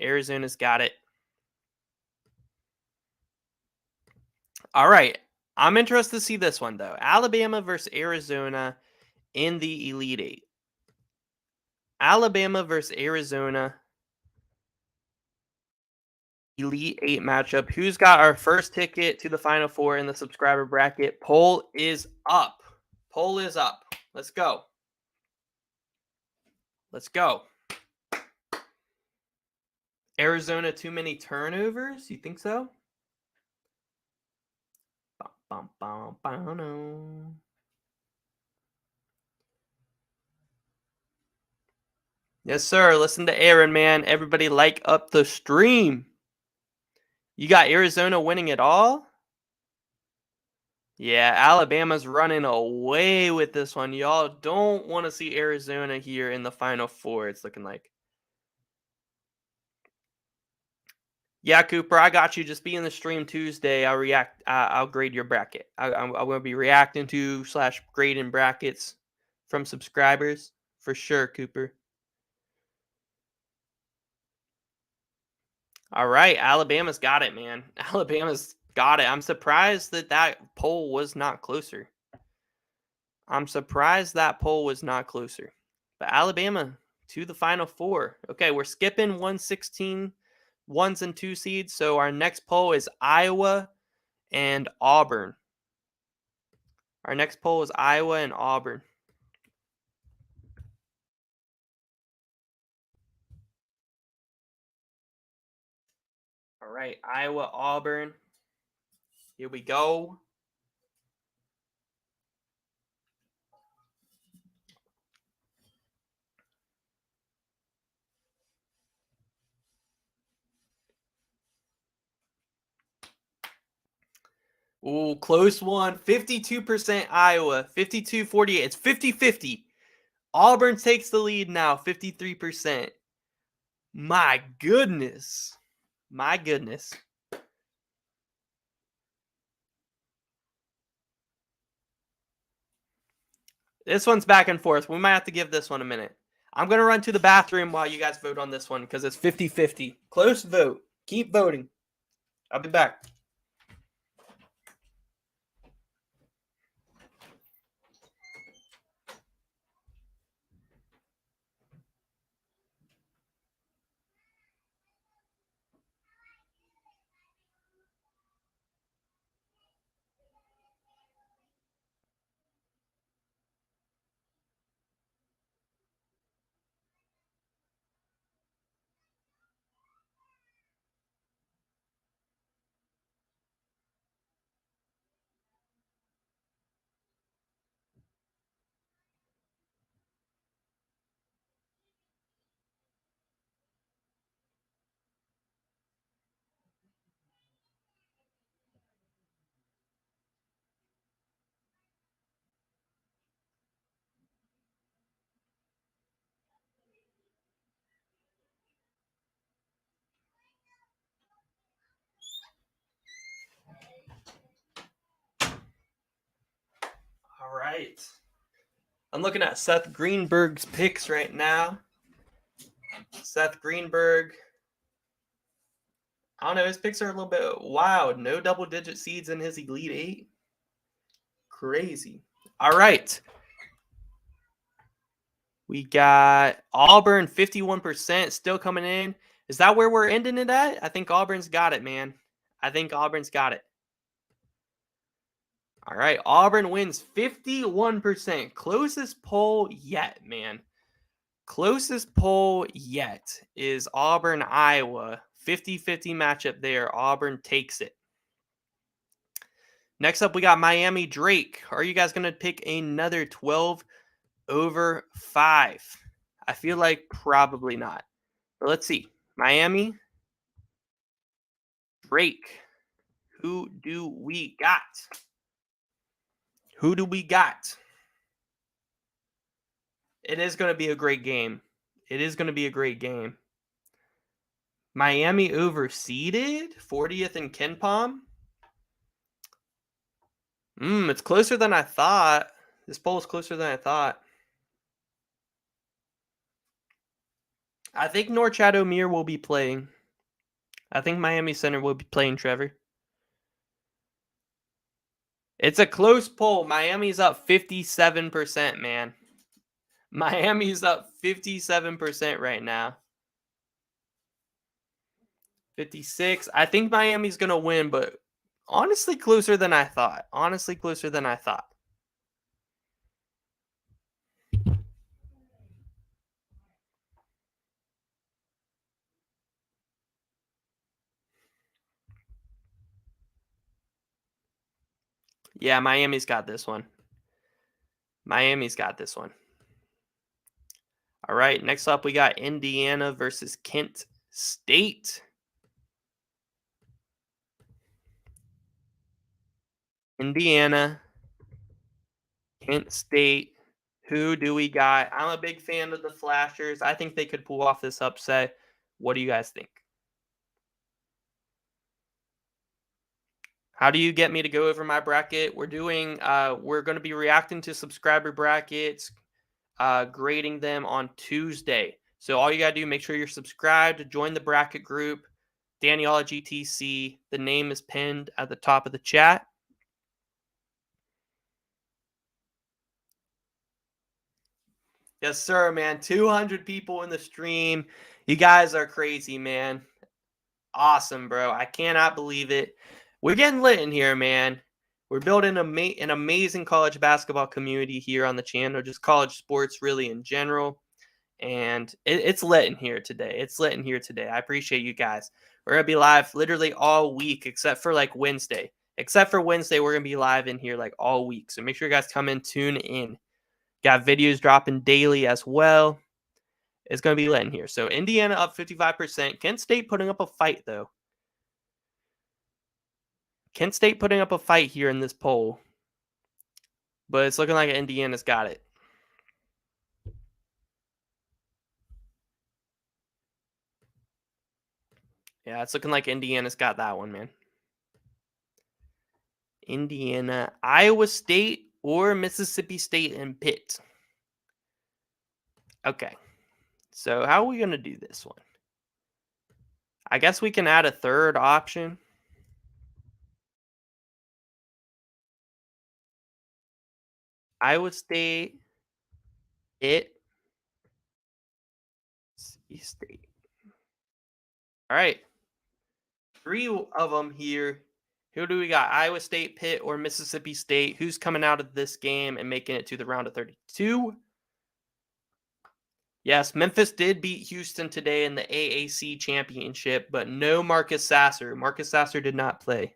Arizona's got it. All right. I'm interested to see this one, though. Alabama versus Arizona in the Elite Eight. Alabama versus Arizona. Elite Eight matchup. Who's got our first ticket to the Final Four in the subscriber bracket? Poll is up. Poll is up. Let's go. Let's go. Arizona, too many turnovers? You think so? Yes, sir. Listen to Aaron, man. Everybody like up the stream. You got Arizona winning it all? Yeah, Alabama's running away with this one. Y'all don't want to see Arizona here in the Final Four, it's looking like. Yeah, Cooper, I got you. Just be in the stream Tuesday. I'll grade your bracket. I'm going to be reacting to / grading brackets from subscribers for sure, Cooper. All right, Alabama's got it, man. Alabama's got it. I'm surprised that poll was not closer. I'm surprised that poll was not closer. But Alabama to the Final Four. Okay, we're skipping 116 ones and 2 seeds. So our next poll is Iowa and Auburn. Our next poll is Iowa and Auburn. All right, Iowa, Auburn. Here we go. Ooh, close one. 52% Iowa, 52-48. It's 50-50. Auburn takes the lead now, 53%. My goodness. My goodness. This one's back and forth. We might have to give this one a minute. I'm going to run to the bathroom while you guys vote on this one because it's 50-50. Close vote. Keep voting. I'll be back. right. I'm looking at Seth Greenberg's picks right now. Seth Greenberg. I don't know. His picks are a little bit wild. No double-digit seeds in his Elite Eight. Crazy. All right. We got Auburn, 51%, still coming in. Is that where we're ending it at? I think Auburn's got it, man. I think Auburn's got it. All right. Auburn wins 51%. Closest poll yet, man. Closest poll yet is Auburn, Iowa. 50-50 matchup there. Auburn takes it. Next up, we got Miami, Drake. Are you guys going to pick another 12 over 5? I feel like probably not. But let's see. Miami, Drake. Who do we got? Who do we got? It is going to be a great game. It is going to be a great game. Miami overseeded 40th in KenPom. It's closer than I thought. This poll is closer than I thought. I think Norchad Omier will be playing. I think Miami Center will be playing, Trevor. It's a close poll. Miami's up 57%, man. Miami's up 57% right now. 56. I think Miami's going to win, but honestly closer than I thought. Honestly closer than I thought. Yeah, Miami's got this one. Miami's got this one. All right, next up we got Indiana versus Kent State. Indiana, Kent State. Who do we got? I'm a big fan of the Flashers. I think they could pull off this upset. What do you guys think? How do you get me to go over my bracket? We're going to be reacting to subscriber brackets, grading them on Tuesday. So all you got to do, make sure you're subscribed, join the bracket group, Daniela GTC. The name is pinned at the top of the chat. Yes, sir, man. 200 people in the stream. You guys are crazy, man. Awesome, bro. I cannot believe it. We're getting lit in here, man. We're building an amazing college basketball community here on the channel, just college sports really in general. And it's lit in here today. It's lit in here today. I appreciate you guys. We're going to be live literally all week except for like Wednesday. Except for Wednesday, we're going to be live in here like all week. So make sure you guys come in, tune in. Got videos dropping daily as well. It's going to be lit in here. So Indiana up 55%. Kent State putting up a fight, though. Kent State putting up a fight here in this poll. But it's looking like Indiana's got it. Yeah, it's looking like Indiana's got that one, man. Indiana, Iowa State, or Mississippi State and Pitt. Okay. So how are we going to do this one? I guess we can add a third option. Iowa State, Pitt, Mississippi State. All right. 3 of them here. Who do we got? Iowa State, Pitt, or Mississippi State? Who's coming out of this game and making it to the round of 32? Yes, Memphis did beat Houston today in the AAC championship, but no Marcus Sasser. Marcus Sasser did not play.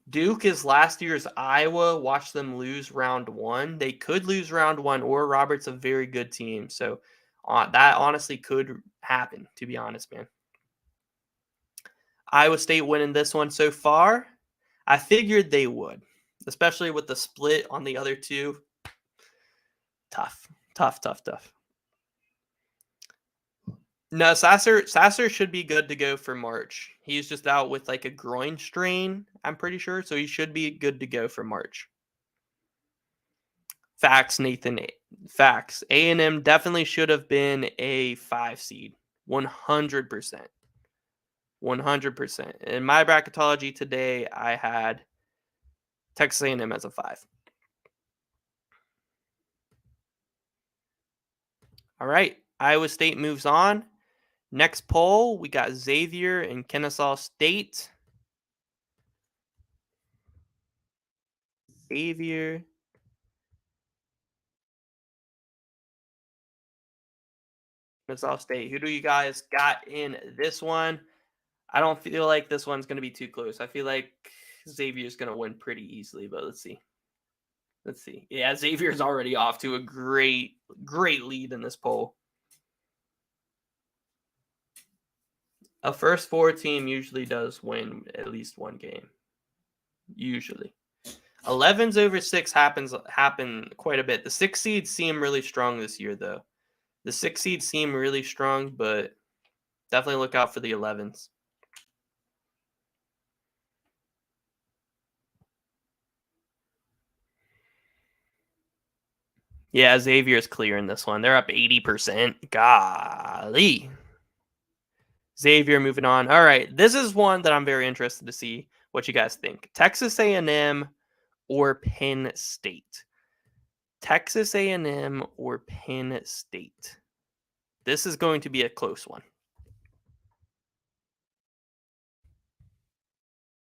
Duke is last year's Iowa. Watch them lose round 1. They could lose round 1, or Robert's a very good team. So that honestly could happen, to be honest, man. Iowa State winning this one so far. I figured they would, especially with the split on the other two. Tough. No, Sasser should be good to go for March. He's just out with like a groin strain, I'm pretty sure, so he should be good to go for March. Facts, Nathan. Facts. A&M definitely should have been a 5 seed. 100%. 100%. In my bracketology today, I had Texas A&M as a 5. All right. Iowa State moves on. Next poll, we got Xavier and Kennesaw State. Xavier. Kennesaw State. Who do you guys got in this one? I don't feel like this one's going to be too close. I feel like Xavier's going to win pretty easily, but let's see. Let's see. Yeah, Xavier's already off to a great lead in this poll. A first 4 team usually does win at least one game. Usually. 11s over 6 happen quite a bit. The 6 seeds seem really strong this year, though. The 6 seeds seem really strong, but definitely look out for the 11s. Yeah, Xavier's clear in this one. They're up 80%. Golly. Xavier moving on. All right, this is one that I'm very interested to see what you guys think. Texas A&M or Penn State? Texas A&M or Penn State? This is going to be a close one.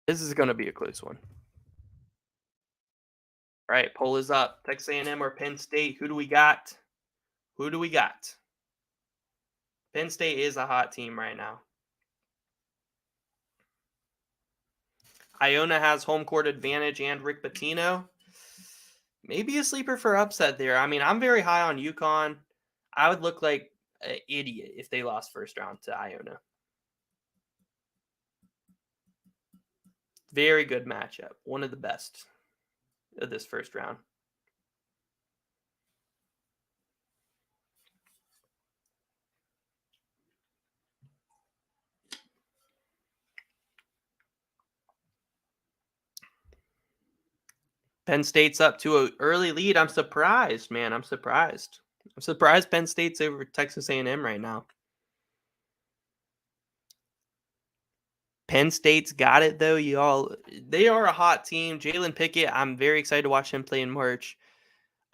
This is going to be a close one. All right, poll is up. Texas A&M or Penn State? Who do we got? Who do we got? Penn State is a hot team right now. Iona has home court advantage and Rick Pitino. Maybe a sleeper for upset there. I mean, I'm very high on UConn. I would look like an idiot if they lost first round to Iona. Very good matchup. One of the best of this first round. Penn State's up to an early lead. I'm surprised, man. I'm surprised. I'm surprised Penn State's over Texas A&M right now. Penn State's got it, though, y'all. They are a hot team. Jalen Pickett, I'm very excited to watch him play in March.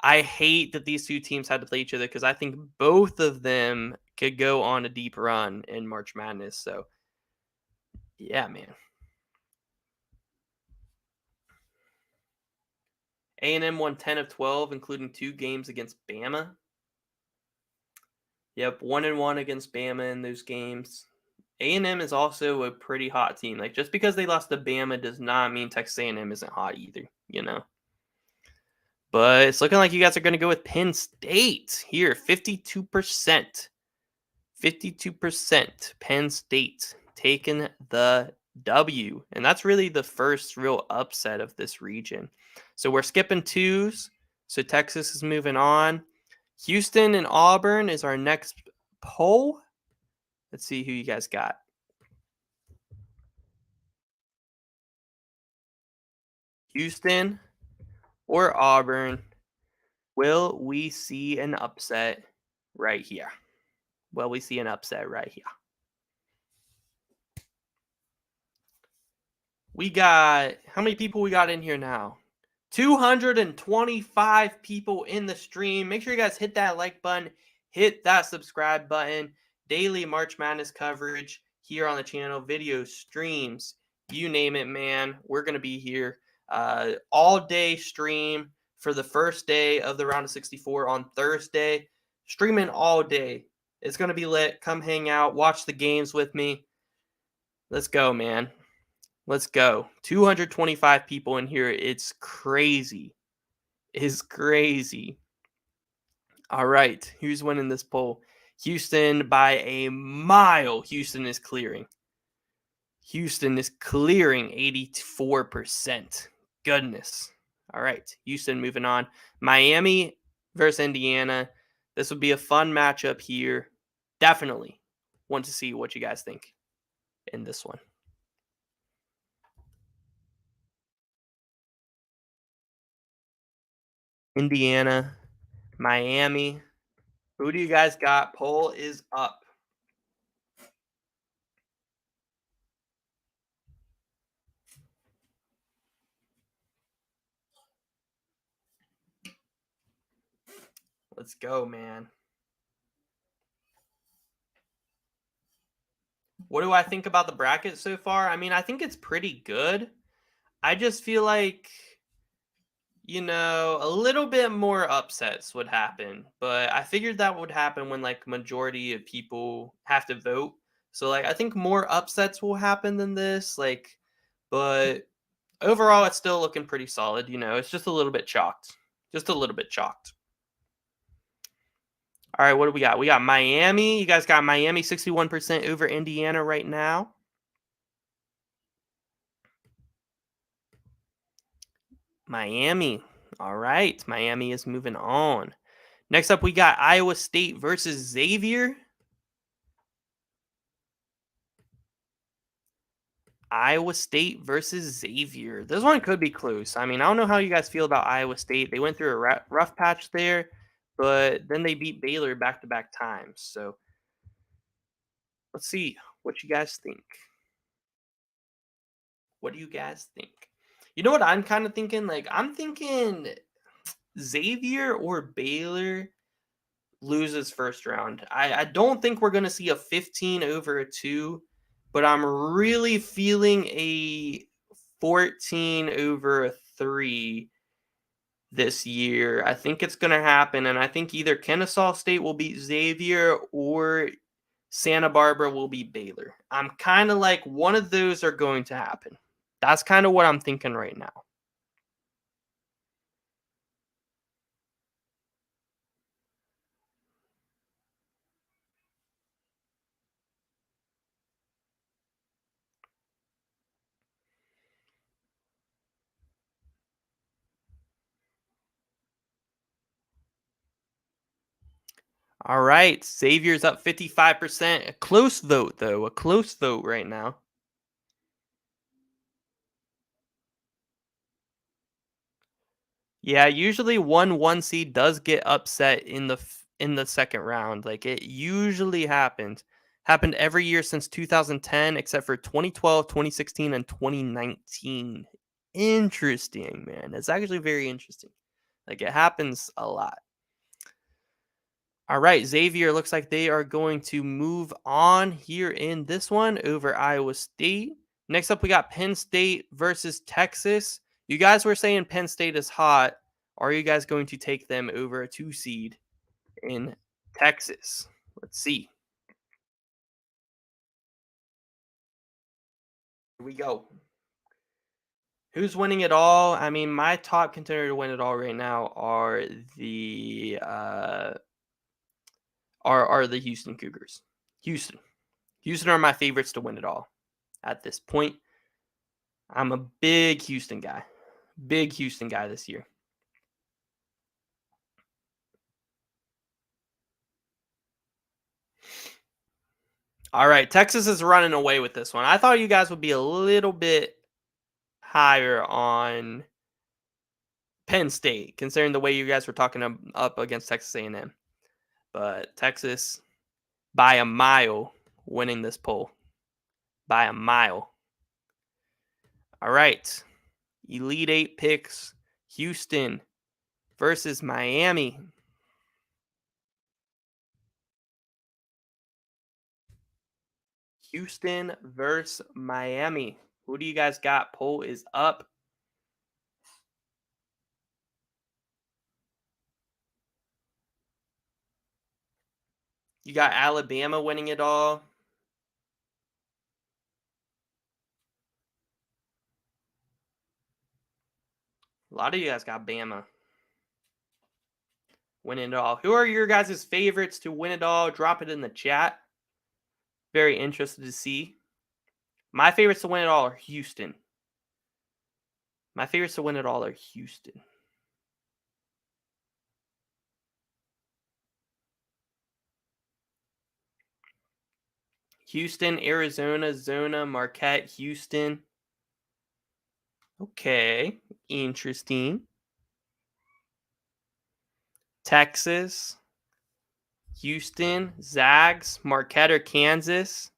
I hate that these two teams had to play each other because I think both of them could go on a deep run in March Madness. So, yeah, man. A&M won 10 of 12, including 2 games against Bama. Yep, 1-1 against Bama in those games. A&M is also a pretty hot team. Like, just because they lost to Bama does not mean Texas A&M isn't hot either, you know? But it's looking like you guys are going to go with Penn State here, 52%. 52% Penn State taking the W. And that's really the first real upset of this region. So we're skipping 2s. So Texas is moving on. Houston and Auburn is our next poll. Let's see who you guys got. Houston or Auburn. Will we see an upset right here? Will we see an upset right here? We got, how many people we got in here now? 225 people in the stream. Make sure you guys hit that like button, hit that subscribe button. Daily March Madness coverage here on the channel, video streams, you name it, man. We're going to be here all day stream for the first day of the round of 64 on Thursday. Streaming all day. It's going to be lit. Come hang out, watch the games with me. Let's go, man. Let's go. 225 people in here. It's crazy. It's crazy. All right. Who's winning this poll? Houston by a mile. Houston is clearing. Houston is clearing 84%. Goodness. All right. Houston moving on. Miami versus Indiana. This would be a fun matchup here. Definitely. Want to see what you guys think in this one. Indiana, Miami. Who do you guys got? Poll is up. Let's go, man. What do I think about the bracket so far? I mean, I think it's pretty good. I just feel like, a little bit more upsets would happen. But I figured that would happen when like majority of people have to vote. So like I think more upsets will happen than this. But overall it's still looking pretty solid. It's just a little bit chalked. Just a little bit chalked. All right, what do we got? We got Miami. You guys got Miami 61% over Indiana right now. Miami. All right, Miami is moving on. Next up, we got Iowa State versus Xavier. Iowa State versus Xavier. This one could be close. I mean, I don't know how you guys feel about Iowa State. They went through a rough patch there, but then they beat Baylor back-to-back times. So let's see what you guys think. What do you guys think? You know what I'm kind of thinking? Like, I'm thinking Xavier or Baylor loses first round. I don't think we're going to see a 15 over a 2, but I'm really feeling a 14 over a 3 this year. I think it's going to happen, and I think either Kennesaw State will beat Xavier or Santa Barbara will beat Baylor. I'm kind of like one of those are going to happen. That's kind of what I'm thinking right now. All right, Xavier's up 55%. A close vote, though. A close vote right now. Yeah, usually one seed does get upset in the second round. Like it usually happens. Happened every year since 2010 except for 2012, 2016 and 2019. Interesting, man. It's actually very interesting. Like it happens a lot. All right, Xavier looks like they are going to move on here in this one over Iowa State. Next up, we got Penn State versus Texas. You guys were saying Penn State is hot. Are you guys going to take them over a 2 seed in Texas? Let's see. Here we go. Who's winning it all? I mean, my top contender to win it all right now are the the Houston Cougars. Houston are my favorites to win it all at this point. I'm a big Houston guy. Big Houston guy this year. All right, Texas is running away with this one. I thought you guys would be a little bit higher on Penn State, considering the way you guys were talking up against Texas A&M. But Texas, by a mile, winning this poll. By a mile. All right. Elite Eight picks. Houston versus Miami. Houston versus Miami. Who do you guys got? Poll is up. You got Alabama winning it all. A lot of you guys got Bama winning it all. Who are your guys' favorites to win it all? Drop it in the chat. Very interested to see. My favorites to win it all are Houston. My favorites to win it all are Houston. Houston, Arizona, Zona, Marquette, Houston. Okay, interesting. Texas, Houston, Zags, Marquette or Kansas,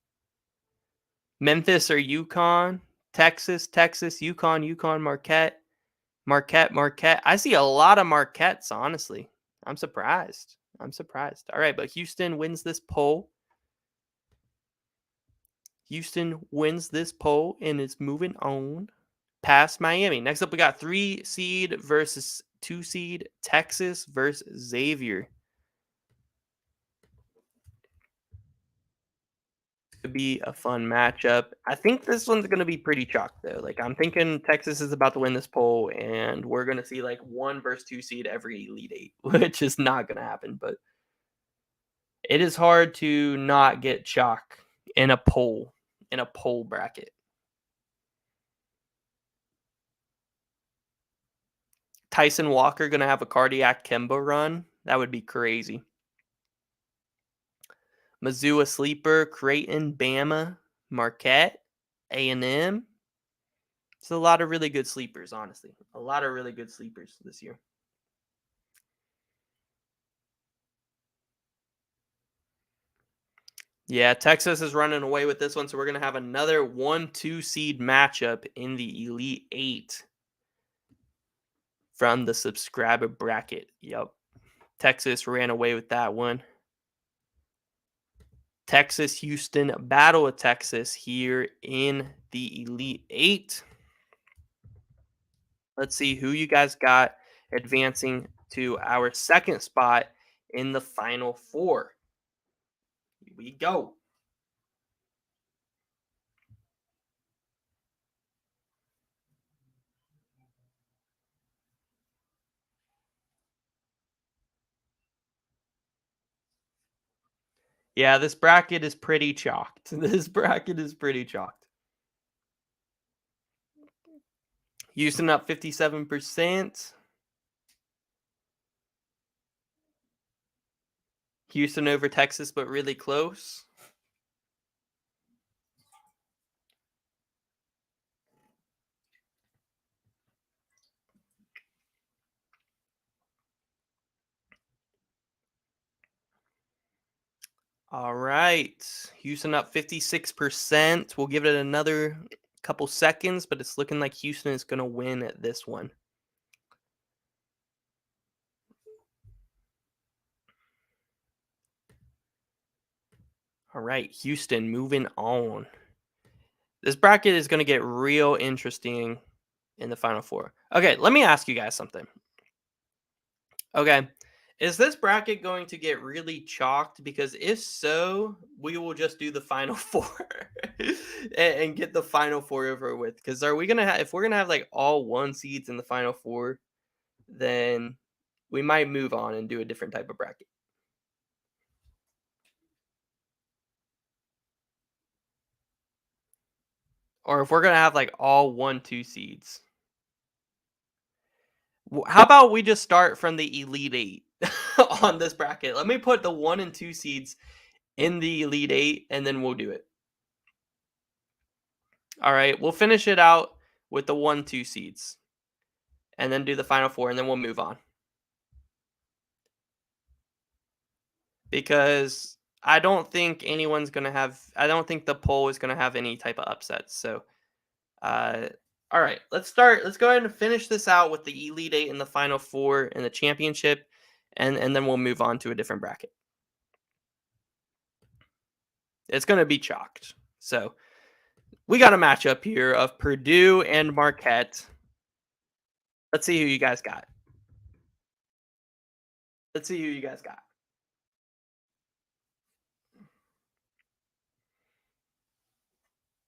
Memphis or Yukon, Texas, Texas, Yukon, Yukon, Marquette, Marquette, Marquette. I see a lot of Marquettes, honestly. I'm surprised. I'm surprised. All right, but Houston wins this poll. Houston wins this poll and is moving on past Miami. Next up, we got 3 seed versus 2 seed, Texas versus Xavier. Could be a fun matchup. I think this one's going to be pretty chalk though. Like I'm thinking Texas is about to win this poll, and we're going to see like 1 versus 2 seed every Elite Eight, which is not going to happen. But it is hard to not get chalk in a poll bracket. Tyson Walker going to have a cardiac Kemba run. That would be crazy. Mizzou a sleeper, Creighton, Bama, Marquette, A&M. It's a lot of really good sleepers, honestly. A lot of really good sleepers this year. Yeah, Texas is running away with this one, so we're going to have another 1-2 seed matchup in the Elite Eight from the subscriber bracket. Yep. Texas ran away with that one. Texas, Houston, Battle of Texas here in the Elite Eight. Let's see who you guys got advancing to our second spot in the Final Four. Here we go. Yeah, this bracket is pretty chalked. This bracket is pretty chalked. Houston up 57%. Houston over Texas, but really close. All right. Houston up 56%. We'll give it another couple seconds, but it's looking like Houston is going to win this one. All right, Houston moving on. This bracket is going to get real interesting in the Final Four. Okay, let me ask you guys something. Okay, is this bracket going to get really chalked? Because if so, we will just do the Final Four and get the Final Four over with. Because are we gonna have, if we're gonna have like all 1 seeds in the Final Four, then we might move on and do a different type of bracket. Or if we're gonna have like all 1-2 seeds. How about we just start from the Elite Eight on this bracket? Let me put the 1 and 2 seeds in the Elite Eight, and then we'll do it. All right, we'll finish it out with the 1-2 seeds, and then do the Final Four, and then we'll move on. Because I don't think anyone's gonna have. I don't think the poll is gonna have any type of upsets. So, all right, let's start. Let's go ahead and finish this out with the Elite Eight and the Final Four and the championship, and then we'll move on to a different bracket. It's gonna be chalked. So we got a matchup here of Purdue and Marquette. Let's see who you guys got. Let's see who you guys got.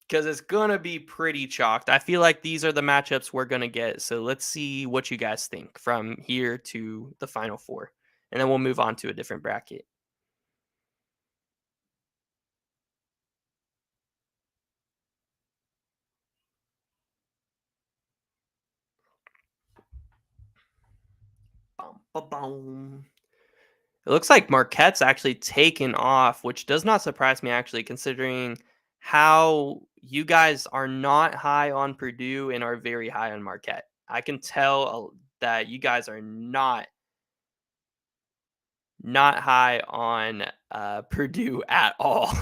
Because it's going to be pretty chalked. I feel like these are the matchups we're going to get. So let's see what you guys think from here to the Final Four. And then we'll move on to a different bracket. Boom, boom, boom. It looks like Marquette's actually taken off, which does not surprise me actually, considering how you guys are not high on Purdue and are very high on Marquette. I can tell that you guys are not high on Purdue at all.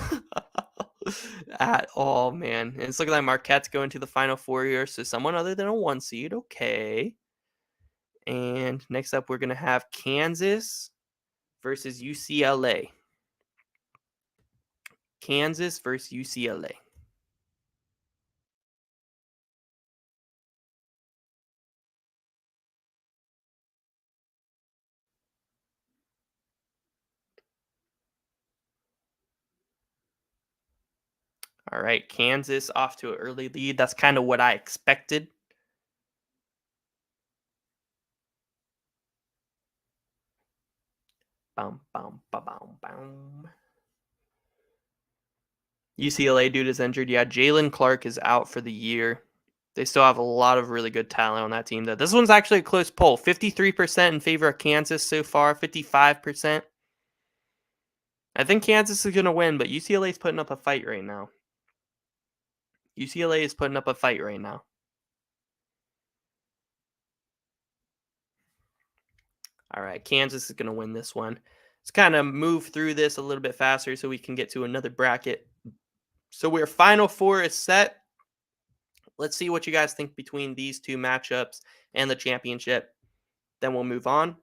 At all, man. And it's looking like Marquette's going to the Final Four here, so someone other than a 1 seed. Okay. And next up, we're going to have Kansas versus UCLA. Kansas versus UCLA. All right, Kansas off to an early lead. That's kind of what I expected. Bum, bum, ba, bum, bum. UCLA dude is injured. Yeah, Jalen Clark is out for the year. They still have a lot of really good talent on that team, though. This one's actually a close poll. 53% in favor of Kansas so far, 55%. I think Kansas is going to win, but UCLA is putting up a fight right now. UCLA is putting up a fight right now. All right, Kansas is going to win this one. Let's kind of move through this a little bit faster so we can get to another bracket. So we're Final Four is set. Let's see what you guys think between these two matchups and the championship. Then we'll move on.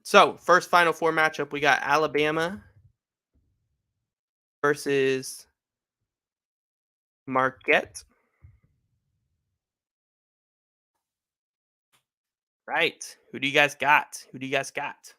So, first Final Four matchup, we got Alabama versus Marquette. Right. Who do you guys got? Who do you guys got?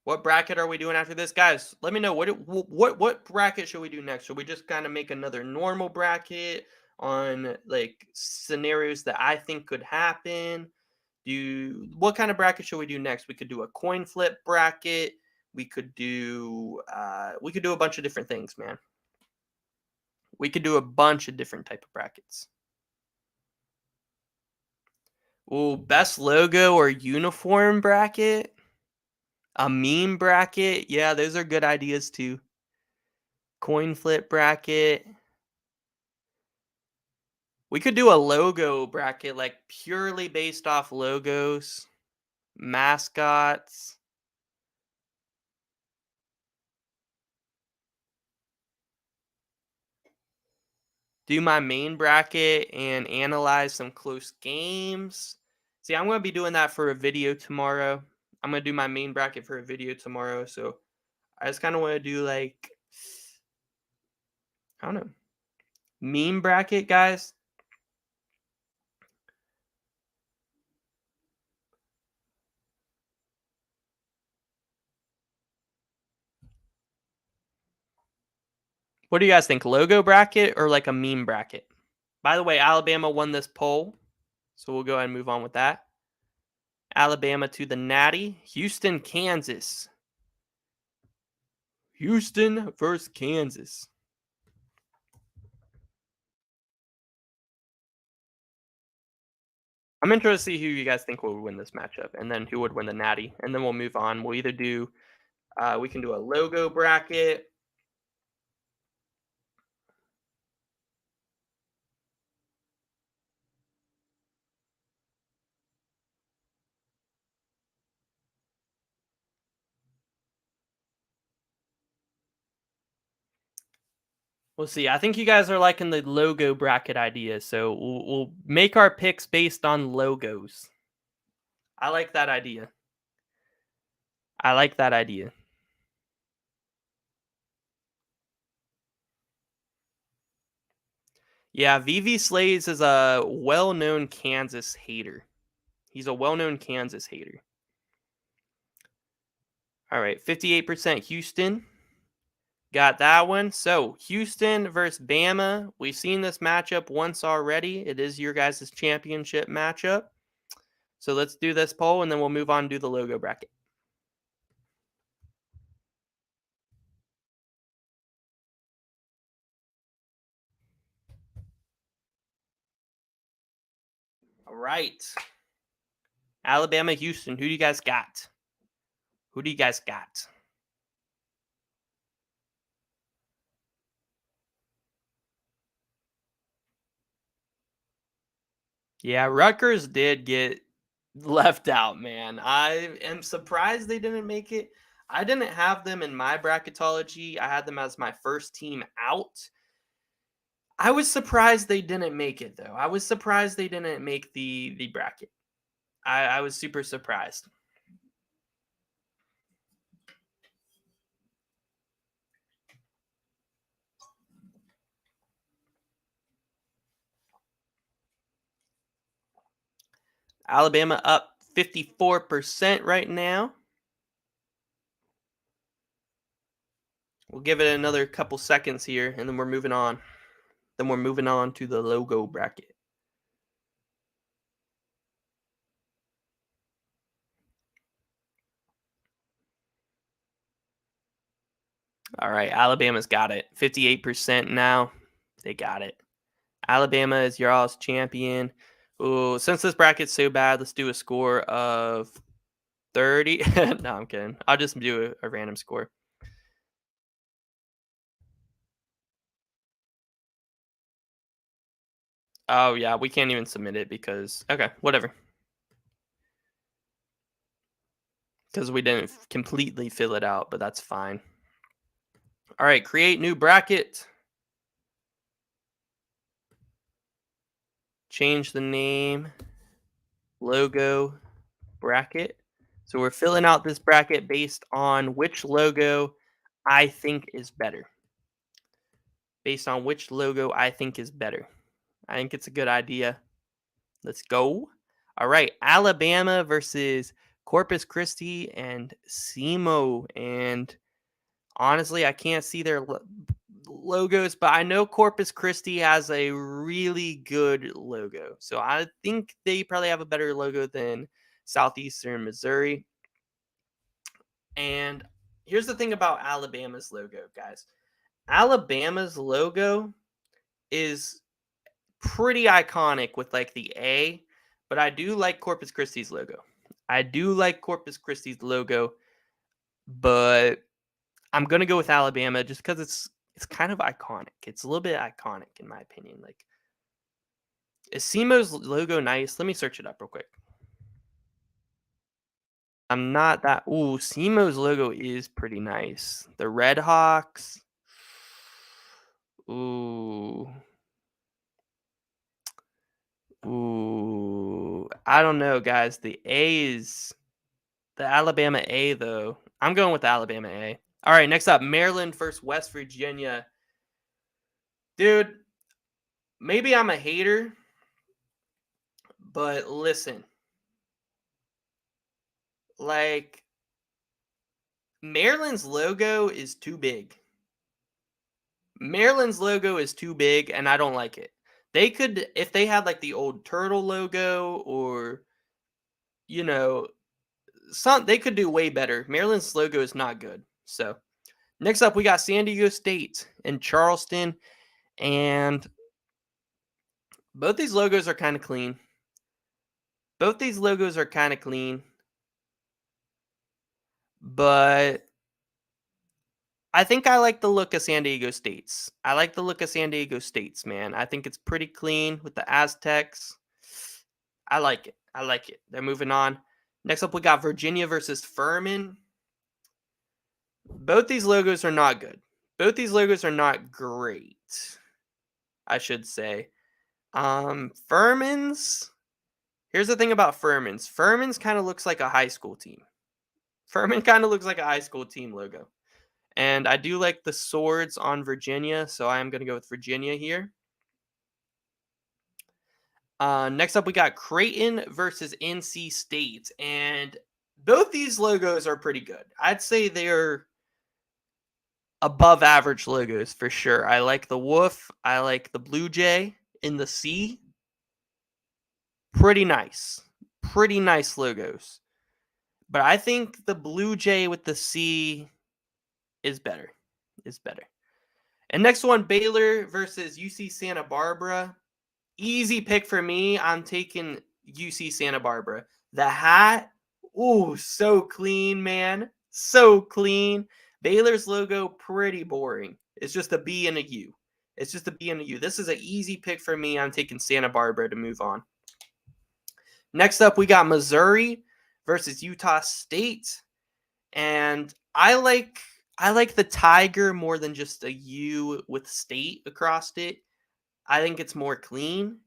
What bracket are we doing after this, guys? Let me know what bracket should we do next? Should we just kind of make another normal bracket on like scenarios that I think could happen? What kind of bracket should we do next? We could do a coin flip bracket. We could do a bunch of different things, man. We could do a bunch of different type of brackets. Ooh, best logo or uniform bracket? A meme bracket? Yeah, those are good ideas too. Coin flip bracket. We could do a logo bracket, like purely based off logos, mascots. Do my main bracket and analyze some close games. See, I'm going to be doing that for a video tomorrow. I'm going to do my main bracket for a video tomorrow. So I just kind of want to do like, I don't know, meme bracket, guys. What do you guys think? Logo bracket or like a meme bracket? By the way, Alabama won this poll. So we'll go ahead and move on with that. Alabama to the Natty. Houston, Kansas. Houston versus Kansas. I'm interested to see who you guys think will win this matchup and then who would win the Natty. And then we'll move on. We'll either do, we can do a logo bracket. We'll see. I think you guys are liking the logo bracket idea. So we'll make our picks based on logos. I like that idea. I like that idea. Yeah, VV Slays is a well-known Kansas hater. He's a well-known Kansas hater. All right, 58% Houston. Got that one. So, Houston versus Bama. We've seen this matchup once already. It is your guys' championship matchup. So, let's do this poll, and then we'll move on and do the logo bracket. All right. Alabama, Houston. Who do you guys got? Who do you guys got? Yeah, Rutgers did get left out, man. I am surprised they didn't make it. I didn't have them in my bracketology. I had them as my first team out. I was surprised they didn't make it though. I was surprised they didn't make the bracket. I was super surprised. Alabama up 54% right now. We'll give it another couple seconds here, and then we're moving on. Then we're moving on to the logo bracket. All right, Alabama's got it. 58% now. They got it. Alabama is your all's champion. Ooh, since this bracket's so bad, let's do a score of 30. No, I'm kidding. I'll just do a random score. Oh, yeah, we can't even submit it because, okay, whatever. Because we didn't completely fill it out, but that's fine. All right, create new bracket. Change the name, logo, bracket. So we're filling out this bracket based on which logo I think is better. Based on which logo I think is better. I think it's a good idea. Let's go. All right, Alabama versus Corpus Christi and SEMO. And honestly, I can't see their logos, but I know Corpus Christi has a really good logo. So I think they probably have a better logo than Southeastern Missouri. And here's the thing about Alabama's logo, guys. Alabama's logo is pretty iconic with like the A, but I do like Corpus Christi's logo. I do like Corpus Christi's logo, but I'm gonna go with Alabama just because it's kind of iconic. It's a little bit iconic in my opinion. Like, is SEMO's logo nice? Let me search it up real quick. I'm not that. Ooh, SEMO's logo is pretty nice. The Red Hawks. Ooh. Ooh. I don't know, guys. The Alabama A, though. I'm going with the Alabama A. All right, next up, Maryland versus West Virginia. Dude, maybe I'm a hater, but listen. Like, Maryland's logo is too big. Maryland's logo is too big, and I don't like it. They could, if they had like the old turtle logo or, you know, they could do way better. Maryland's logo is not good. So, next up, we got San Diego State and Charleston, and both these logos are kind of clean. Both these logos are kind of clean, but I think I like the look of San Diego State's. I like the look of San Diego State's, man. I think it's pretty clean with the Aztecs. I like it. I like it. They're moving on. Next up, we got Virginia versus Furman. Both these logos are not good. Both these logos are not great, I should say. Furman's. Here's the thing about Furman's. Furman's kind of looks like a high school team. Furman kind of looks like a high school team logo. And I do like the swords on Virginia, so I am going to go with Virginia here. Next up, we got Creighton versus NC State. And both these logos are pretty good. I'd say they're above average logos for sure. I like the wolf. I like the blue jay in the sea. Pretty nice. Pretty nice logos. But I think the blue jay with the sea is better. Is better. And next one, Baylor versus UC Santa Barbara. Easy pick for me. I'm taking UC Santa Barbara. The hat, ooh, so clean, man. So clean. Baylor's logo, pretty boring. It's just a B and a U. It's just a B and a U. This is an easy pick for me. I'm taking Santa Barbara to move on. Next up, we got Missouri versus Utah State. And I like the Tiger more than just a U with state across it. I think it's more clean.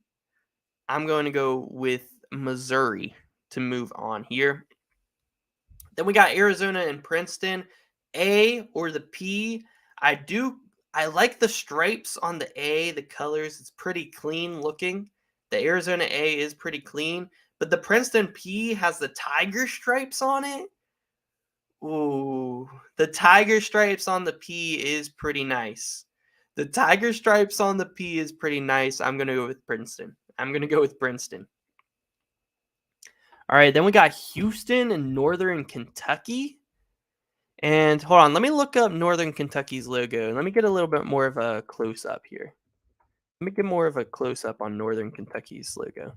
I'm going to go with Missouri to move on here. Then we got Arizona and Princeton. A or the P. I like the stripes on the A, the colors. It's pretty clean looking. The Arizona A is pretty clean, but the Princeton P has the tiger stripes on it. Ooh, the tiger stripes on the P is pretty nice. The tiger stripes on the P is pretty nice. I'm going to go with Princeton. All right, then we got Houston and Northern Kentucky. And hold on, let me look up Northern Kentucky's logo. Let me get a little bit more of a close-up here. Let me get more of a close-up on Northern Kentucky's logo.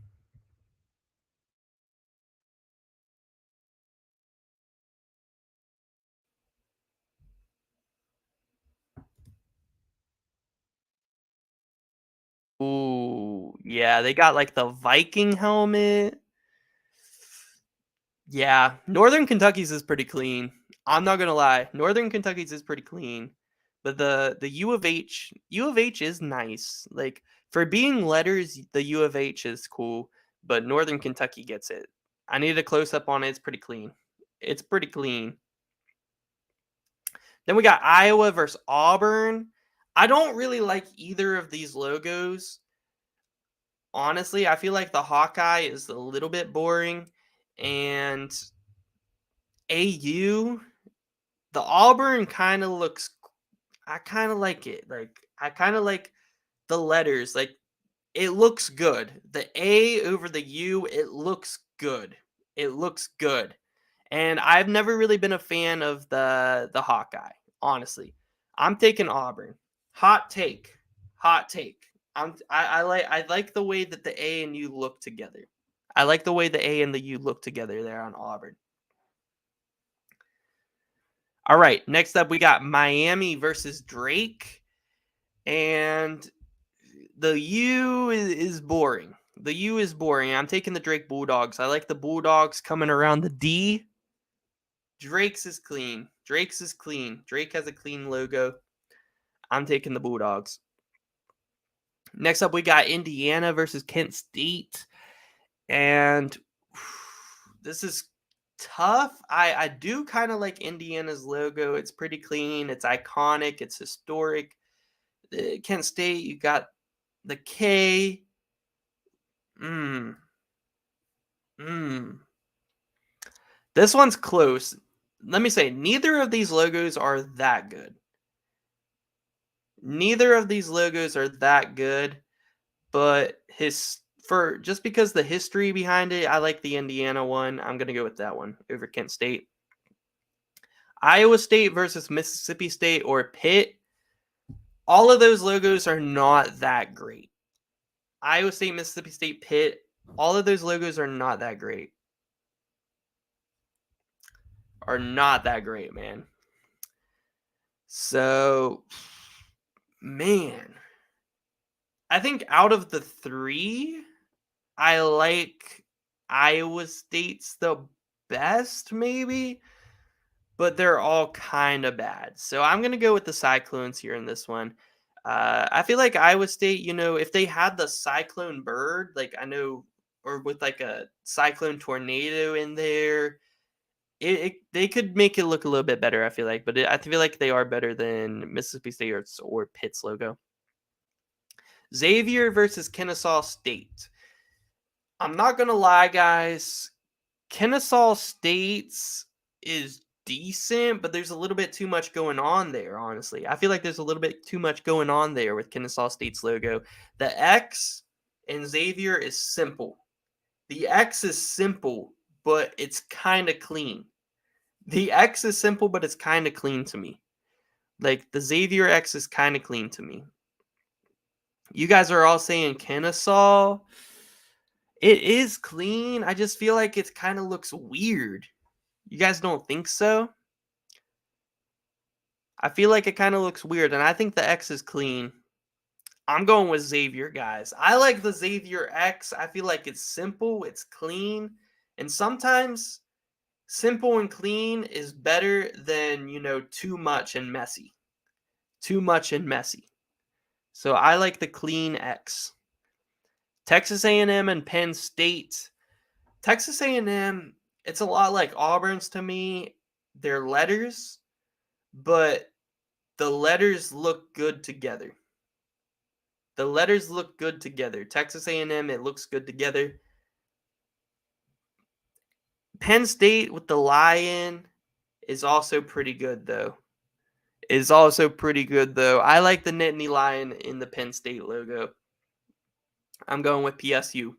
Ooh, yeah, they got like the Viking helmet. Yeah, Northern Kentucky's is pretty clean. I'm not gonna lie, Northern Kentucky's is pretty clean, but the U of H is nice. Like for being letters, the U of H is cool, but Northern Kentucky gets it. I need a close up on it. It's pretty clean. It's pretty clean. Then we got Iowa versus Auburn. I don't really like either of these logos. Honestly, I feel like the Hawkeye is a little bit boring, and AU, the Auburn kind of looks. I kind of like it. Like I kind of like the letters. Like it looks good. The A over the U, it looks good. It looks good. And I've never really been a fan of the Hawkeye, honestly. I'm taking Auburn. Hot take. Hot take. I like the way that the A and U look together. I like the way the A and the U look together there on Auburn. All right, next up we got Miami versus Drake. And the U is boring. The U is boring. I'm taking the Drake Bulldogs. I like the Bulldogs coming around the D. Drake's is clean. Drake has a clean logo. I'm taking the Bulldogs. Next up, we got Indiana versus Kent State. And this is tough. I do kind of like Indiana's logo. It's pretty clean. It's iconic. It's historic. Kent State, you got the K. This one's close. Let me say, neither of these logos are that good. But just because the history behind it, I like the Indiana one. I'm gonna go with that one over Kent State. Iowa State versus Mississippi State or Pitt. All of those logos are not that great. Iowa State, Mississippi State, Pitt. All of those logos are not that great. Man. So, man, I think out of the three, I like Iowa State's the best, maybe, but they're all kind of bad. So I'm going to go with the Cyclones here in this one. I feel like Iowa State, if they had the Cyclone Bird, like I know, or with like a Cyclone Tornado in there, they could make it look a little bit better, I feel like. But I feel like they are better than Mississippi State or Pitt's logo. Xavier versus Kennesaw State. I'm not going to lie, guys. Kennesaw State's is decent, but there's a little bit too much going on there, honestly. I feel like there's a little bit too much going on there with Kennesaw State's logo. The X in Xavier is simple. The X is simple, but it's kind of clean. The X is simple, but it's kind of clean to me. Like, the Xavier X is kind of clean to me. You guys are all saying Kennesaw. It is clean. I just feel like it kind of looks weird. You guys don't think so? I feel like it kind of looks weird, and I think the X is clean. I'm going with Xavier, guys. I like the Xavier X. I feel like it's simple, it's clean, and sometimes simple and clean is better than, too much and messy. Too much and messy. So I like the clean X. Texas A&M and Penn State. Texas A&M, it's a lot like Auburn's to me. They're letters, but the letters look good together. The letters look good together. Texas A&M, it looks good together. Penn State with the lion is also pretty good, though. I like the Nittany lion in the Penn State logo. I'm going with PSU.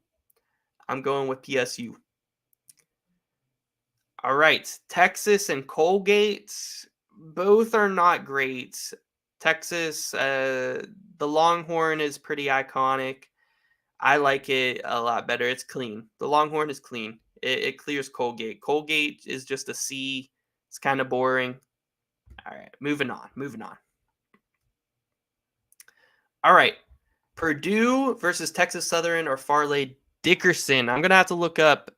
All right, Texas and Colgate, both are not great. Texas, the Longhorn is pretty iconic. I like it a lot better. It's clean. The Longhorn is clean. It clears Colgate. Colgate is just a C. It's kind of boring. All right, moving on. All right, Purdue versus Texas Southern or Farley Dickerson. I'm gonna have to look up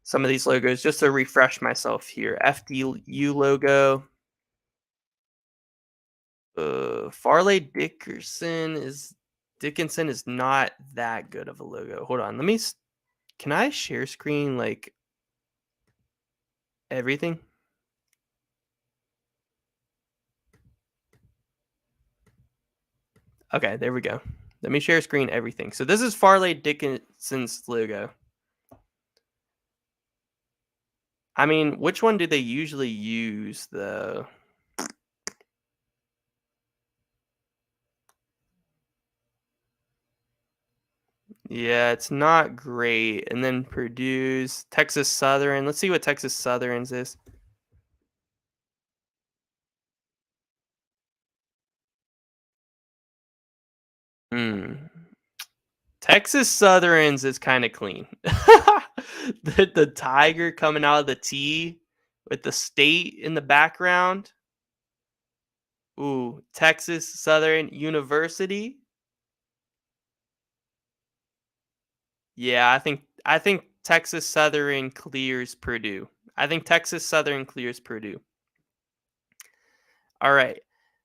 some of these logos just to refresh myself here. FDU logo. Farley Dickinson is not that good of a logo. Hold on, can I share screen like everything? Okay, there we go. Let me share screen everything. So this is Farley Dickinson's logo. I mean, which one do they usually use though? Yeah, it's not great. And then Purdue's, Texas Southern. Let's see what Texas Southern's is. Texas Southern's is kind of clean. The tiger coming out of the T with the state in the background. Ooh, Texas Southern University. Yeah, I think Texas Southern clears Purdue. All right.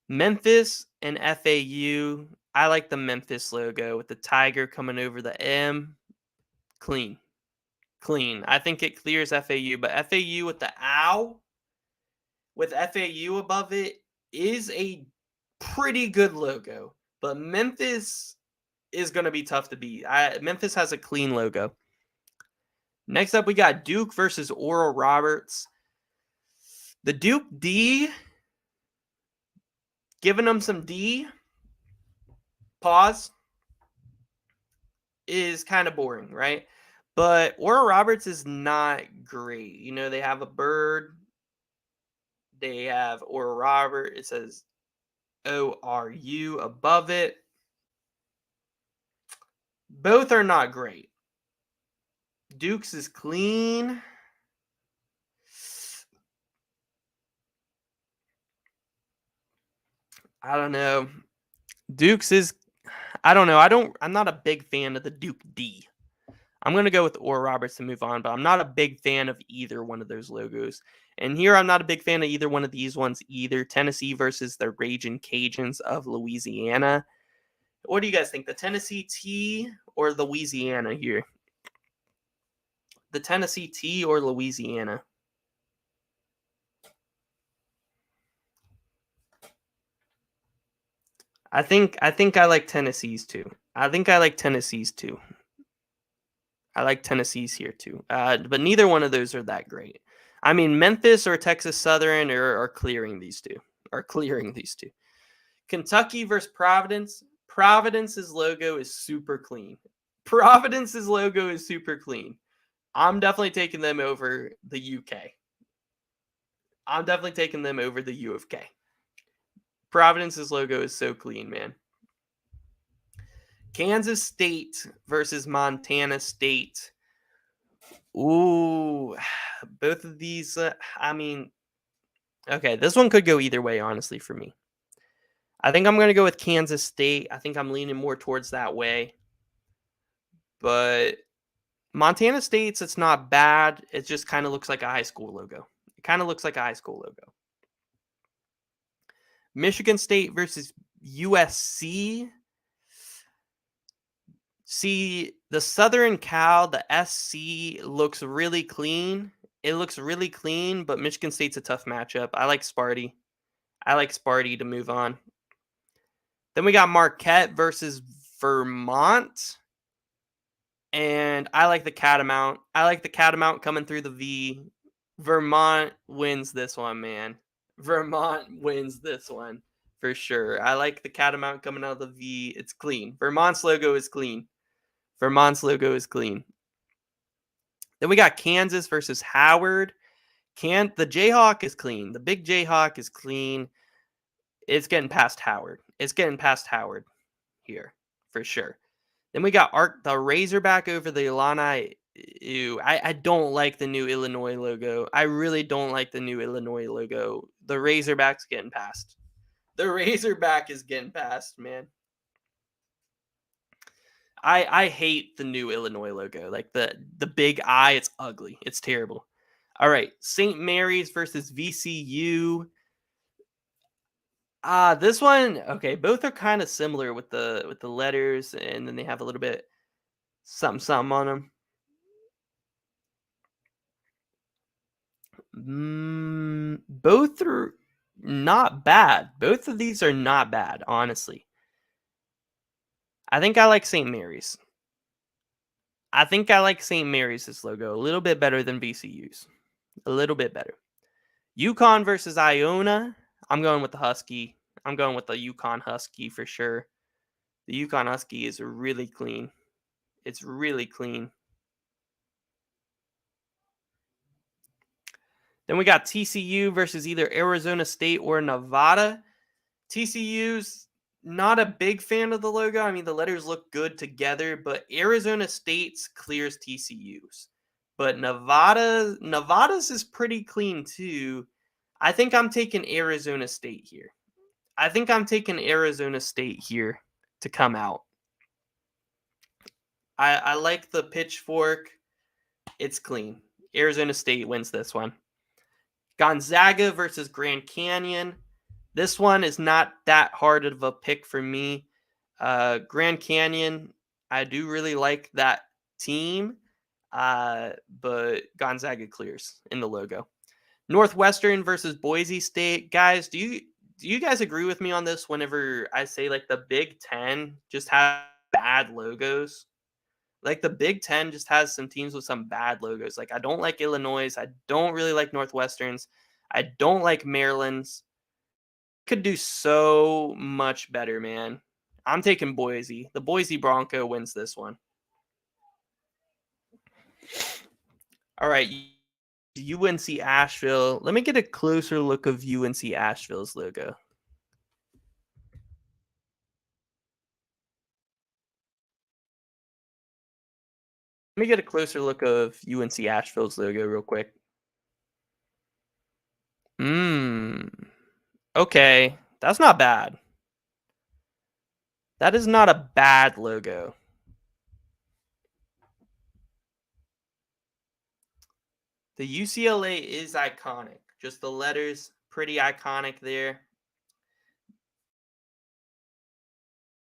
Memphis and FAU. I like the Memphis logo with the tiger coming over the M. Clean. I think it clears FAU, but FAU with the ow with FAU above it is a pretty good logo. But Memphis is going to be tough to beat. Memphis has a clean logo. Next up, we got Duke versus Oral Roberts. The Duke D, giving them some D, pause, is kind of boring, right? But Oral Roberts is not great. They have a bird. They have Oral Robert. It says ORU above it. Both are not great. Duke's is clean. I don't know. Duke's is, I don't know. I'm not a big fan of the Duke D. I'm going to go with Oral Roberts to move on, but I'm not a big fan of either one of those logos. And here, I'm not a big fan of either one of these ones either. Tennessee versus the Ragin' Cajuns of Louisiana. What do you guys think? The Tennessee T or Louisiana here? The Tennessee T or Louisiana? I think I like Tennessee's too. I like Tennessee's here too. But neither one of those are that great. I mean, Memphis or Texas Southern are clearing these two. Kentucky versus Providence. Providence's logo is super clean. I'm definitely taking them over the UK. I'm definitely taking them over the U of K. Providence's logo is so clean, man. Kansas State versus Montana State. Ooh, both of these. I mean, okay, this one could go either way, honestly, for me. I think I'm going to go with Kansas State. I think I'm leaning more towards that way. But Montana State's, it's not bad. It just kind of looks like a high school logo. It kind of looks like a high school logo. Michigan State versus USC. See, the Southern Cal, the SC looks really clean. It looks really clean, but Michigan State's a tough matchup. I like Sparty. I like Sparty to move on. Then we got Marquette versus Vermont. And I like the Catamount. I like the Catamount coming through the V. Vermont wins this one, man. Vermont wins this one for sure. I like the Catamount coming out of the V. It's clean. Vermont's logo is clean. Vermont's logo is clean. Then we got Kansas versus Howard. The Jayhawk is clean. The big Jayhawk is clean. It's getting past Howard. It's getting past Howard here for sure. Then we got the Razorback over the Illini. Ew, I don't like the new Illinois logo. I really don't like the new Illinois logo. The Razorback's getting past. The Razorback is getting past, man. I hate the new Illinois logo. Like the big eye, it's ugly. It's terrible. All right, St. Mary's versus VCU. This one, okay, both are kind of similar with the letters, and then they have a little bit something on them. Both are not bad. Both of these are not bad, honestly. I think I like St. Mary's. I think I like St. Mary's' logo a little bit better than VCU's. A little bit better. UConn versus Iona. I'm going with the Husky. I'm going with the UConn Husky for sure. The UConn Husky is really clean. It's really clean. Then we got TCU versus either Arizona State or Nevada. TCU's not a big fan of the logo. I mean, the letters look good together, but Arizona State's clears TCU's. But Nevada's is pretty clean too. I think I'm taking Arizona State here. I think I'm taking Arizona State here to come out. I like the pitchfork. It's clean. Arizona State wins this one. Gonzaga versus Grand Canyon. This one is not that hard of a pick for me. Grand Canyon, I do really like that team, but Gonzaga clears in the logo. Northwestern versus Boise State. Guys, do you guys agree with me on this whenever I say like the Big Ten just have bad logos? Like the Big Ten just has some teams with some bad logos. Like I don't like Illinois. I don't really like Northwestern's. I don't like Maryland's. Could do so much better, man. I'm taking Boise. The Boise Bronco wins this one. All right, UNC Asheville. Let me get a closer look of UNC Asheville's logo. Let me get a closer look of UNC Asheville's logo real quick. Okay, that's not bad. That is not a bad logo. The UCLA is iconic. Just the letters, pretty iconic there.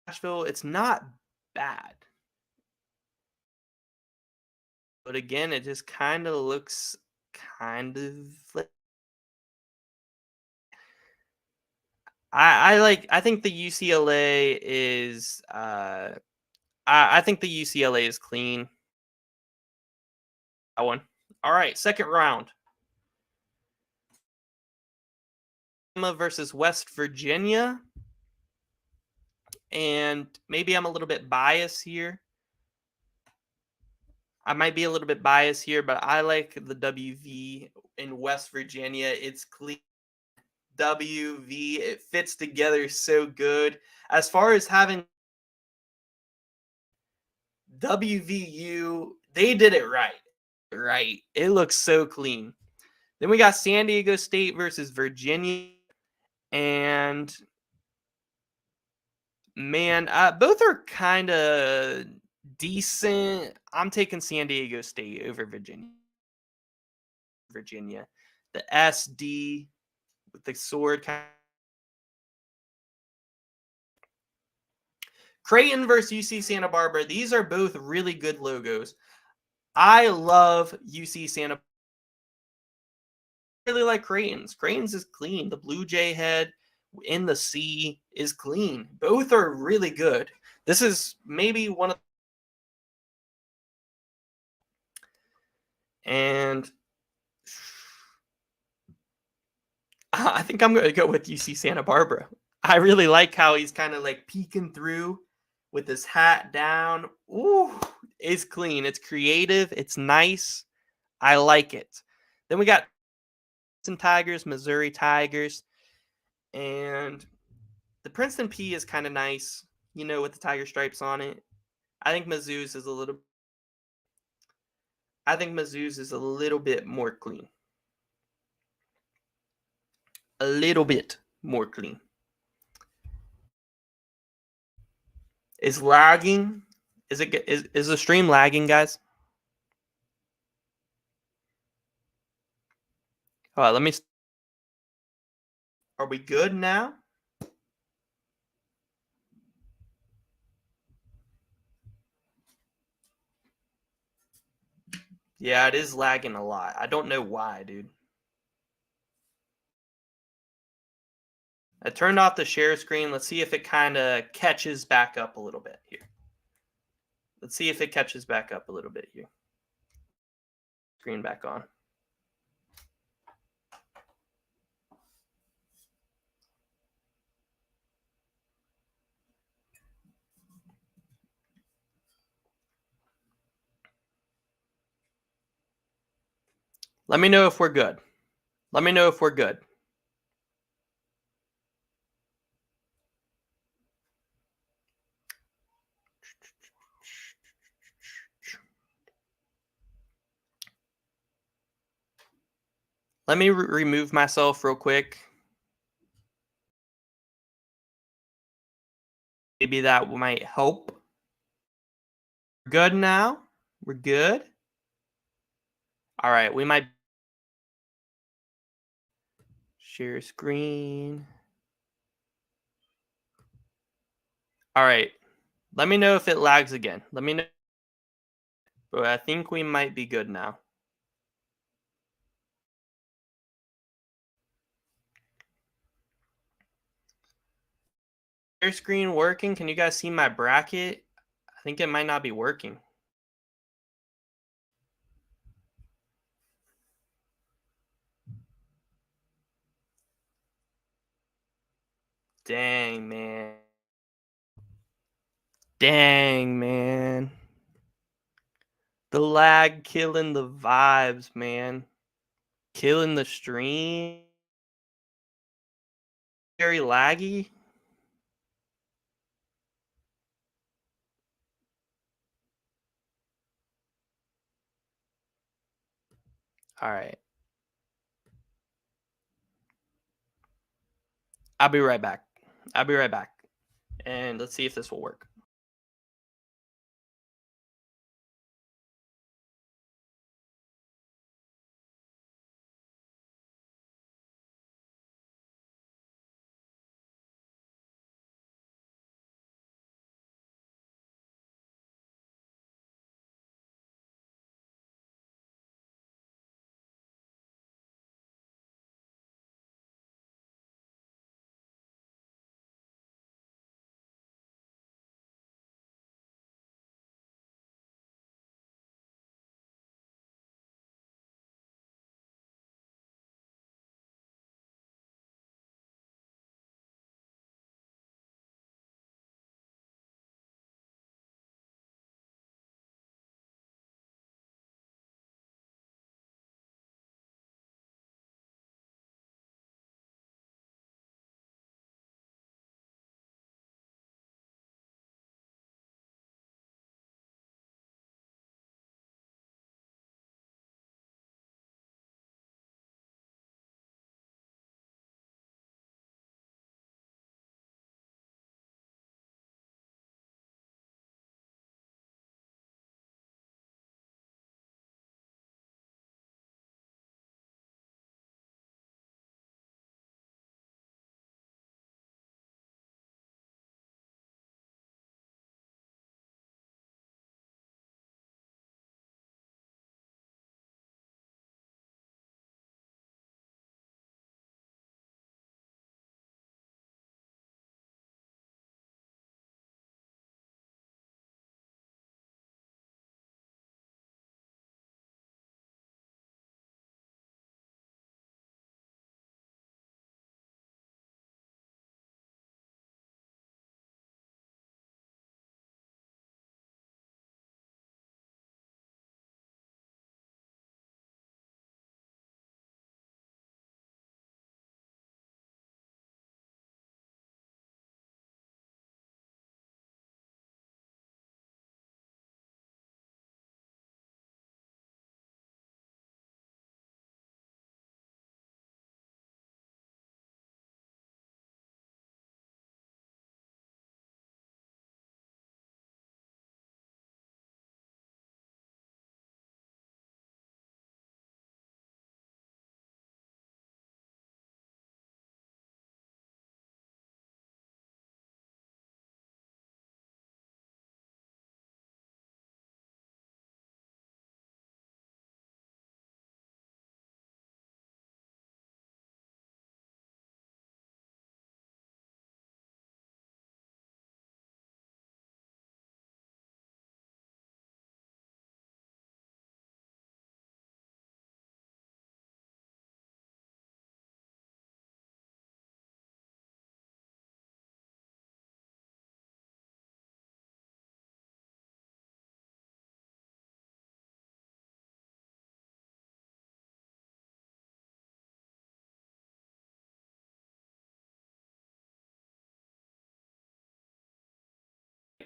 Asheville, it's not bad. But again, it just kind of looks kind of like I think the UCLA is I think the UCLA is clean. That one. All right, second round. Versus West Virginia. And maybe I'm a little bit biased here. I might be a little bit biased here, but I like the WV in West Virginia. It's clean. WV, it fits together so good. As far as having WVU, they did it right. Right. It looks so clean. Then we got San Diego State versus Virginia. And man, both are kind of decent. I'm taking San Diego State over Virginia. The SD with the sword. Creighton versus UC Santa Barbara. These are both really good logos. I love UC Santa Barbara. I really like Creighton's. Creighton's is clean. The Blue Jay head in the sea is clean. Both are really good. This is maybe one of, and I think I'm going to go with UC Santa Barbara. I really like how he's kind of like peeking through with his hat down. Ooh, it's clean. It's creative. It's nice. I like it. Then we got Tigers, Missouri Tigers, and the Princeton P is kind of nice, you know, with the tiger stripes on it. I think Mizzou's is a little. I think Mizzou's is a little bit more clean. A little bit more clean. Is lagging? Is the stream lagging, guys? All right, let me. Are we good now? Yeah, it is lagging a lot. I don't know why, dude. I turned off the share screen. Let's see if it kind of catches back up a little bit here. Let's see if it catches back up a little bit here. Screen back on. Let me know if we're good. Let me know if we're good. Let me remove myself real quick. Maybe that might help. Good now? We're good? All right, we might share screen. All right. Let me know if it lags again. Let me know. But I think we might be good now. Share screen working? Can you guys see my bracket? I think it might not be working. Dang, man. Dang, man. The lag killing the vibes, man. Killing the stream. Very laggy. All right. I'll be right back. I'll be right back. And let's see if this will work.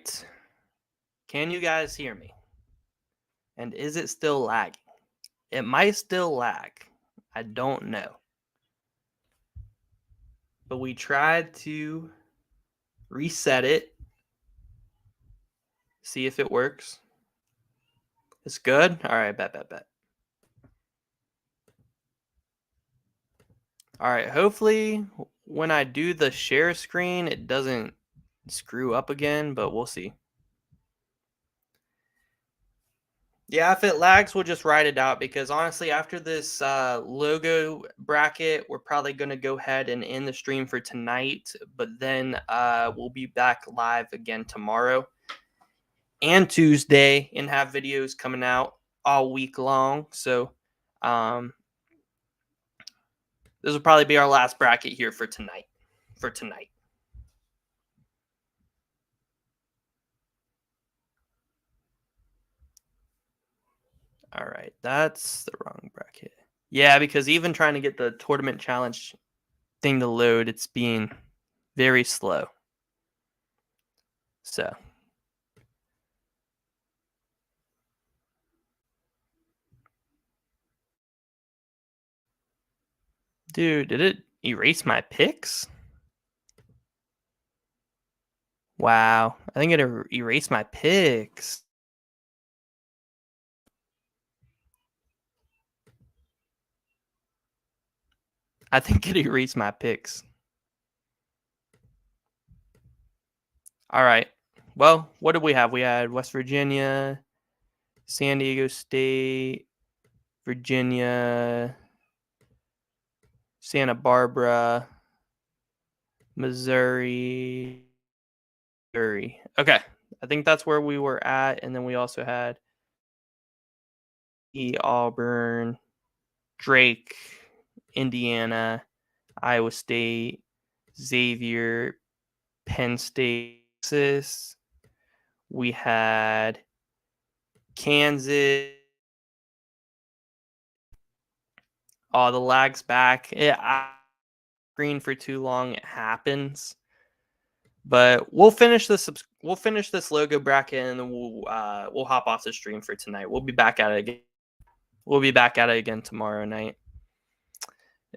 right. Can you guys hear me? And is it still lagging? It might still lag. I don't know. But we tried to reset it. See if it works. It's good? All right, bet. All right, hopefully when I do the share screen, it doesn't screw up again, but we'll see. Yeah, if it lags, we'll just ride it out because honestly, after this logo bracket, we're probably going to go ahead and end the stream for tonight. But then we'll be back live again tomorrow and Tuesday and have videos coming out all week long. So this will probably be our last bracket here for tonight. All right, that's the wrong bracket. Yeah, because even trying to get the tournament challenge thing to load, it's being very slow. So, dude, did it erase my picks? Wow, I think it erased my picks. I think it erased my picks. All right. Well, what did we have? We had West Virginia, San Diego State, Virginia, Santa Barbara, Missouri. Okay. I think that's where we were at. And then we also had Auburn, Drake, Indiana, Iowa State, Xavier, Penn State, Texas. We had Kansas. Oh, the lag's back. Screen for too long. It happens. But we'll finish this. We'll finish this logo bracket, and then we'll hop off the stream for tonight. We'll be back at it again. We'll be back at it again tomorrow night.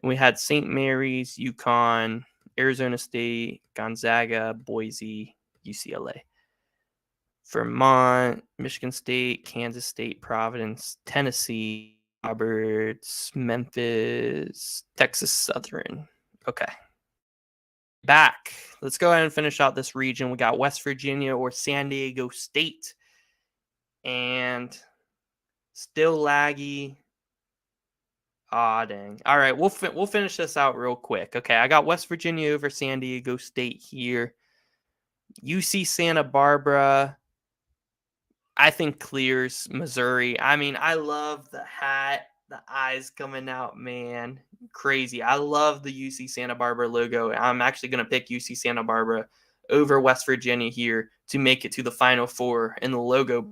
And we had St. Mary's, UConn, Arizona State, Gonzaga, Boise, UCLA, Vermont, Michigan State, Kansas State, Providence, Tennessee, Roberts, Memphis, Texas Southern. Okay. Back. Let's go ahead and finish out this region. We got West Virginia or San Diego State. And still laggy. Aw, dang. All right, we'll finish this out real quick. Okay, I got West Virginia over San Diego State here. UC Santa Barbara, I think clears Missouri. I mean, I love the hat, the eyes coming out, man. Crazy. I love the UC Santa Barbara logo. I'm actually going to pick UC Santa Barbara over West Virginia here to make it to the Final Four in the logo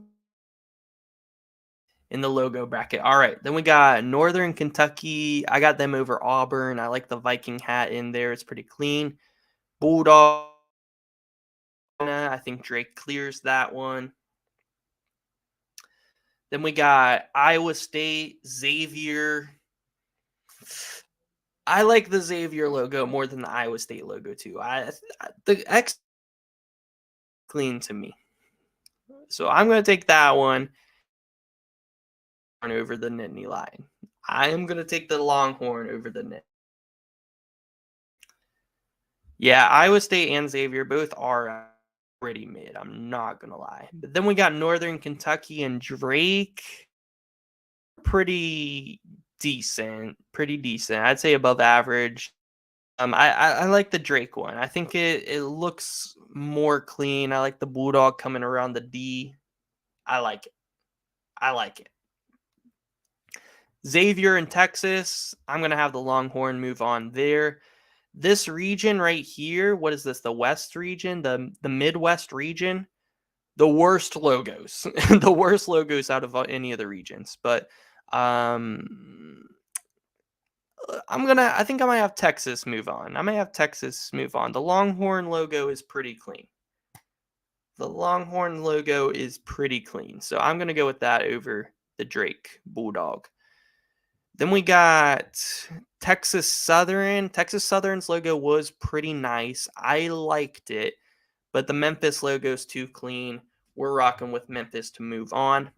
bracket. All right, then we got Northern Kentucky. I got them over Auburn. I like the Viking hat in there. It's pretty clean. Bulldog. I think Drake clears that one. Then we got Iowa State, Xavier. I like the Xavier logo more than the Iowa State logo too. The X clean to me. So I'm going to take that one over the Nittany Lion. I am going to take the Longhorn over the Nittany. Yeah, Iowa State and Xavier both are pretty mid. I'm not going to lie. But then we got Northern Kentucky and Drake. Pretty decent. I'd say above average. I like the Drake one. I think it looks more clean. I like the Bulldog coming around the D. I like it. Xavier in Texas, I'm going to have the Longhorn move on there. This region right here, what is this? The West region, the Midwest region, the worst logos. The worst logos out of any of the regions. But I think I might have Texas move on. The Longhorn logo is pretty clean. The Longhorn logo is pretty clean. So I'm going to go with that over the Drake Bulldog. Then we got Texas Southern. Texas Southern's logo was pretty nice. I liked it, but the Memphis logo is too clean. We're rocking with Memphis to move on.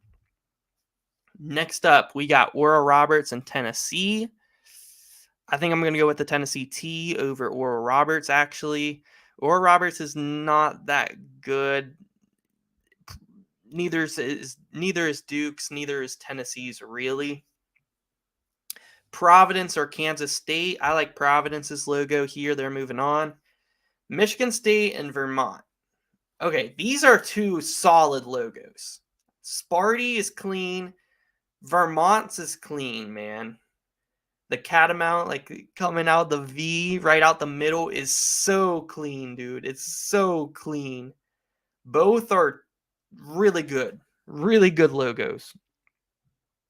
Next up, we got Oral Roberts in Tennessee. I think I'm going to go with the Tennessee T over Oral Roberts, actually. Oral Roberts is not that good. Neither is Duke's, neither is Tennessee's, really. Providence or Kansas State. I like Providence's logo here. They're moving on. Michigan State and Vermont. Okay, these are two solid logos. Sparty is clean. Vermont's is clean, man. The catamount, like coming out the V right out the middle, is so clean, dude. It's so clean. Both are really good. Really good logos.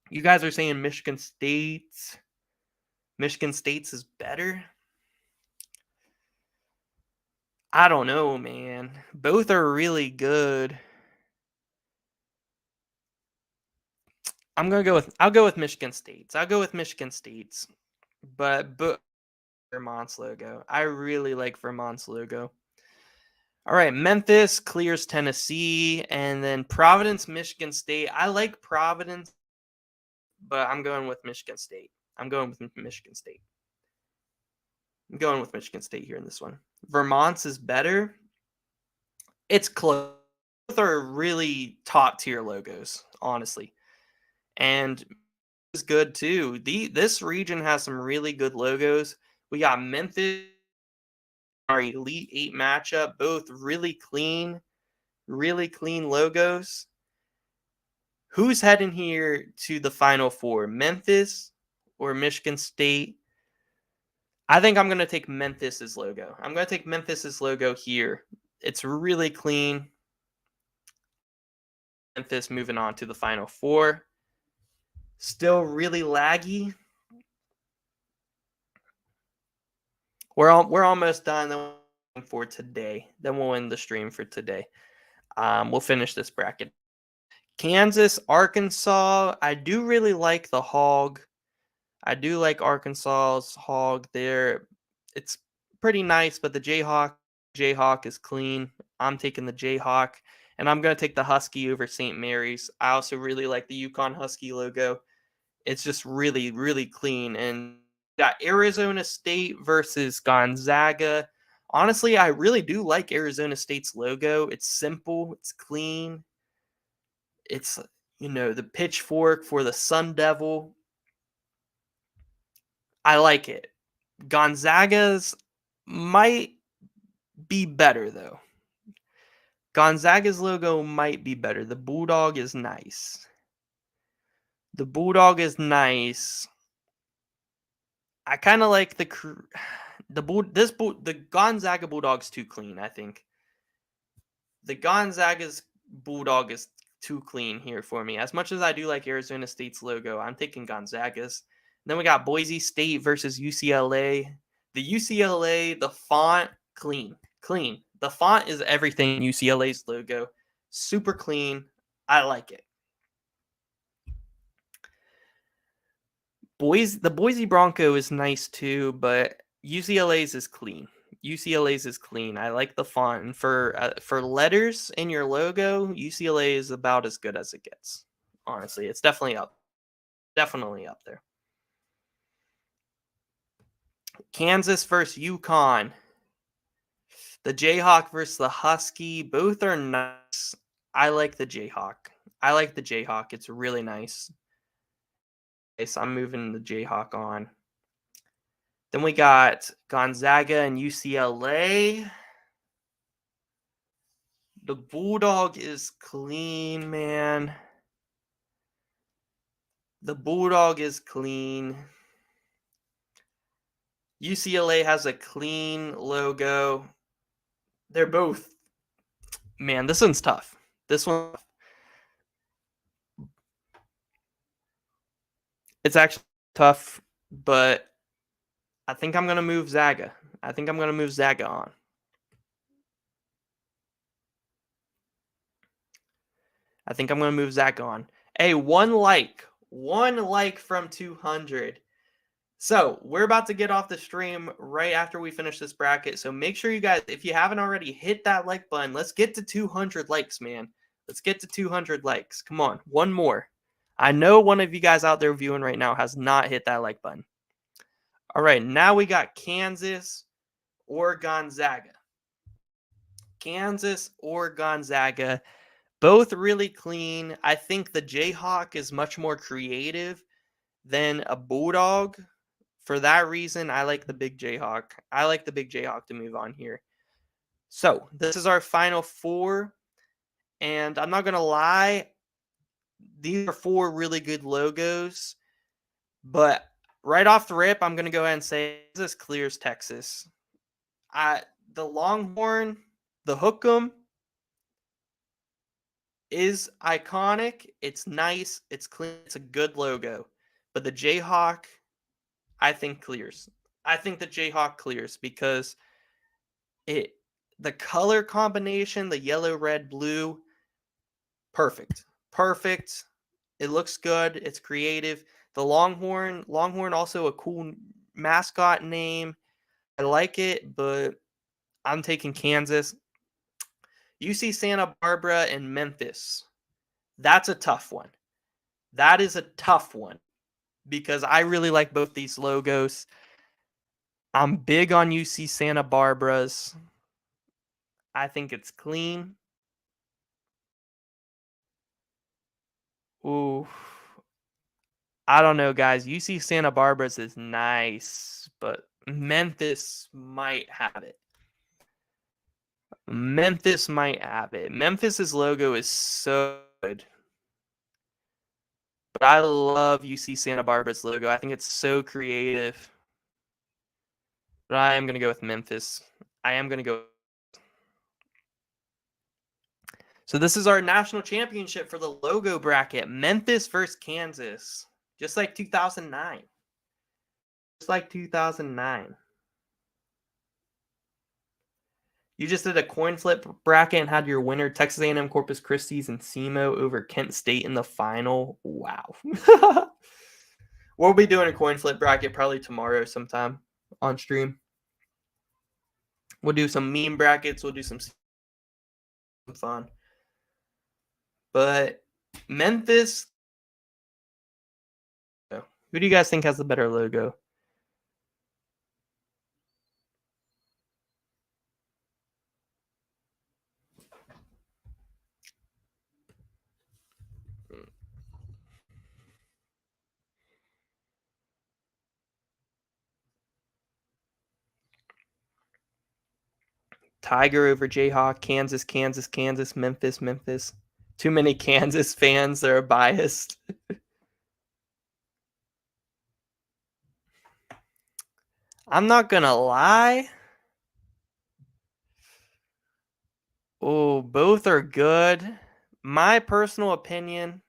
You guys are saying Michigan State's is better? I don't know, man. Both are really good. I'll go with Michigan State's. But Vermont's logo. I really like Vermont's logo. All right, Memphis clears Tennessee, and then Providence, Michigan State. I like Providence, but I'm going with Michigan State. I'm going with Michigan State here in this one. Vermont's is better. It's close. Both are really top tier logos, honestly. And is good too. This region has some really good logos. We got Memphis, our Elite 8 matchup, both really clean logos. Who's heading here to the Final Four, Memphis or Michigan State? I think I'm going to take Memphis's logo. I'm going to take Memphis's logo here. It's really clean. Memphis moving on to the Final Four. Still really laggy. We're almost done for today. Then we'll end the stream for today. We'll finish this bracket. Kansas, Arkansas. I do really like the Hog. I do like Arkansas's Hog there. It's pretty nice, but the Jayhawk is clean. I'm taking the Jayhawk, and I'm going to take the Husky over St. Mary's. I also really like the UConn Husky logo. It's just really, really clean. And got Arizona State versus Gonzaga. Honestly, I really do like Arizona State's logo. It's simple. It's clean. It's, the pitchfork for the Sun Devil. I like it. Gonzaga's might be better, though. Gonzaga's logo might be better. The Bulldog is nice. I kind of like the Gonzaga Bulldog's too clean, I think. The Gonzaga's Bulldog is too clean here for me. As much as I do like Arizona State's logo, I'm taking Gonzaga's. And then we got Boise State versus UCLA. The UCLA, the font, clean. The font is everything UCLA's logo. Super clean. I like it. The Boise Bronco is nice too, but UCLA's is clean. I like the font, and for letters in your logo, UCLA is about as good as it gets. Honestly, it's definitely up there. Kansas versus UConn. The Jayhawk versus the Husky. Both are nice. I like the Jayhawk. It's really nice. Okay, so I'm moving the Jayhawk on. Then we got Gonzaga and UCLA. The Bulldog is clean, man. The Bulldog is clean. UCLA has a clean logo. They're both... Man, this one's tough. It's actually tough, but I think I'm going to move Zaga. on. I think I'm going to move Zach on. Hey, one like from 200. So we're about to get off the stream right after we finish this bracket. So make sure you guys, if you haven't already, hit that like button. Let's get to 200 likes, man. Let's get to 200 likes. Come on, one more. I know one of you guys out there viewing right now has not hit that like button. All right, now we got Kansas or Gonzaga. Kansas or Gonzaga. Both really clean. I think the Jayhawk is much more creative than a Bulldog. For that reason, I like the big Jayhawk. I like the big Jayhawk to move on here. So this is our final four. And I'm not going to lie, these are four really good logos. But right off the rip, I'm going to go ahead and say this clears Texas. The Longhorn, the Hook'em, is iconic. It's nice. It's clean. It's a good logo. But the Jayhawk, I think clears. I think the Jayhawk clears because the color combination, the yellow, red, blue, perfect. Perfect. It looks good. It's creative. The Longhorn also a cool mascot name. I like it, but I'm taking Kansas. UC Santa Barbara and Memphis. That's a tough one. That is a tough one because I really like both these logos. I'm big on UC Santa Barbara's. I think it's clean. Ooh. I don't know, guys. UC Santa Barbara's is nice, but Memphis might have it. Memphis might have it. Memphis's logo is so good. But I love UC Santa Barbara's logo. I think it's so creative. But I am going to go with Memphis. I am going to go. So this is our national championship for the logo bracket. Memphis versus Kansas. Just like 2009. Just like 2009. You just did a coin flip bracket and had your winner Texas A&M, Corpus Christi, and SEMO over Kent State in the final. Wow. We'll be doing a coin flip bracket probably tomorrow sometime on stream. We'll do some meme brackets. We'll do some fun. But Memphis, who do you guys think has the better logo? Tiger over Jayhawk, Kansas, Memphis. Too many Kansas fans that are biased. I'm not going to lie. Oh, both are good. My personal opinion,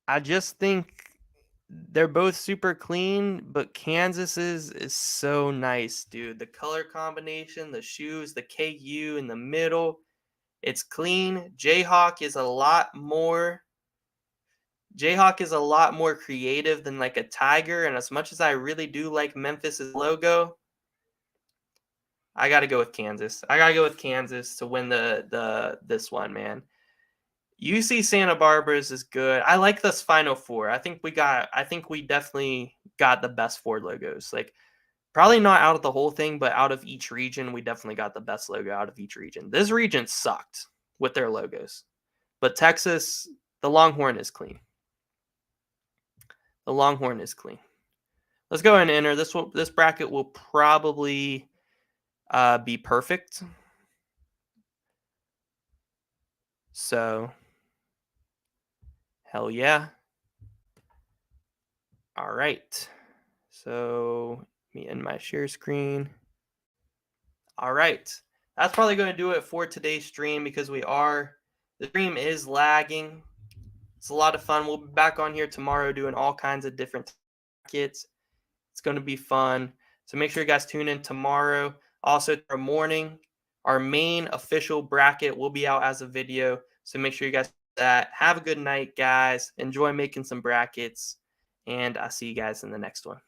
I just think they're both super clean, but Kansas's is so nice, dude. The color combination, the shoes, the KU in the middle, it's clean. Jayhawk is a lot more creative than like a Tiger, and as much as I really do like Memphis's logo, I got to go with Kansas. I got to go with Kansas to win this one, man. UC Santa Barbara's is good. I like this Final Four. I think we definitely got the best four logos. Like probably not out of the whole thing, but out of each region, we definitely got the best logo out of each region. This region sucked with their logos. But Texas, the Longhorn is clean. The Longhorn is clean. Let's go ahead and enter. This bracket will probably be perfect. So, hell yeah. All right. So, let me end my share screen. All right. That's probably going to do it for today's stream because the stream is lagging. It's a lot of fun. We'll be back on here tomorrow doing all kinds of different brackets. It's going to be fun. So make sure you guys tune in tomorrow. Also, tomorrow morning, Our main official bracket will be out as a video. So make sure you guys do that. Have a good night, guys. Enjoy making some brackets. And I'll see you guys in the next one.